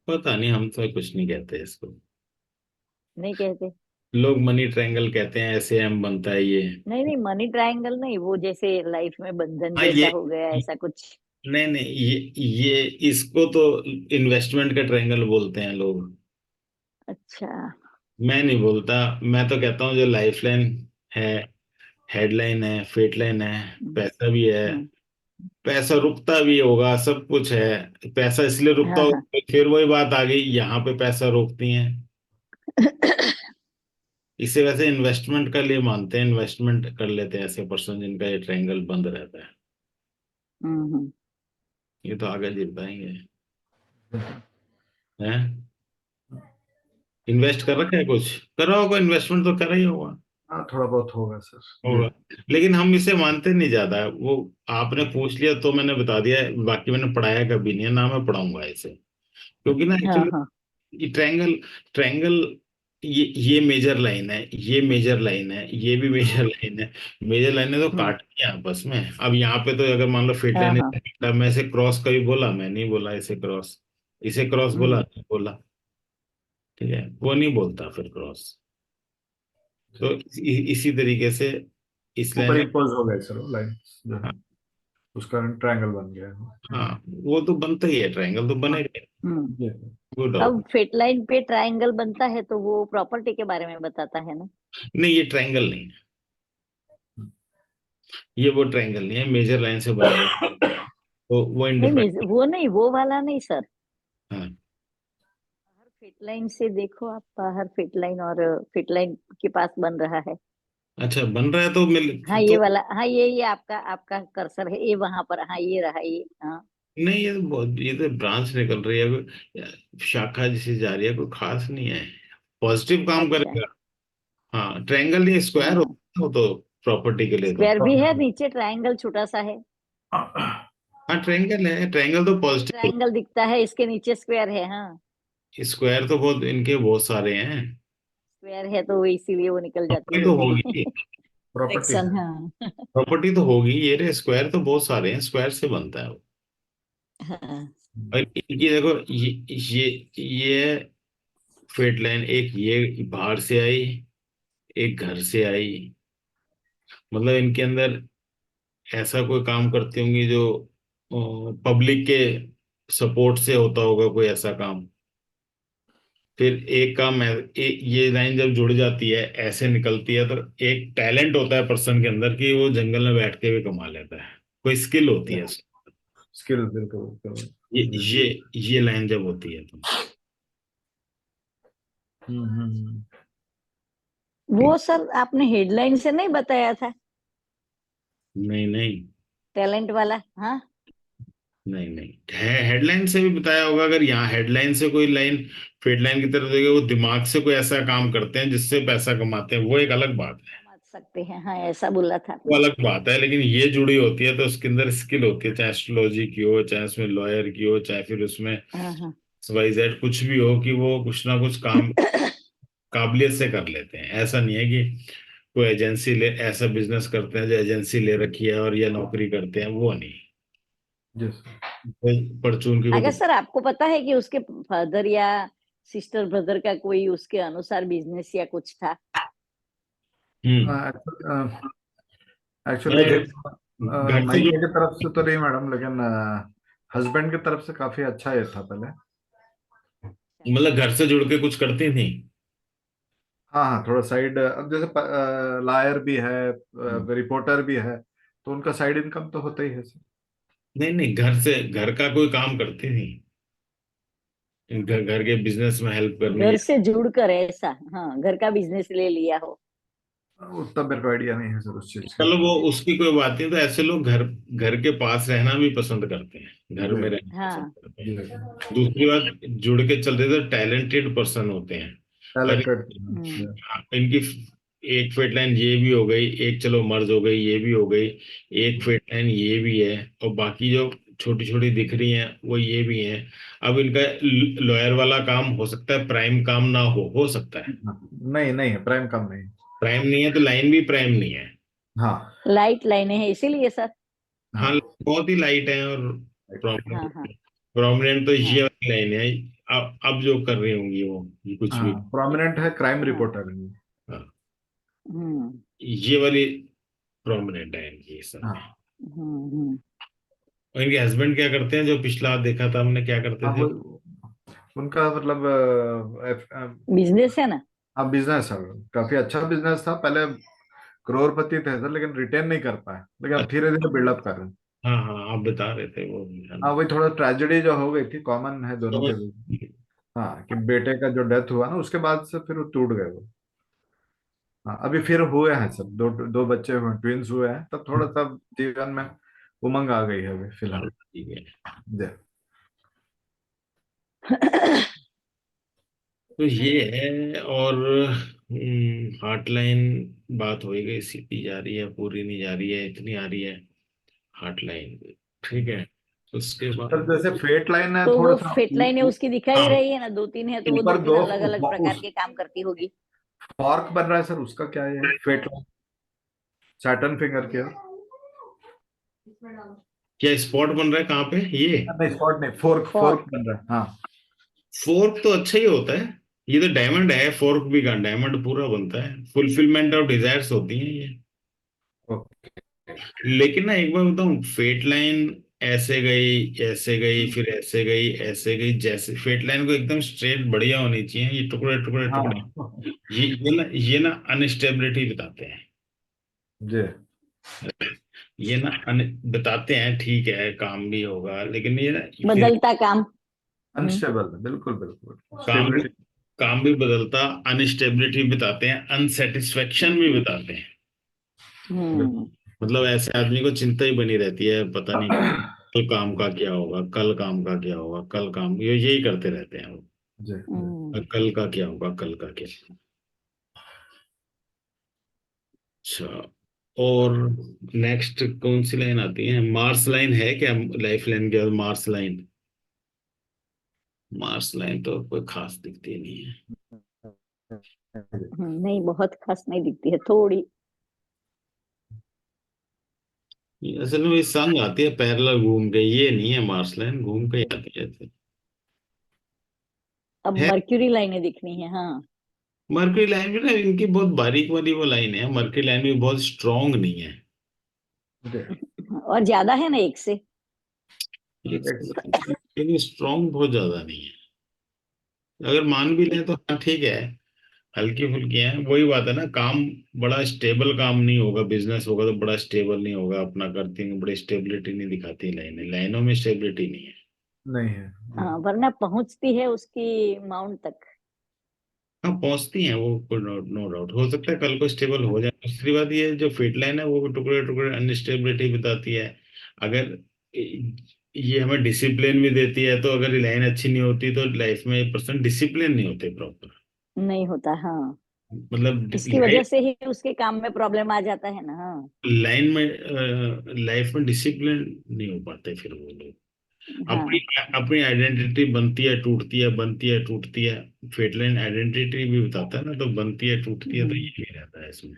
पता नहीं, हम तो कुछ नहीं कहते इसको। नहीं कहते। लोग मनी ट्रायंगल कहते हैं, ऐसे एम बनता है ये। नहीं नहीं, मनी ट्रायंगल नहीं, वो जैसे लाइफ में बंधन हाँ जैसा हो गया, ऐसा कुछ। नहीं नहीं, ये इसको तो इन्वेस्टमेंट का ट्रायंगल बोलते हैं लोग। अच्छा। मैं नहीं बोलता, मैं तो कहता हूँ जो लाइफ लाइन है, हेडलाइन है, फेट लाइन है, हम्म पैसा भी है, हम्म, पैसा रुकता भी होगा, सब कुछ है। पैसा इसलिए रुकता हाँ हाँ। होगा, फिर वही बात आ गई, यहाँ पे पैसा रोकती है। इसे वैसे इन्वेस्टमेंट का लिए मानते हैं, इन्वेस्टमेंट कर लेते हैं ऐसे पर्सन जिनका ये ट्रायंगल बंद रहता है। हम्म। ये तो आगे जी बताएंगे। हैं? इन्वेस्ट कर रखा है, कुछ कर रहा होगा, इन्वेस्टमेंट तो कर रहा ही होगा। हाँ थोड़ा बहुत होगा सर जी। होगा, लेकिन हम इसे मानते नहीं ज्यादा। वो आपने पूछ लिया तो मैंने बता दिया, बाकी मैंने पढ़ाया कभी नहीं है, ना मैं पढ़ाऊंगा इसे। क्योंकि ना हाँ एक्चुअली हाँ। ये ट्रायंगल ट्रायंगल ये मेजर लाइन है, ये मेजर लाइन है, ये भी मेजर लाइन है। मेजर लाइन है तो हम्म। काटनी है आपस में। अब यहाँ पे तो अगर मान लो फिट हाँ लाइन हाँ। है, मैं इसे क्रॉस कभी बोला? मैं नहीं बोला इसे क्रॉस। इसे क्रॉस बोला? हम्म। नहीं बोला। ठीक है, वो नहीं बोलता फिर क्रॉस। तो इसी तरीके से इस लाइन सुपर में। इम्पोज हो गए सर वो लाइन जो है, हाँ, उसका ट्रायंगल बन गया है। हाँ, वो तो बनता ही है, ट्रायंगल तो हाँ बनेगा। हम्म। कोई डाउट अब फेट लाइन पे ट्रायंगल बनता है तो वो प्रॉपर्टी के बारे में बताता है ना। नहीं, ये ट्रायंगल नहीं है। ये वो ट्रायंगल नहीं है, मेजर लाइन से बनेगा। तो वो नहीं इंडिपेंडेंट। नहीं, वो नहीं, वो वाला नहीं सर। हाँ, हर फिट लाइन से देखो आप, हर फिट लाइन और फिट लाइन के पास बन रहा है। अच्छा बन रहा है तो मिल हाँ ये तो। वाला, हाँ ये आपका आपका कर्सर है, ये वहां पर, हाँ ये रहा ये, हाँ। नहीं, ये तो ब्रांच निकल रही है अब, शाखा जिसे जा रही है, कोई खास नहीं है। पॉजिटिव काम अच्छा। करेगा। हाँ, ट्रायंगल नहीं, हाँ स्क्वायर हाँ। होता है वो तो प्रॉपर्टी के लिए तो। स्क्वायर भी है, नीचे ट्रायंगल छोटा सा है। हाँ, ट्रायंगल है, ट्रायंगल तो ये पॉजिटिव। ट्रायंगल दिखता है, इसके नीचे स्क्वायर है, हाँ। स्क्वायर तो बहुत इनके बहुत सारे हैं। स्क्वायर है तो वो इसीलिए वो निकल जाती प्रॉपर्टी है तो उसकी होगी। प्रॉपर्टी सेक्शन, है। हाँ। प्रॉपर्टी तो होगी, ये रे स्क्वायर तो बहुत सारे हैं, स्क्वायर से बनता है वो। हाँ। और ये देखो, ये फेट लाइन, एक ये बाहर से आई, एक घर से आई। मतलब इनके अंदर ऐसा कोई काम करती होंगी जो पब्लिक के सपोर्ट से होता होगा, कोई ऐसा काम। फिर एक काम है, ये लाइन जब जुड़ जाती है, ऐसे निकलती है, तो एक टैलेंट होता है पर्सन के अंदर कि वो जंगल में बैठ के भी कमा लेता है। कोई स्किल होती है उसकी। स्किल बिल्कुल बिल्कुल। ये ये ये लाइन जब होती है तो। हम्म। वो सर आपने हेडलाइन से नहीं बताया था, नहीं, नहीं, टैलेंट वाला, हाँ। नहीं, नहीं, हेडलाइन से भी बताया होगा। अगर यहाँ हेडलाइन से कोई लाइन फेड लाइन की तरफ देखे, वो दिमाग से कोई ऐसा काम करते हैं जिससे पैसा कमाते हैं, वो एक अलग बात है। समझ सकते हैं, हाँ ऐसा बोला था वो आपने। अलग बात है, लेकिन ये जुड़ी होती है तो उसके अंदर स्किल होती है, चाहे एस्ट्रोलॉजी की हो, चाहे उसमें लॉयर की हो, चाहे फिर उसमें हाँ हाँ। XYZ कुछ भी हो, कि वो कुछ ना कुछ काम काबिलियत से कर लेते हैं। ऐसा नहीं है कि कोई एजेंसी ले ऐसा बिजनेस करते हैं जो एजेंसी ले रखी है और ये नौकरी करते हैं, वो नहीं। यस। कोई परचून की अगर कोई। सर आपको पता है कि उसके फादर या सिस्टर ब्रदर का कोई उसके अनुसार बिजनेस या कुछ था। हम्म। एक्चुअली मैं घर से जो। मायके की तरफ से तो नहीं मैडम, लेकिन हस्बैंड की तरफ से काफी अच्छा ये था पहले। मतलब घर से जुड़ के कुछ करती थी। हाँ हाँ, थोड़ा साइड, अब जैसे लायर भी है, रिपोर्टर भी है, तो उनका साइड इनकम तो होता ही है सर। नहीं, नहीं, घर से घर का कोई काम करती थी, घर के बिजनेस में हेल्प करनी घर है। से जुड़कर ऐसा, हाँ घर का बिजनेस ले लिया हो। उतना मेरे को आइडिया नहीं है सर उस चीज का। चलो वो उसकी कोई बात नहीं। तो ऐसे लोग घर घर के पास रहना भी पसंद करते हैं, घर जी में रहना पसंद हाँ। करते हैं। जी। दूसरी बात, जुड़ के चलते तो टैलेंटेड पर्सन होते हैं। और टैलेंटेड। हम्म। इनकी एक फेट लाइन ये भी हो गई, एक चलो मर्ज हो गई, ये भी हो गई। एक फेट लाइन ये भी है, और बाकी जो छोटी छोटी दिख रही हैं वो ये भी हैं। अब इनका लॉयर वाला काम हो सकता है, प्राइम काम ना हो सकता है। नहीं नहीं है, प्राइम कम नहीं। प्राइम नहीं है तो लाइन भी प्राइम नहीं है। हाँ लाइट लाइनें हैं इसीलिए सर। हाँ, हाँ। बहुत ही लाइट है। और हाँ हाँ। प्रोमिनेंट प्रोमिनेंट तो ये हाँ वाली लाइन है। अब जो कर रही होंगी वो, ये कुछ भी। हाँ प्रोमिनेंट है, क्राइम हाँ। रिपोर्टर है। हाँ, हम्म ये वाली प्रोमिनेंट है इनकी इस समय। हाँ हम्म। और इनके हस्बैंड क्या करते हैं, जो पिछला देखा था हमने, क्या करते हाँ थे? वो उनका मतलब बिजनेस है ना। हाँ बिजनेस है, काफी अच्छा बिजनेस था पहले। करोड़पति थे सर, लेकिन रिटेन नहीं कर पाए, लेकिन अब धीरे धीरे बिल्डअप कर रहे हैं। हाँ, हाँ, आप बता रहे थे वो। हाँ वही थोड़ा ट्रेजेडी जो हो गई थी, कॉमन है दोनों के बीच। हाँ कि बेटे का जो डेथ हुआ ना, उसके बाद से फिर वो टूट गए वो। हाँ, अभी फिर हुए हैं सब, दो दो बच्चे हुए, ट्विंस हुए हैं, तब थोड़ा सा जीवन में उमंग आ गई है अभी फिलहाल। ठीक है। जी। तो ये है। और हार्टलाइन बात हो गई, सीधी जा रही है, पूरी नहीं जा रही है, इतनी आ रही है हार्टलाइन। ठीक है। उसके पर बाद जैसे फेट लाइन है तो थोड़ा वो सा फेट लाइन है उसकी दिखाई हाँ, रही है ना, 2-3 है तो वो ऊपर 2-3 दो अलग अलग प्रकार के काम करती होगी। फॉर्क बन रहा है सर, उसका क्या है फेट लाइन? सैटर्न फिंगर क्या? क्या स्पॉट बन रहा है कहाँ पे ये? नहीं स्पॉट नहीं, फोर्क, फोर्क फॉर्क। बन रहा है हाँ। फोर्क तो अच्छा ही होता है। ये तो डायमंड है, फोर्क भी कहाँ, डायमंड पूरा बनता है, फुलफिलमेंट ऑफ डिजायर्स होती हैं ये। ओके। लेकिन ना एक बार बताऊं, फेट लाइन ऐसे गई, ऐसे गई, फिर ऐसे गई, ऐसे गई, जैसे फेट लाइन को एकदम स्ट्रेट बढ़िया होनी चाहिए, ये टुकड़े टुकड़े टुकड़े, हाँ ये ना अनस्टेबिलिटी बताते हैं। जी। ये ना बताते हैं, ठीक है काम भी होगा, लेकिन ये ना फिर बदलता काम। हम्म। अनस्टेबल, बिल्कुल बिल्कुल काम भी स्टेबिलिटी। काम भी बदलता, अनस्टेबिलिटी बताते हैं, अनसेटिस्फेक्शन भी बताते हैं। हम्म। मतलब ऐसे आदमी को चिंता ही बनी रहती है, पता नहीं कल काम का क्या होगा, कल काम का क्या होगा, कल काम, ये यही करते रहते हैं वो। जी जी। कल का क्या होगा, कल का क्या। अच्छा। और नेक्स्ट कौन सी लाइन आती है? मार्स लाइन है क्या? लाइफ लाइन के बाद मार्स लाइन? मार्स लाइन तो कोई खास दिखती नहीं है। नहीं, बहुत खास नहीं दिखती है, थोड़ी। ये असल में संग आती है पैरेलल घूम के, ये नहीं है मार्स लाइन, घूम के ही आती है ऐसे। अब है। मर्क्यूरी लाइनें दिखनी है, हाँ। मर्क्यूरी लाइन भी ना इनकी बहुत बारीक वाली वो लाइन है, मर्क्यूरी लाइन भी बहुत स्ट्रांग नहीं है। जी। और ज्यादा है ना एक से। लेकिन स्ट्रांग बहुत ज्यादा नहीं है। अगर मान भी लें तो हाँ ठीक है, हल्की फुल्की है। वही बात है ना, काम बड़ा स्टेबल काम नहीं होगा, बिजनेस होगा तो बड़ा स्टेबल नहीं होगा, अपना करती हैं बड़ी स्टेबिलिटी नहीं दिखाती लाइनें, लाइनों में स्टेबिलिटी नहीं है। नहीं है जी। हाँ, वरना पहुंचती है उसकी माउंट तक। हाँ पहुंचती हैं वो, कोई नो डाउट, हो सकता है कल को स्टेबल हो जाए। दूसरी बात ये जो फिट लाइन है वो भी टुकड़े टुकड़े अनस्टेबिलिटी बताती है। अगर ये हमें डिसिप्लिन भी देती है, तो अगर लाइन अच्छी नहीं होती तो लाइफ में पर्सन डिसिप्लिन नहीं होते प्रॉपर। नहीं होता, हाँ। मतलब इसकी वजह से ही उसके काम में प्रॉब्लम आ जाता है ना, हाँ। लाइन में लाइफ में डिसिप्लिन नहीं हो पाते फिर वो लोग। अपनी हाँ। अपनी आइडेंटिटी बनती है टूटती है, बनती है टूटती है। फेट लाइन आइडेंटिटी भी बताता है ना, तो बनती है टूटती है, तो हम्म। ये भी रहता है इसमें।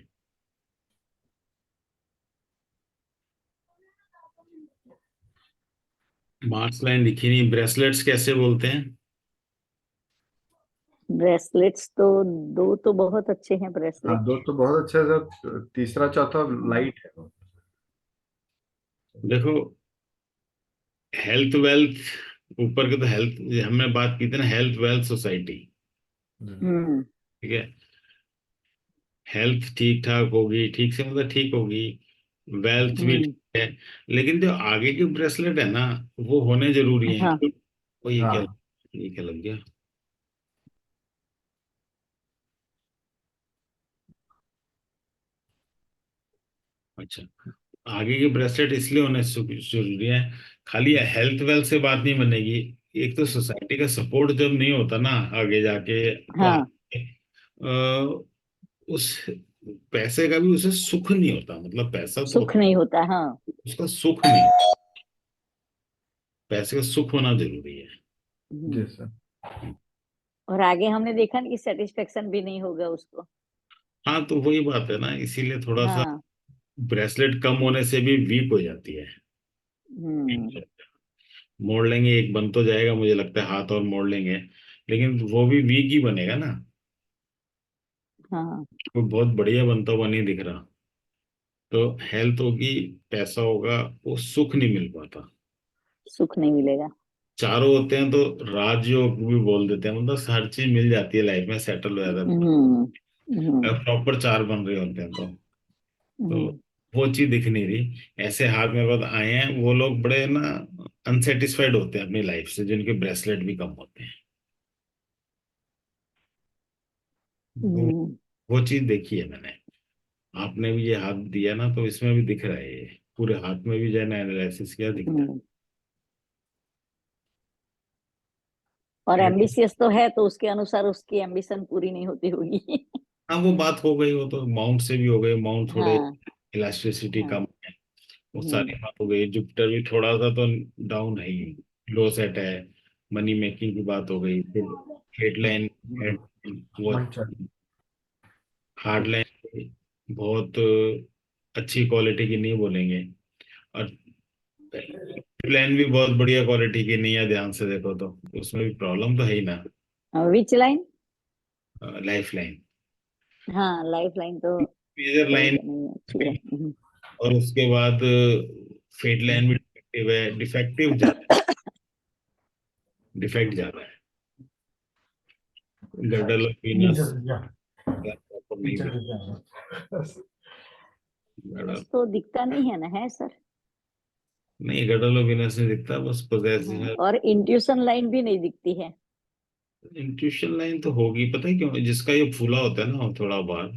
मार्क्स लाइन दिखी नहीं, ब्रेसलेट्स कैसे बोलते हैं? ब्रेसलेट्स तो दो तो बहुत अच्छे हैं हाँ ब्रेसलेट। दो तो बहुत अच्छे से, तीसरा चौथा लाइट है वो। देखो, हेल्थ वेल्थ, ऊपर के तो हेल्थ, हमने बात की थी ना, हेल्थ वेल्थ सोसाइटी। हम्म। हम्म। ठीक है। हेल्थ ठीक ठाक होगी, ठीक से मतलब ठीक होगी, वेल्थ भी हम्म। ठीक है, लेकिन जो आगे की ब्रेसलेट है ना, वो होने जरूरी है। हाँ। वो हाँ ये क्या लग गया? अच्छा, आगे की ब्रेसलेट इसलिए होने जरूरी है, खाली हेल्थ वेल्थ से बात नहीं बनेगी। एक तो सोसाइटी का सपोर्ट जब नहीं होता ना आगे जाके, तो हाँ, उस पैसे का भी उसे सुख नहीं होता, मतलब पैसा तो सुख नहीं होता, हाँ। उसका सुख नहीं, पैसे का सुख होना जरूरी है। जी हम्म। सर। और आगे हमने देखा ना कि सेटिस्फेक्शन भी नहीं होगा उसको। हाँ तो वही बात है ना, इसीलिए थोड़ा सा हाँ। ब्रेसलेट कम होने से भी वीक हो जाती है। हम्म। मोड़ लेंगे एक बन तो जाएगा, मुझे लगता है हाथ और मोड़ लेंगे, लेकिन वो भी वीक ही बनेगा ना, हाँ, कोई बहुत बढ़िया बनता हुआ नहीं दिख रहा। तो हेल्थ होगी, पैसा होगा, वो सुख नहीं मिल पाता। सुख नहीं मिलेगा। चारों होते हैं तो राजयोग भी बोल देते हैं, मतलब हर चीज मिल जाती है लाइफ में, सेटल हो जाता है। हम्म। हम्म। अगर प्रॉपर चार बन रहे होते हैं तो हम्म। वो चीज दिख नहीं रही। ऐसे हाथ में बाद आए हैं वो लोग बड़े ना अनसेटिस्फाइड होते हैं अपनी लाइफ से, जिनके ब्रेसलेट भी कम होते हैं। वो हम्म। वो चीज देखी है मैंने। आपने भी ये हाथ दिया ना, तो इसमें भी दिख रहा है, ये पूरे हाथ में भी जो है ना एनालिसिस किया दिखता हम्म। और है। एम्बिशियस तो है, तो उसके अनुसार उसकी एम्बिशन पूरी नहीं होती होगी। हाँ वो बात हो गई, वो तो माउंट से भी हो गई, माउंट थोड़े हाँ इलास्टिसिटी हाँ। कम है, वो हम्म सारी बात हो गई। जुपिटर भी थोड़ा सा तो डाउन है ही, लो सेट है। मनी मेकिंग की बात हो गई, फिर हेडलाइन, वो मंचा। हार्ड लाइन बहुत अच्छी क्वालिटी की नहीं बोलेंगे, और प्लान भी बहुत बढ़िया क्वालिटी की नहीं है, ध्यान से देखो तो उसमें भी प्रॉब्लम तो है ही ना। Which line? लाइफ लाइन, हाँ, लाइफ लाइन तो मेजर सही लाइन, है, नहीं अच्छी है। और उसके बाद फेड लाइन भी डिफेक्टिव है, डिफेक्टिव ज्यादा है, डिफेक्ट ज्यादा है। गर्डल ऑफ वीनस प्रॉपर नहीं दिख, गर्डल, वीनस तो दिखता नहीं है ना, है सर? नहीं गर्डल ऑफ वीनस नहीं दिखता, बस हाँ, पोजेसिव। और इंट्यूशन लाइन भी नहीं दिखती है। इंट्यूशन लाइन तो होगी, पता है क्यों, जिसका ये फूला होता है ना वो थोड़ा बार,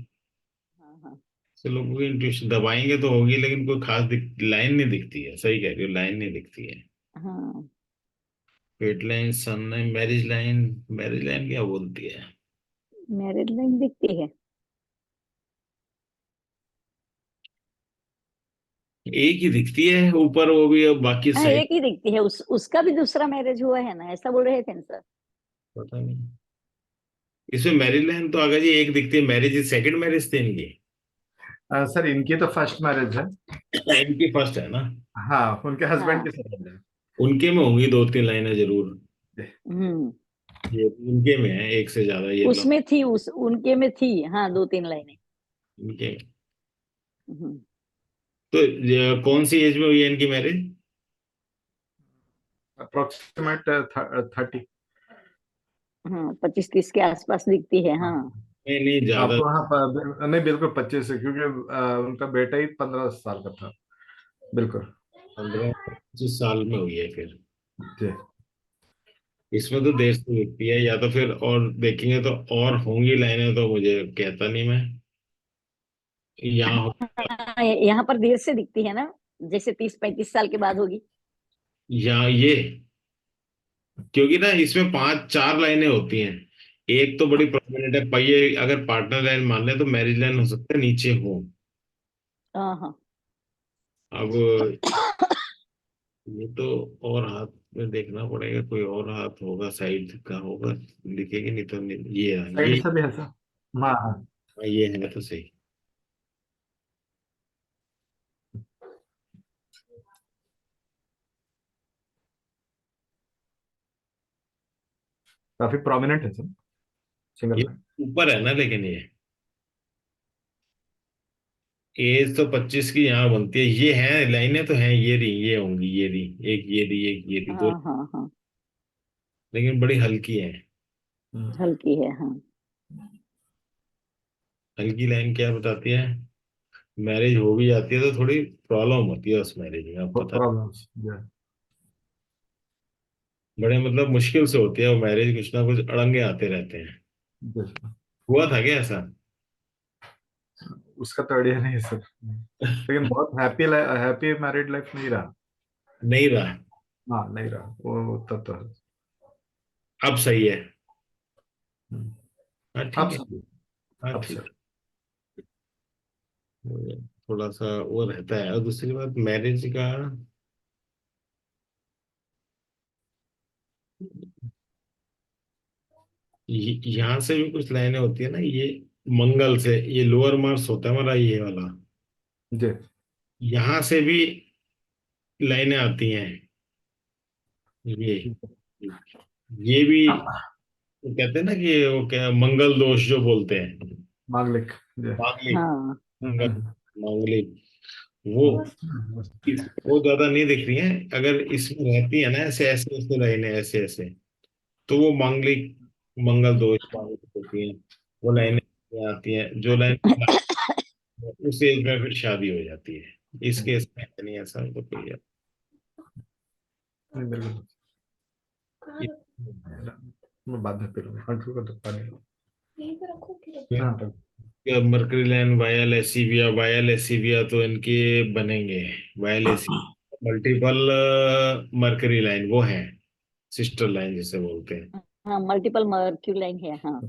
हाँ हाँ से लोगों की इंट्यूशन दबाएंगे तो होगी, लेकिन कोई खास लाइन नहीं दिखती है, सही कह रही हो, लाइन नहीं दिखती है। हाँ। पेट line, sun line, marriage line, marriage line क्या बोलती है? मैरिड लाइन दिखती है। एक ही दिखती है ऊपर, वो भी अब बाकी हाँ, साइड एक ही दिखती है, उसका भी दूसरा मैरिज हुआ है ना, ऐसा बोल रहे थे ना सर? पता नहीं। इसमें मैरिज लाइन तो अगर ये एक दिखती है, मैरिज सेकंड मैरिज थी इनकी। सर इनकी तो फर्स्ट मैरिज है। इनकी फर्स्ट है ना, हाँ, उनके हस्बैंड हाँ। की सेकंड है। उनके में होंगी दो तीन लाइनें जरूर, हम्म। ये उनके में है एक से ज्यादा ये लोग, उसमें थी, उनके में थी, हाँ, दो तीन लाइनें। इनके। हम्म। तो कौन सी एज में हुई है इनकी मैरिज? अप्रोक्सीमेट 30। हाँ, 25-30 के आसपास दिखती है, हाँ। नहीं नहीं ज्यादा, आपको हाँ नहीं बिल्कुल 25 है, क्योंकि उनका बेटा ही 15 साल का था। बिल्कुल। 15 25 साल में हुई है फिर। जी। इसमें तो देर से दिखती है, या तो फिर और देखेंगे तो और होंगी लाइनें, तो मुझे कहता नहीं मैं, यहाँ हो, हाँ, यहाँ पर देर से दिखती है ना, जैसे 30-35 साल के बाद होगी। यहाँ ये, क्योंकि ना इसमें पांच चार लाइनें होती हैं, एक तो बड़ी प्रोमिनेंट है पहिए, अगर पार्टनर लाइन मान ले तो मैरिज लाइन हो सकता है नीचे हो। हाँ हाँ। अब ये तो और हाथ में देखना पड़ेगा, कोई और हाथ होगा साइड का होगा, दिखेगी नहीं तो नहीं, ये है साइड से भी है सर। हाँ हाँ। ये है तो सही। काफी प्रोमिनेंट है सर, सिंगल ये में। ऊपर है ना, लेकिन ये एज तो 25 की यहाँ बनती है, ये है लाइनें तो हैं, ये रही, ये होंगी, ये रही, एक ये रही, एक ये रही, दो, हाँ हाँ हाँ। लेकिन बड़ी हल्की है। हल्की है, हाँ। हल्की लाइन क्या बताती है, मैरिज हो भी जाती है तो थोड़ी प्रॉब्लम होती है उस मैरिज में, अब पता, प्रॉब्लम्स। बड़े मतलब मुश्किल से होती है वो मैरिज, कुछ ना कुछ अड़ंगे आते रहते हैं। हुआ था क्या ऐसा? उसका तो आइडिया नहीं है सर, लेकिन बहुत हैप्पी मैरिड लाइफ नहीं रहा। नहीं रहा? हाँ, नहीं रहा वो तब तो है। अब सही है? हम्म। हाँ अब ठीक है। सर। हाँ अब ठीक सर। है, थोड़ा सा वो रहता है। और दूसरी बात मैरिज का, यहाँ से भी कुछ लाइनें होती है ना, ये मंगल से, ये लोअर मार्स होता है हमारा ये वाला, जी। यहाँ से भी लाइनें आती हैं, ये ये भी वो कहते हैं ना कि वो क्या मंगल दोष जो बोलते हैं, मांगलिक। जी। मांगलिक, हाँ मंगल, हम्म। मांगलिक, वो वो ज्यादा नहीं दिख रही है। अगर इसमें रहती है ना ऐसे ऐसे ऐसे लाइनें ऐसे ऐसे, तो वो मांगलिक, मंगल दोष मांगलिक होती है, वो लाइनें आती हैं, जो लाइन उस एज में फिर शादी हो जाती है। इस केस में नहीं ऐसा तो कोई है। नहीं, बिल्कुल। मैं बाद में पी लूंगा, हाँ ठीक है तो पानी। हाँ। मर्करी लाइन, वाया लेसिविया, वाया लेसिविया तो इनके बनेंगे। वाया लेसिविया मल्टीपल मर्करी लाइन वो है, सिस्टर लाइन जिसे बोलते हैं। हाँ, मल्टीपल मर्क्यू लाइन है, हाँ,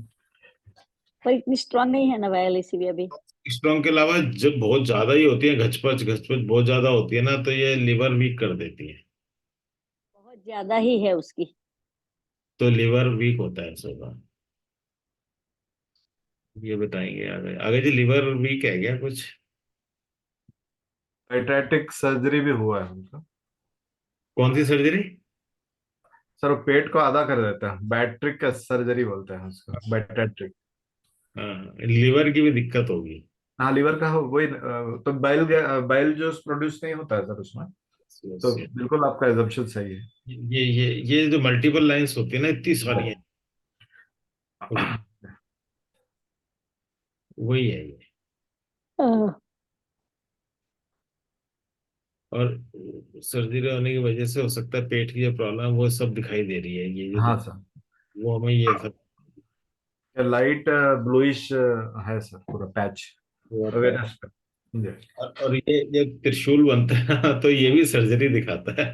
पर इतनी स्ट्रांग नहीं है ना वायलेसिविया भी। स्ट्रॉन्ग के अलावा जब बहुत ज्यादा ही होती है, घचपच घचपच बहुत ज्यादा होती है ना, तो ये लिवर वीक कर देती है। बहुत ज्यादा ही है उसकी। तो लिवर वीक होता है सुबह। ये बताएंगे आगे आगे जी, लिवर वीक है क्या कुछ? पेडियाट्रिक सर्जरी भी हुआ है उनका। कौन सी सर्जरी? सर वो पेट को आधा कर देता है, बैट्रिक का सर्जरी बोलते हैं उसको, बैट्रिक। हाँ, लिवर की भी दिक्कत होगी। हाँ लीवर का हो वही तो बाइल बाइल जो प्रोड्यूस नहीं होता है सर उसमें। तो ये बिल्कुल आपका एजम्पशन सही है। ये जो मल्टीपल लाइंस होती है ना, इतनी सारी है। वही है ये। हाँ। और सर्जरी होने की वजह से हो सकता है पेट की जो प्रॉब्लम वो सब दिखाई दे रही है, ये जो हाँ सर, वो हमें ये सब लाइट ब्लूइश है सर पूरा पैच हुआ है। अवेयरनेस पे। जी। और ये त्रिशूल बनता है ना, तो ये भी सर्जरी दिखाता है।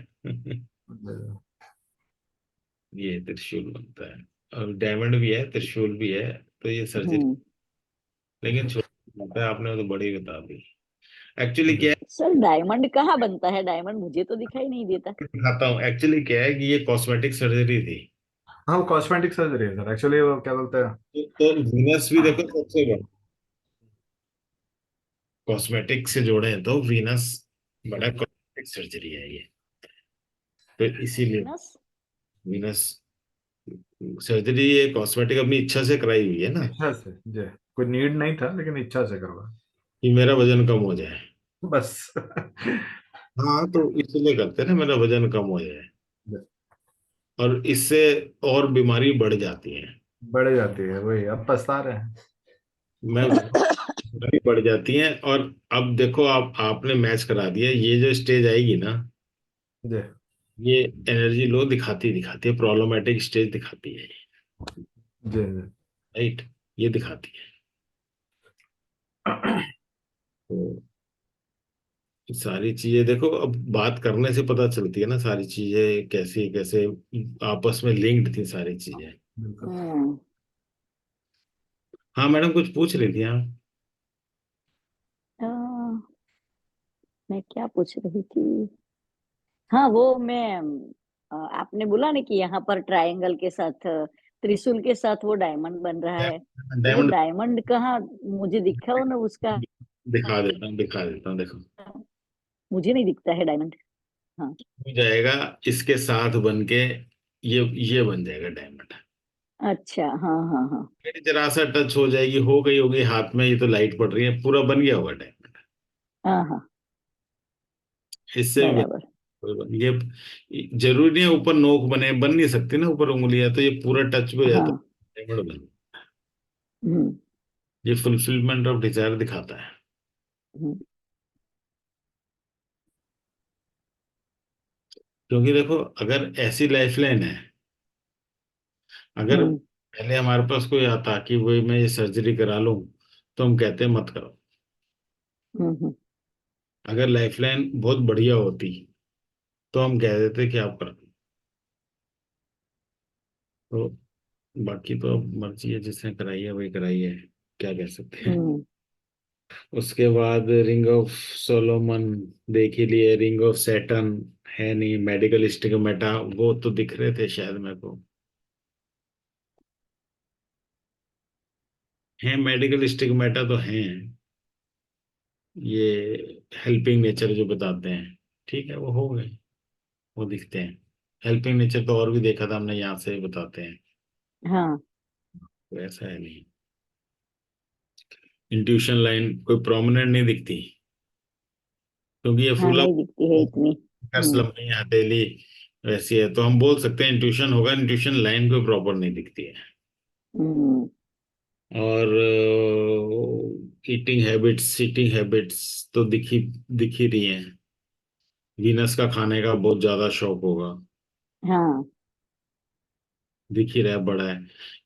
ये त्रिशूल बनता है, और डायमंड भी है, त्रिशूल भी है, तो ये सर्जरी। हम्म। लेकिन छोटा बनता है, आपने तो बड़ी बता दी। एक्चुअली क्या सर डायमंड कहाँ बनता है? डायमंड मुझे तो दिखाई नहीं देता। है, दिखाता हूँ। एक्चुअली क्या है कि ये कॉस्मेटिक सर्जरी थी। हाँ वो कॉस्मेटिक सर्जरी है सर, एक्चुअली वो क्या बोलते हैं। तो वीनस भी देखो सबसे बड़ा, कॉस्मेटिक से जोड़े हैं तो वीनस बड़ा कॉस्मेटिक सर्जरी है ये। तो इसीलिए वीनस। वीनस सर्जरी ये कॉस्मेटिक अपनी इच्छा से कराई हुई है ना, इच्छा से जी, कोई नीड नहीं था लेकिन इच्छा से करवा कि मेरा वजन कम हो जाए। बस। हाँ, तो इसलिए करते हैं ना, मेरा वजन कम हो जाए। और इससे और बीमारी बढ़ जाती है। बढ़ जाती है, वही अब पछता रहे हैं। मैं बीमारी बढ़ जाती है। और अब देखो, आपने मैच करा दिया, ये जो स्टेज आएगी ना, जी ये एनर्जी लो दिखाती दिखाती है, प्रॉब्लमेटिक स्टेज दिखाती है, जी जी। राइट, ये दिखाती है। तो सारी चीजें देखो, अब बात करने से पता चलती है ना, सारी चीजें कैसे कैसे आपस में लिंक्ड थी सारी चीजें। बिल्कुल। हम्म। हाँ मैडम, कुछ पूछ रही थी आप? अ, मैं क्या पूछ रही थी? हाँ, वो मैं आपने बोला ना कि यहाँ पर ट्रायंगल के साथ त्रिशूल के साथ वो डायमंड बन रहा है, तो वो डायमंड डायमंड कहाँ मुझे दिखा हो ना उसका? दिखा देता हूँ, दिखा देता हूँ, देखो। मुझे नहीं दिखता है डायमंड। हाँ। हो जाएगा, इसके साथ बन के ये बन जाएगा डायमंड। अच्छा, हाँ हाँ हाँ। मेरी जरा सा टच हो जाएगी, हो गई होगी हाथ में, ये तो लाइट पड़ रही है, पूरा बन गया होगा डायमंड। हाँ हाँ। इससे भी बराबर। ये जरूरी नहीं है ऊपर नोक बने, बन नहीं सकती ना ऊपर उंगलियां, तो ये पूरा टच भी हो जाता हाँ। है, डायमंड बन। हम्म। ये फुलफिलमेंट ऑफ डिजायर दिखाता है। हम्म। क्योंकि देखो, अगर ऐसी लाइफ लाइन है, अगर हम्म। पहले हमारे पास कोई आता कि वही मैं ये सर्जरी करा लूं, तो हम कहते हैं मत करो। हम्म। अगर लाइफ लाइन बहुत बढ़िया होती तो हम कह देते कि आप करो। तो बाकी तो अब मर्जी है, जिसने कराई है वही कराई है, क्या कह सकते हैं। हम्म। उसके बाद रिंग ऑफ सोलोमन देख ही लिए, रिंग ऑफ सैटर्न है नहीं, मेडिकल स्टिग्मेटा वो तो दिख रहे थे शायद मेरे को, है मेडिकल स्टिग्मेटा तो है। ये हेल्पिंग नेचर जो बताते हैं, ठीक है, वो हो गए, वो दिखते हैं। हेल्पिंग नेचर तो और भी देखा था हमने, यहाँ से बताते हैं। हाँ तो ऐसा है नहीं। इंट्यूशन लाइन कोई प्रोमिनेंट नहीं दिखती, क्योंकि ये हाँ, फूला नहीं दिखती है इतनी। हम्म। लंबी हथेली वैसी है, तो हम बोल सकते हैं इंट्यूशन होगा। इंट्यूशन लाइन कोई प्रॉपर नहीं दिखती है। हम्म। और ईटिंग हैबिट्स, सीटिंग हैबिट्स तो दिख ही रही हैं। वीनस का खाने का बहुत ज्यादा शौक होगा, हाँ। दिख ही रहा है, बड़ा है।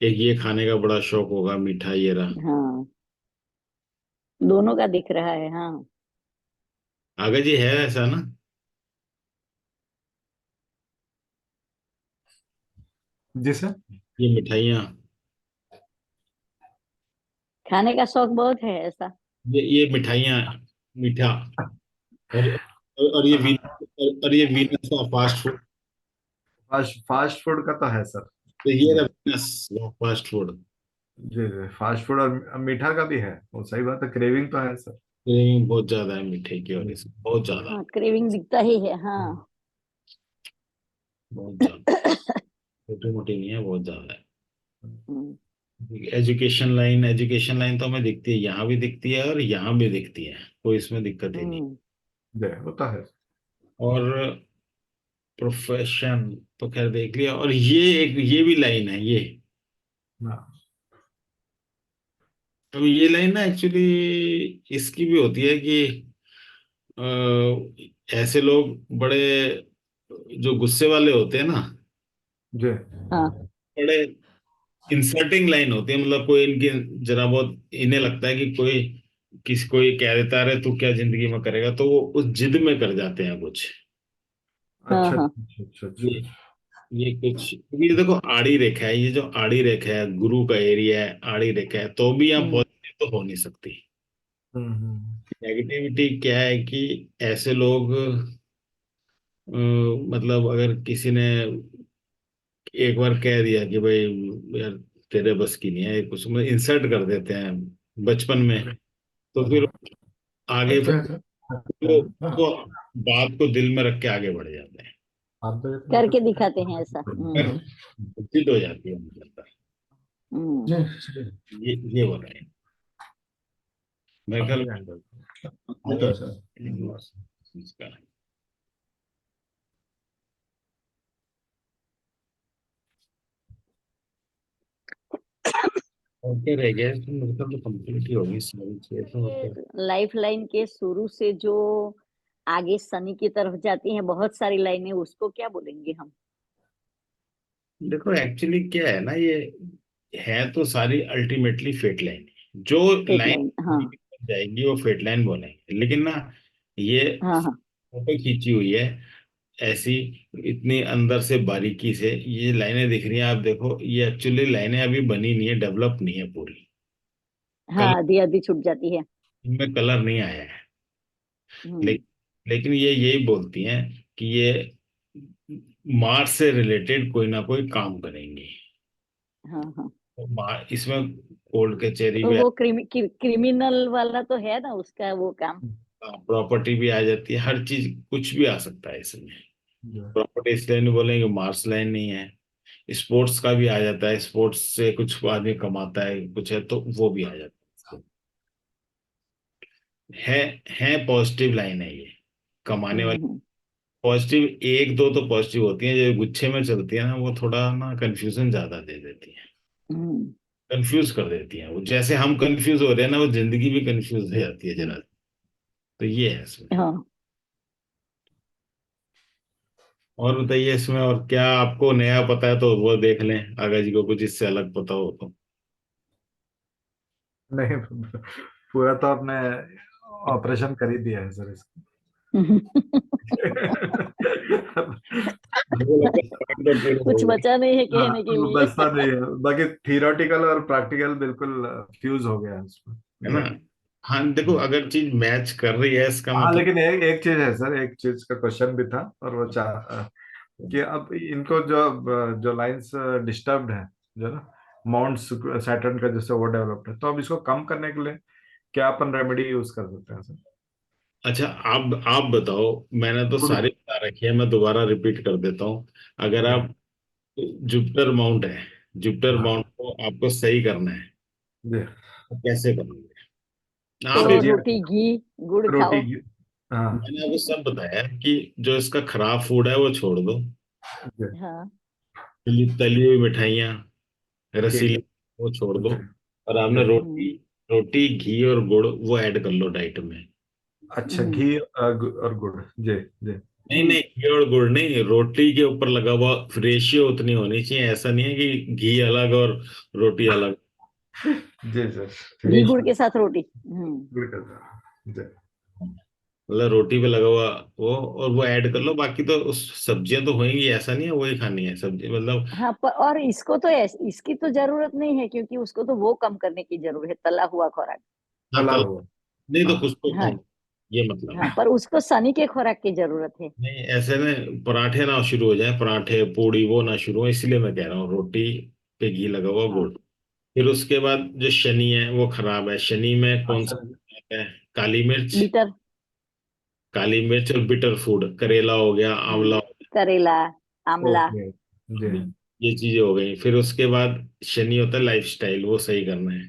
एक ये खाने का बड़ा शौक होगा, मीठा ये रहा। हाँ। दोनों का दिख रहा है, हाँ। आगे जी है ऐसा ना? जी सर। ये मिठाइयाँ, खाने का शौक बहुत है ऐसा। ये मिठाइयाँ, मीठा, और ये और ये वीनस का fast food. Fast fast food का तो है सर। तो ये जी रहा वीनस फास्ट फूड। जी जी, फास्ट फूड और मीठा का भी है, वो सही बात है, क्रेविंग तो है सर। क्रेविंग बहुत ज्यादा है मीठे की जी वजह से, बहुत ज्यादा, हाँ, क्रेविंग दिखता ही है, हाँ। बहुत ज्यादा। छोटी मोटी नहीं है, बहुत ज्यादा है। हम्म, एजुकेशन लाइन तो हमें दिखती है, यहाँ भी दिखती है और यहाँ भी दिखती है, कोई इसमें दिक्कत ही नहीं। हम्म, जी, वो तो है। और प्रोफेशन तो खैर देख लिया, और ये भी लाइन है ये। हाँ तो ये लाइन ना एक्चुअली इसकी भी होती है कि ऐसे लोग बड़े जो गुस्से वाले होते हैं ना, जी। हाँ, बड़े इंसल्टिंग लाइन होती है, मतलब कोई इनकी जरा बहुत इन्हें लगता है कि कोई कह देता है, "अरे तू क्या जिंदगी में करेगा", तो वो उस जिद में कर जाते हैं कुछ। हाँ, अच्छा हाँ। अच्छा अच्छा ये अच्छा। ये कुछ, ये देखो आड़ी रेखा है, ये जो आड़ी रेखा है गुरु का एरिया है, आड़ी रेखा है, तो भी यहाँ हम्म, पॉजिटिव तो हो नहीं सकती। हम्म। नेगेटिविटी क्या है कि ऐसे लोग मतलब अगर किसी ने एक बार कह दिया कि भाई यार तेरे बस की नहीं है, कुछ में इंसल्ट कर देते हैं बचपन में, तो फिर आगे अच्छा अच्छा वो, अच्छा। वो बात को दिल में रख के आगे बढ़ जाते हैं, आप तो इतना करके कुछ दिखाते हैं ऐसा। फिर जिद हो जाती है मतलब। हम्म। जी। ये हो रहा है मेरे ख्याल ये तो है सर। में इसका। और क्या रह गया इसमें? मेरे ख्याल तो कंप्लीट ही होगी सारी चीजें तो, और क्या। लाइफ लाइन के शुरू से जो आगे शनि की तरफ जाती हैं बहुत सारी लाइनें, उसको क्या बोलेंगे हम? देखो एक्चुअली क्या है ना, ये है तो सारी अल्टीमेटली फेट लाइन, जो स्ट्रेट लाइन लाइन, हाँ। जाएगी वो फेट लाइन बोलेंगे, लेकिन ना ये हाँ, हाँ। फोटो खींची हुई है ऐसी, इतनी अंदर से बारीकी से ये लाइनें दिख रही हैं, आप देखो ये एक्चुअली लाइनें अभी बनी नहीं है, डेवलप नहीं है पूरी, हाँ, कलर, आधी आधी छूट जाती है। इनमें कलर नहीं आया है। हम्म। ले, लेकिन ये यही बोलती हैं कि ये मार्स से रिलेटेड कोई ना कोई काम करेंगी। हाँ, हाँ। तो इसमें कोर्ट कचहरी तो भी, वो क्रिमिनल वाला तो है ना उसका वो काम। प्रॉपर्टी भी आ जाती है, हर चीज कुछ भी आ सकता है इसमें। प्रॉपर्टी इसलिए नहीं बोलेंगे, मार्स लाइन नहीं है। स्पोर्ट्स का भी आ जाता है, स्पोर्ट्स से कुछ आदमी कमाता है कुछ है, तो वो भी आ जाता है। है पॉजिटिव लाइन है ये, कमाने हम्म, वाली। पॉजिटिव एक दो तो पॉजिटिव होती है, जो गुच्छे में चलती है ना, वो थोड़ा ना कंफ्यूजन ज्यादा दे देती है, हम्म। कंफ्यूज कर देती है वो, जैसे हम कंफ्यूज हो रहे हैं ना, वो जिंदगी भी कंफ्यूज हो जाती है जरा। तो ये है इसमें। हाँ। और बताइए इसमें और क्या आपको नया पता है, तो वो देख लें, अगर जी को कुछ इससे अलग पता हो तो। नहीं, पूरा तो आपने ऑपरेशन कर ही दिया है सर इसका। मुझे लगता है point तो पूरा हो कुछ गया। बचा नहीं है हाँ, कहने के वो लिए। बचता नहीं है, बाकी थियोरेटिकल और प्रैक्टिकल बिल्कुल फ्यूज हो गया है उसमें। है ना? हाँ देखो, अगर चीज मैच कर रही है इसका हाँ, मतलब। लेकिन एक एक चीज है सर, एक चीज का क्वेश्चन भी था, और वो कि अब इनको जो जो लाइंस डिस्टर्ब्ड है, जो ना माउंट सैटर्न का जैसे वो डेवलप्ड है, तो अब इसको कम करने के लिए क्या अपन रेमेडी यूज कर सकते हैं सर? अच्छा, आप बताओ। मैंने तो गुड। सारी बता रखी है, मैं दोबारा रिपीट कर देता हूँ। अगर जी। आप, जुपिटर माउंट है, जुपिटर हाँ। माउंट को आपको सही करना है, जी। तो कैसे करोगे तो आप? रोटी घी गुड़ रोटी खाओ। हाँ। मैंने आपको सब बताया है कि जो इसका खराब फूड है वो छोड़ दो, जी। हाँ। तली हुई मिठाइयाँ, ठीक रसीली, है। वो छोड़ दो, जी और आपने जी। हम्म, रोटी, रोटी घी और गुड़ वो ऐड कर लो डाइट में। अच्छा, हम्म, घी और गुड़। जी जी। नहीं हम्म। नहीं, घी और गुड़ नहीं, रोटी के ऊपर लगा हुआ रेशियो उतनी होनी चाहिए, ऐसा नहीं है कि घी अलग और रोटी अलग। जी सर, घी ठीक गुड़ है। के साथ रोटी। बिल्कुल सर। जी। मतलब रोटी पे लगा हुआ वो, और वो ऐड कर लो, बाकी तो उस सब्जियां तो होंगी, ऐसा नहीं है वही खानी है सब्जी, मतलब। हाँ, और इसको तो इसकी तो जरूरत नहीं है, क्योंकि उसको तो वो कम करने की जरूरत है, तला हुआ खुराक। हाँ तला तल, हुआ। नहीं तो कुछ हाँ। तो हाँ। खाऊं, ये मतलब हाँ, है। पर उसको सनी के खुराक की जरूरत है। नहीं ऐसे में पराठे ना शुरू हो जाए, पराठे पूड़ी वो ना शुरू हो, इसलिए मैं कह रहा हूँ रोटी पे घी लगा हुआ हाँ। गुड़। फिर उसके बाद जो शनि है वो खराब है, शनि में कौन अच्छा। सा है? काली मिर्च। बीटर। काली मिर्च और बिटर फूड, करेला हो गया, आंवला हो करेला, आमला। ओके। जी। गया, ये चीजें हो गई। फिर उसके बाद शनि होता है लाइफस्टाइल, वो सही करना है।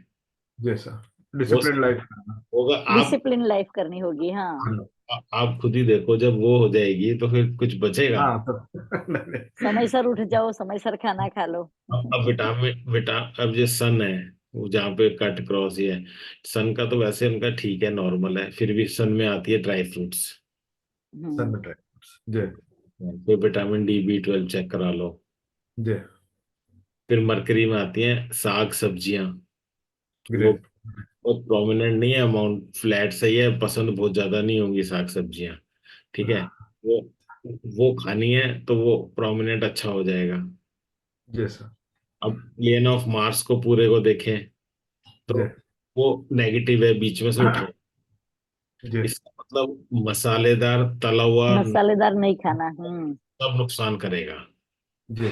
जी सर, वो डिसिप्लिन सही लाइफ करना। होगा आप। डिसिप्लिन लाइफ करनी होगी, हाँ। आप खुद ही देखो, जब वो हो जाएगी तो फिर कुछ बचेगा। हाँ तो नहीं, नहीं। समय सर उठ जाओ, समय सर खाना खा लो। अब अब जो सन है, वो जहाँ पे कट क्रॉस ही है, सन का तो वैसे उनका ठीक है, नॉर्मल है, फिर भी सन में आती है dry fruits. Hmm. Sun dry. जी। फिर विटामिन डी B12 चेक करा लो। जी। फिर मरकरी में आती हैं साग सब्जियां। वो ग्रेट। बहुत प्रोमिनेंट नहीं है, अमाउंट फ्लैट सही है, पसंद बहुत ज्यादा नहीं होंगी साग सब्जियां। ठीक है। वो वो खानी है तो वो प्रोमिनेंट अच्छा हो जाएगा। जी सर। अब प्लेन ऑफ मार्स को पूरे को देखें तो जी। वो नेगेटिव है, बीच में से उठे। जी। इसका मतलब मसालेदार तला हुआ मसालेदार नहीं खाना। हम्म। सब नुकसान करेगा। जी।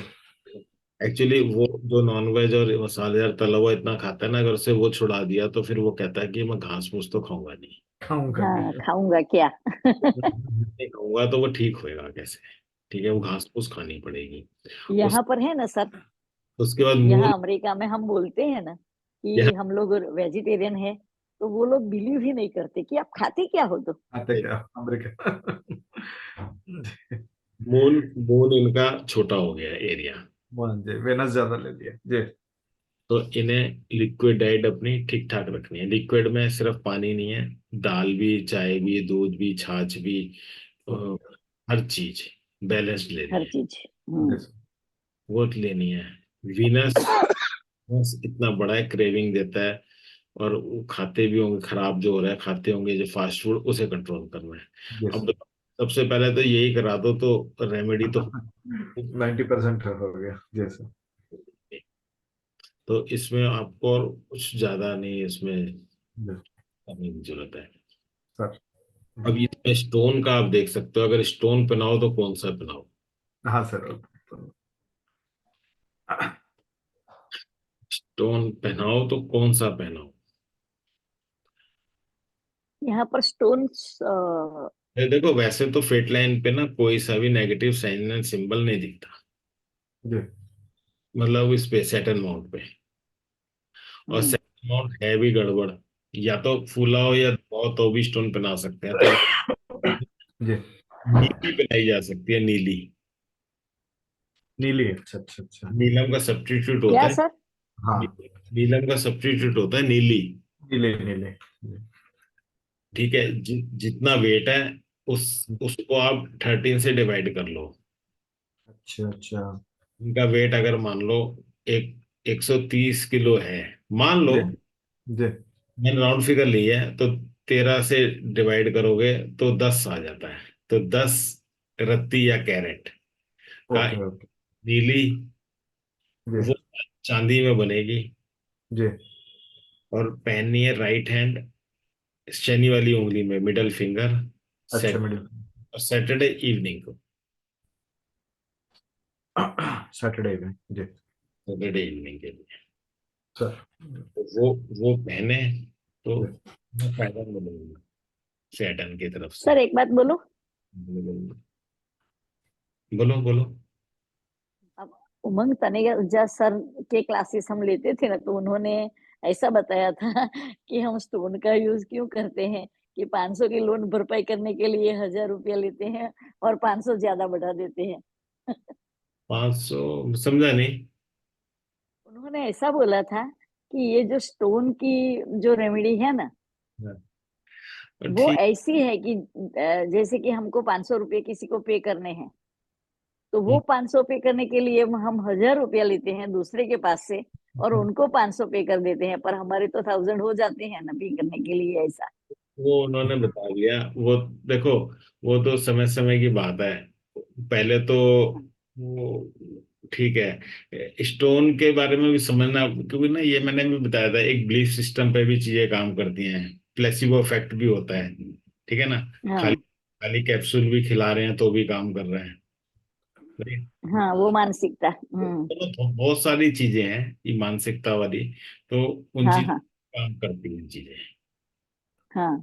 एक्चुअली वो जो नॉनवेज और मसालेदार तला हुआ इतना खाता है ना, अगर उसे वो छुड़ा दिया तो फिर वो कहता है कि मैं घास फूस तो खाऊंगा नहीं। खाऊंगा हाँ, नहीं। खाऊंगा क्या। नहीं खाऊंगा तो वो ठीक होएगा कैसे? ठीक है, वो घास फूस खानी पड़ेगी। उस यहाँ पर है ना सर, उसके बाद मून। यहाँ अमेरिका में हम बोलते हैं ना यहाँ कि हम लोग वेजिटेरियन है, तो वो लोग बिलीव ही नहीं करते कि आप खाते क्या हो तो। आते क्या अमेरिका। मून मून इनका छोटा हो गया एरिया। मान जी, वेनस ज्यादा ले लिया जी। तो इन्हें लिक्विड डाइट अपनी ठीक ठाक रखनी है। लिक्विड में सिर्फ पानी नहीं है, दाल भी, चाय भी, दूध भी, छाछ भी, अ, हर चीज बैलेंस्ड लेनी हर है। चीज। जी सर। वो लेनी है। वीनस बस इतना बड़ा है, क्रेविंग देता है, और वो खाते भी होंगे, खराब जो हो रहा है खाते होंगे जो फास्ट फूड, उसे कंट्रोल करना है। जी अब सर। सबसे पहले तो यही करा दो तो रेमेडी तो 90% हो गया जी सर। तो इसमें आपको और कुछ ज्यादा नहीं इसमें जी करने की जरूरत है। सर। अब इसमें स्टोन का आप देख सकते हो, अगर स्टोन पहनाओ तो कौन सा पहनाओ? हाँ सर। स्टोन पहनाओ तो कौन सा पहनाओ? यहाँ पर स्टोन्स। देखो वैसे तो फेट लाइन पे ना कोई सा भी नेगेटिव साइन एंड सिंबल नहीं दिखता, जी। मतलब इस पे सैटर्न माउंट पे। और सैटर्न माउंट है भी गड़बड़, या तो फूला हो या बहुत तो भी स्टोन पहना सकते हैं, तो जी। नीली पहनाई जा सकती है, नीली। नीली, अच्छा अच्छा अच्छा। नीलम का सब्स्टिट्यूट होता क्या है। सर। हाँ। नीलम का सब्स्टिट्यूट होता है नीली। नीले नीले। ठीक है, जितना वेट है उस उसको आप 13 से डिवाइड कर लो। अच्छा अच्छा। उनका वेट अगर मान लो एक 130 किलो है, मान लो, जी। जी। मैंने राउंड फिगर ली है, तो 13 से डिवाइड करोगे तो 10 आ जाता है। तो 10 रत्ती या कैरेट का ओके ओके। नीली, जी। वो चांदी में बनेगी। जी। और पहननी है राइट हैंड, शनि वाली उंगली में, मिडल फिंगर। अच्छा सेट मिडिल। सैटरडे इवनिंग को, सैटरडे में जी। सैटरडे इवनिंग के लिए सर। तो वो पहने तो जी। फायदा मिलेगा सैटर्न की तरफ से। सर एक बात बोलो। बोलो बोलो। अब उमंग तनेजा सर के क्लासेस हम लेते थे ना, तो उन्होंने ऐसा बताया था कि हम स्टोन का यूज क्यों करते हैं, कि 500 की लोन भरपाई करने के लिए 1000 रुपया लेते हैं और 500 ज्यादा बढ़ा देते हैं। 500? समझा नहीं। उन्होंने ऐसा बोला था कि ये जो स्टोन की जो रेमेडी है ना, वो ठीक। ऐसी है कि जैसे कि हमको 500 रुपये किसी को पे करने हैं, तो वो 500 पे करने के लिए हम 1000 रुपया लेते हैं दूसरे के पास से, और उनको 500 पे कर देते हैं, पर हमारे तो 1000 हो जाते हैं ना पे करने के लिए ऐसा। वो उन्होंने बता दिया। वो देखो, वो तो समय समय की बात है। पहले तो वो ठीक है, स्टोन के बारे में भी समझना, क्योंकि ना ये मैंने भी बताया था, एक बिलीफ सिस्टम पे भी चीजें काम करती हैं। प्लेसिबो इफेक्ट भी होता है, ठीक है ना। खाली हाँ खाली कैप्सूल भी खिला रहे हैं तो भी काम कर रहे हैं। हाँ, वो मानसिकता। तो बहुत सारी चीजें हैं ये मानसिकता वाली, तो उन हाँ चीज हाँ काम करती हैं चीजें। हाँ।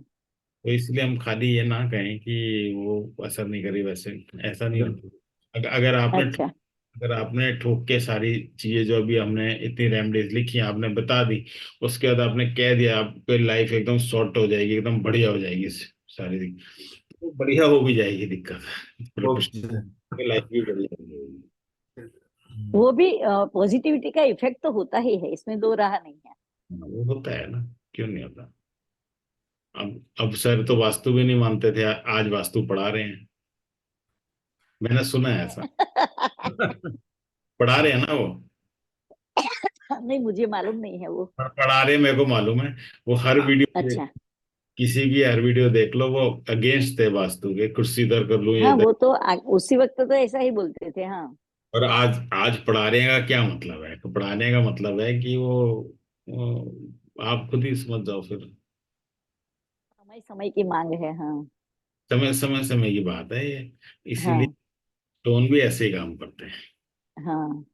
तो इसलिए हम खाली ये ना कहें कि वो असर नहीं करी, वैसे ऐसा नहीं अगर होता। अगर आपने अच्छा। अगर आपने ठोक के सारी चीजें जो अभी हमने इतनी रेमडीज लिखी हैं आपने बता दी, उसके बाद आपने कह दिया आपकी लाइफ एकदम सॉर्ट हो जाएगी, एकदम बढ़िया हो जाएगी सारी तो बढ़िया हो भी जाएगी दिक्कत, वो लाइफ भी बढ़िया हो जाएगी। वो भी पॉजिटिविटी का इफेक्ट तो होता ही है, इसमें दो राह नहीं है। हाँ, वो होता है ना, क्यों नहीं होता। अब सर तो वास्तु भी नहीं मानते थे, आज वास्तु पढ़ा रहे हैं, मैंने सुना है ऐसा। पढ़ा रहे हैं ना वो। नहीं, मुझे मालूम नहीं है वो। पढ़ा रहे हैं, मेरे को मालूम है। वो हर वीडियो, अच्छा। किसी की हर वीडियो देख लो, वो अगेंस्ट थे वास्तु के, कुर्सी इधर कर लूं ये हाँ, इधर। वो तो उसी वक्त तो ऐसा ही बोलते थे। हाँ। और आज आज पढ़ाने का क्या मतलब है, पढ़ाने का मतलब है कि वो आप खुद ही समझ जाओ फिर। समय समय की मांग है। हाँ समय समय समय की बात है ये, इसीलिए हाँ टोन भी ऐसे ही काम करते हैं। हाँ।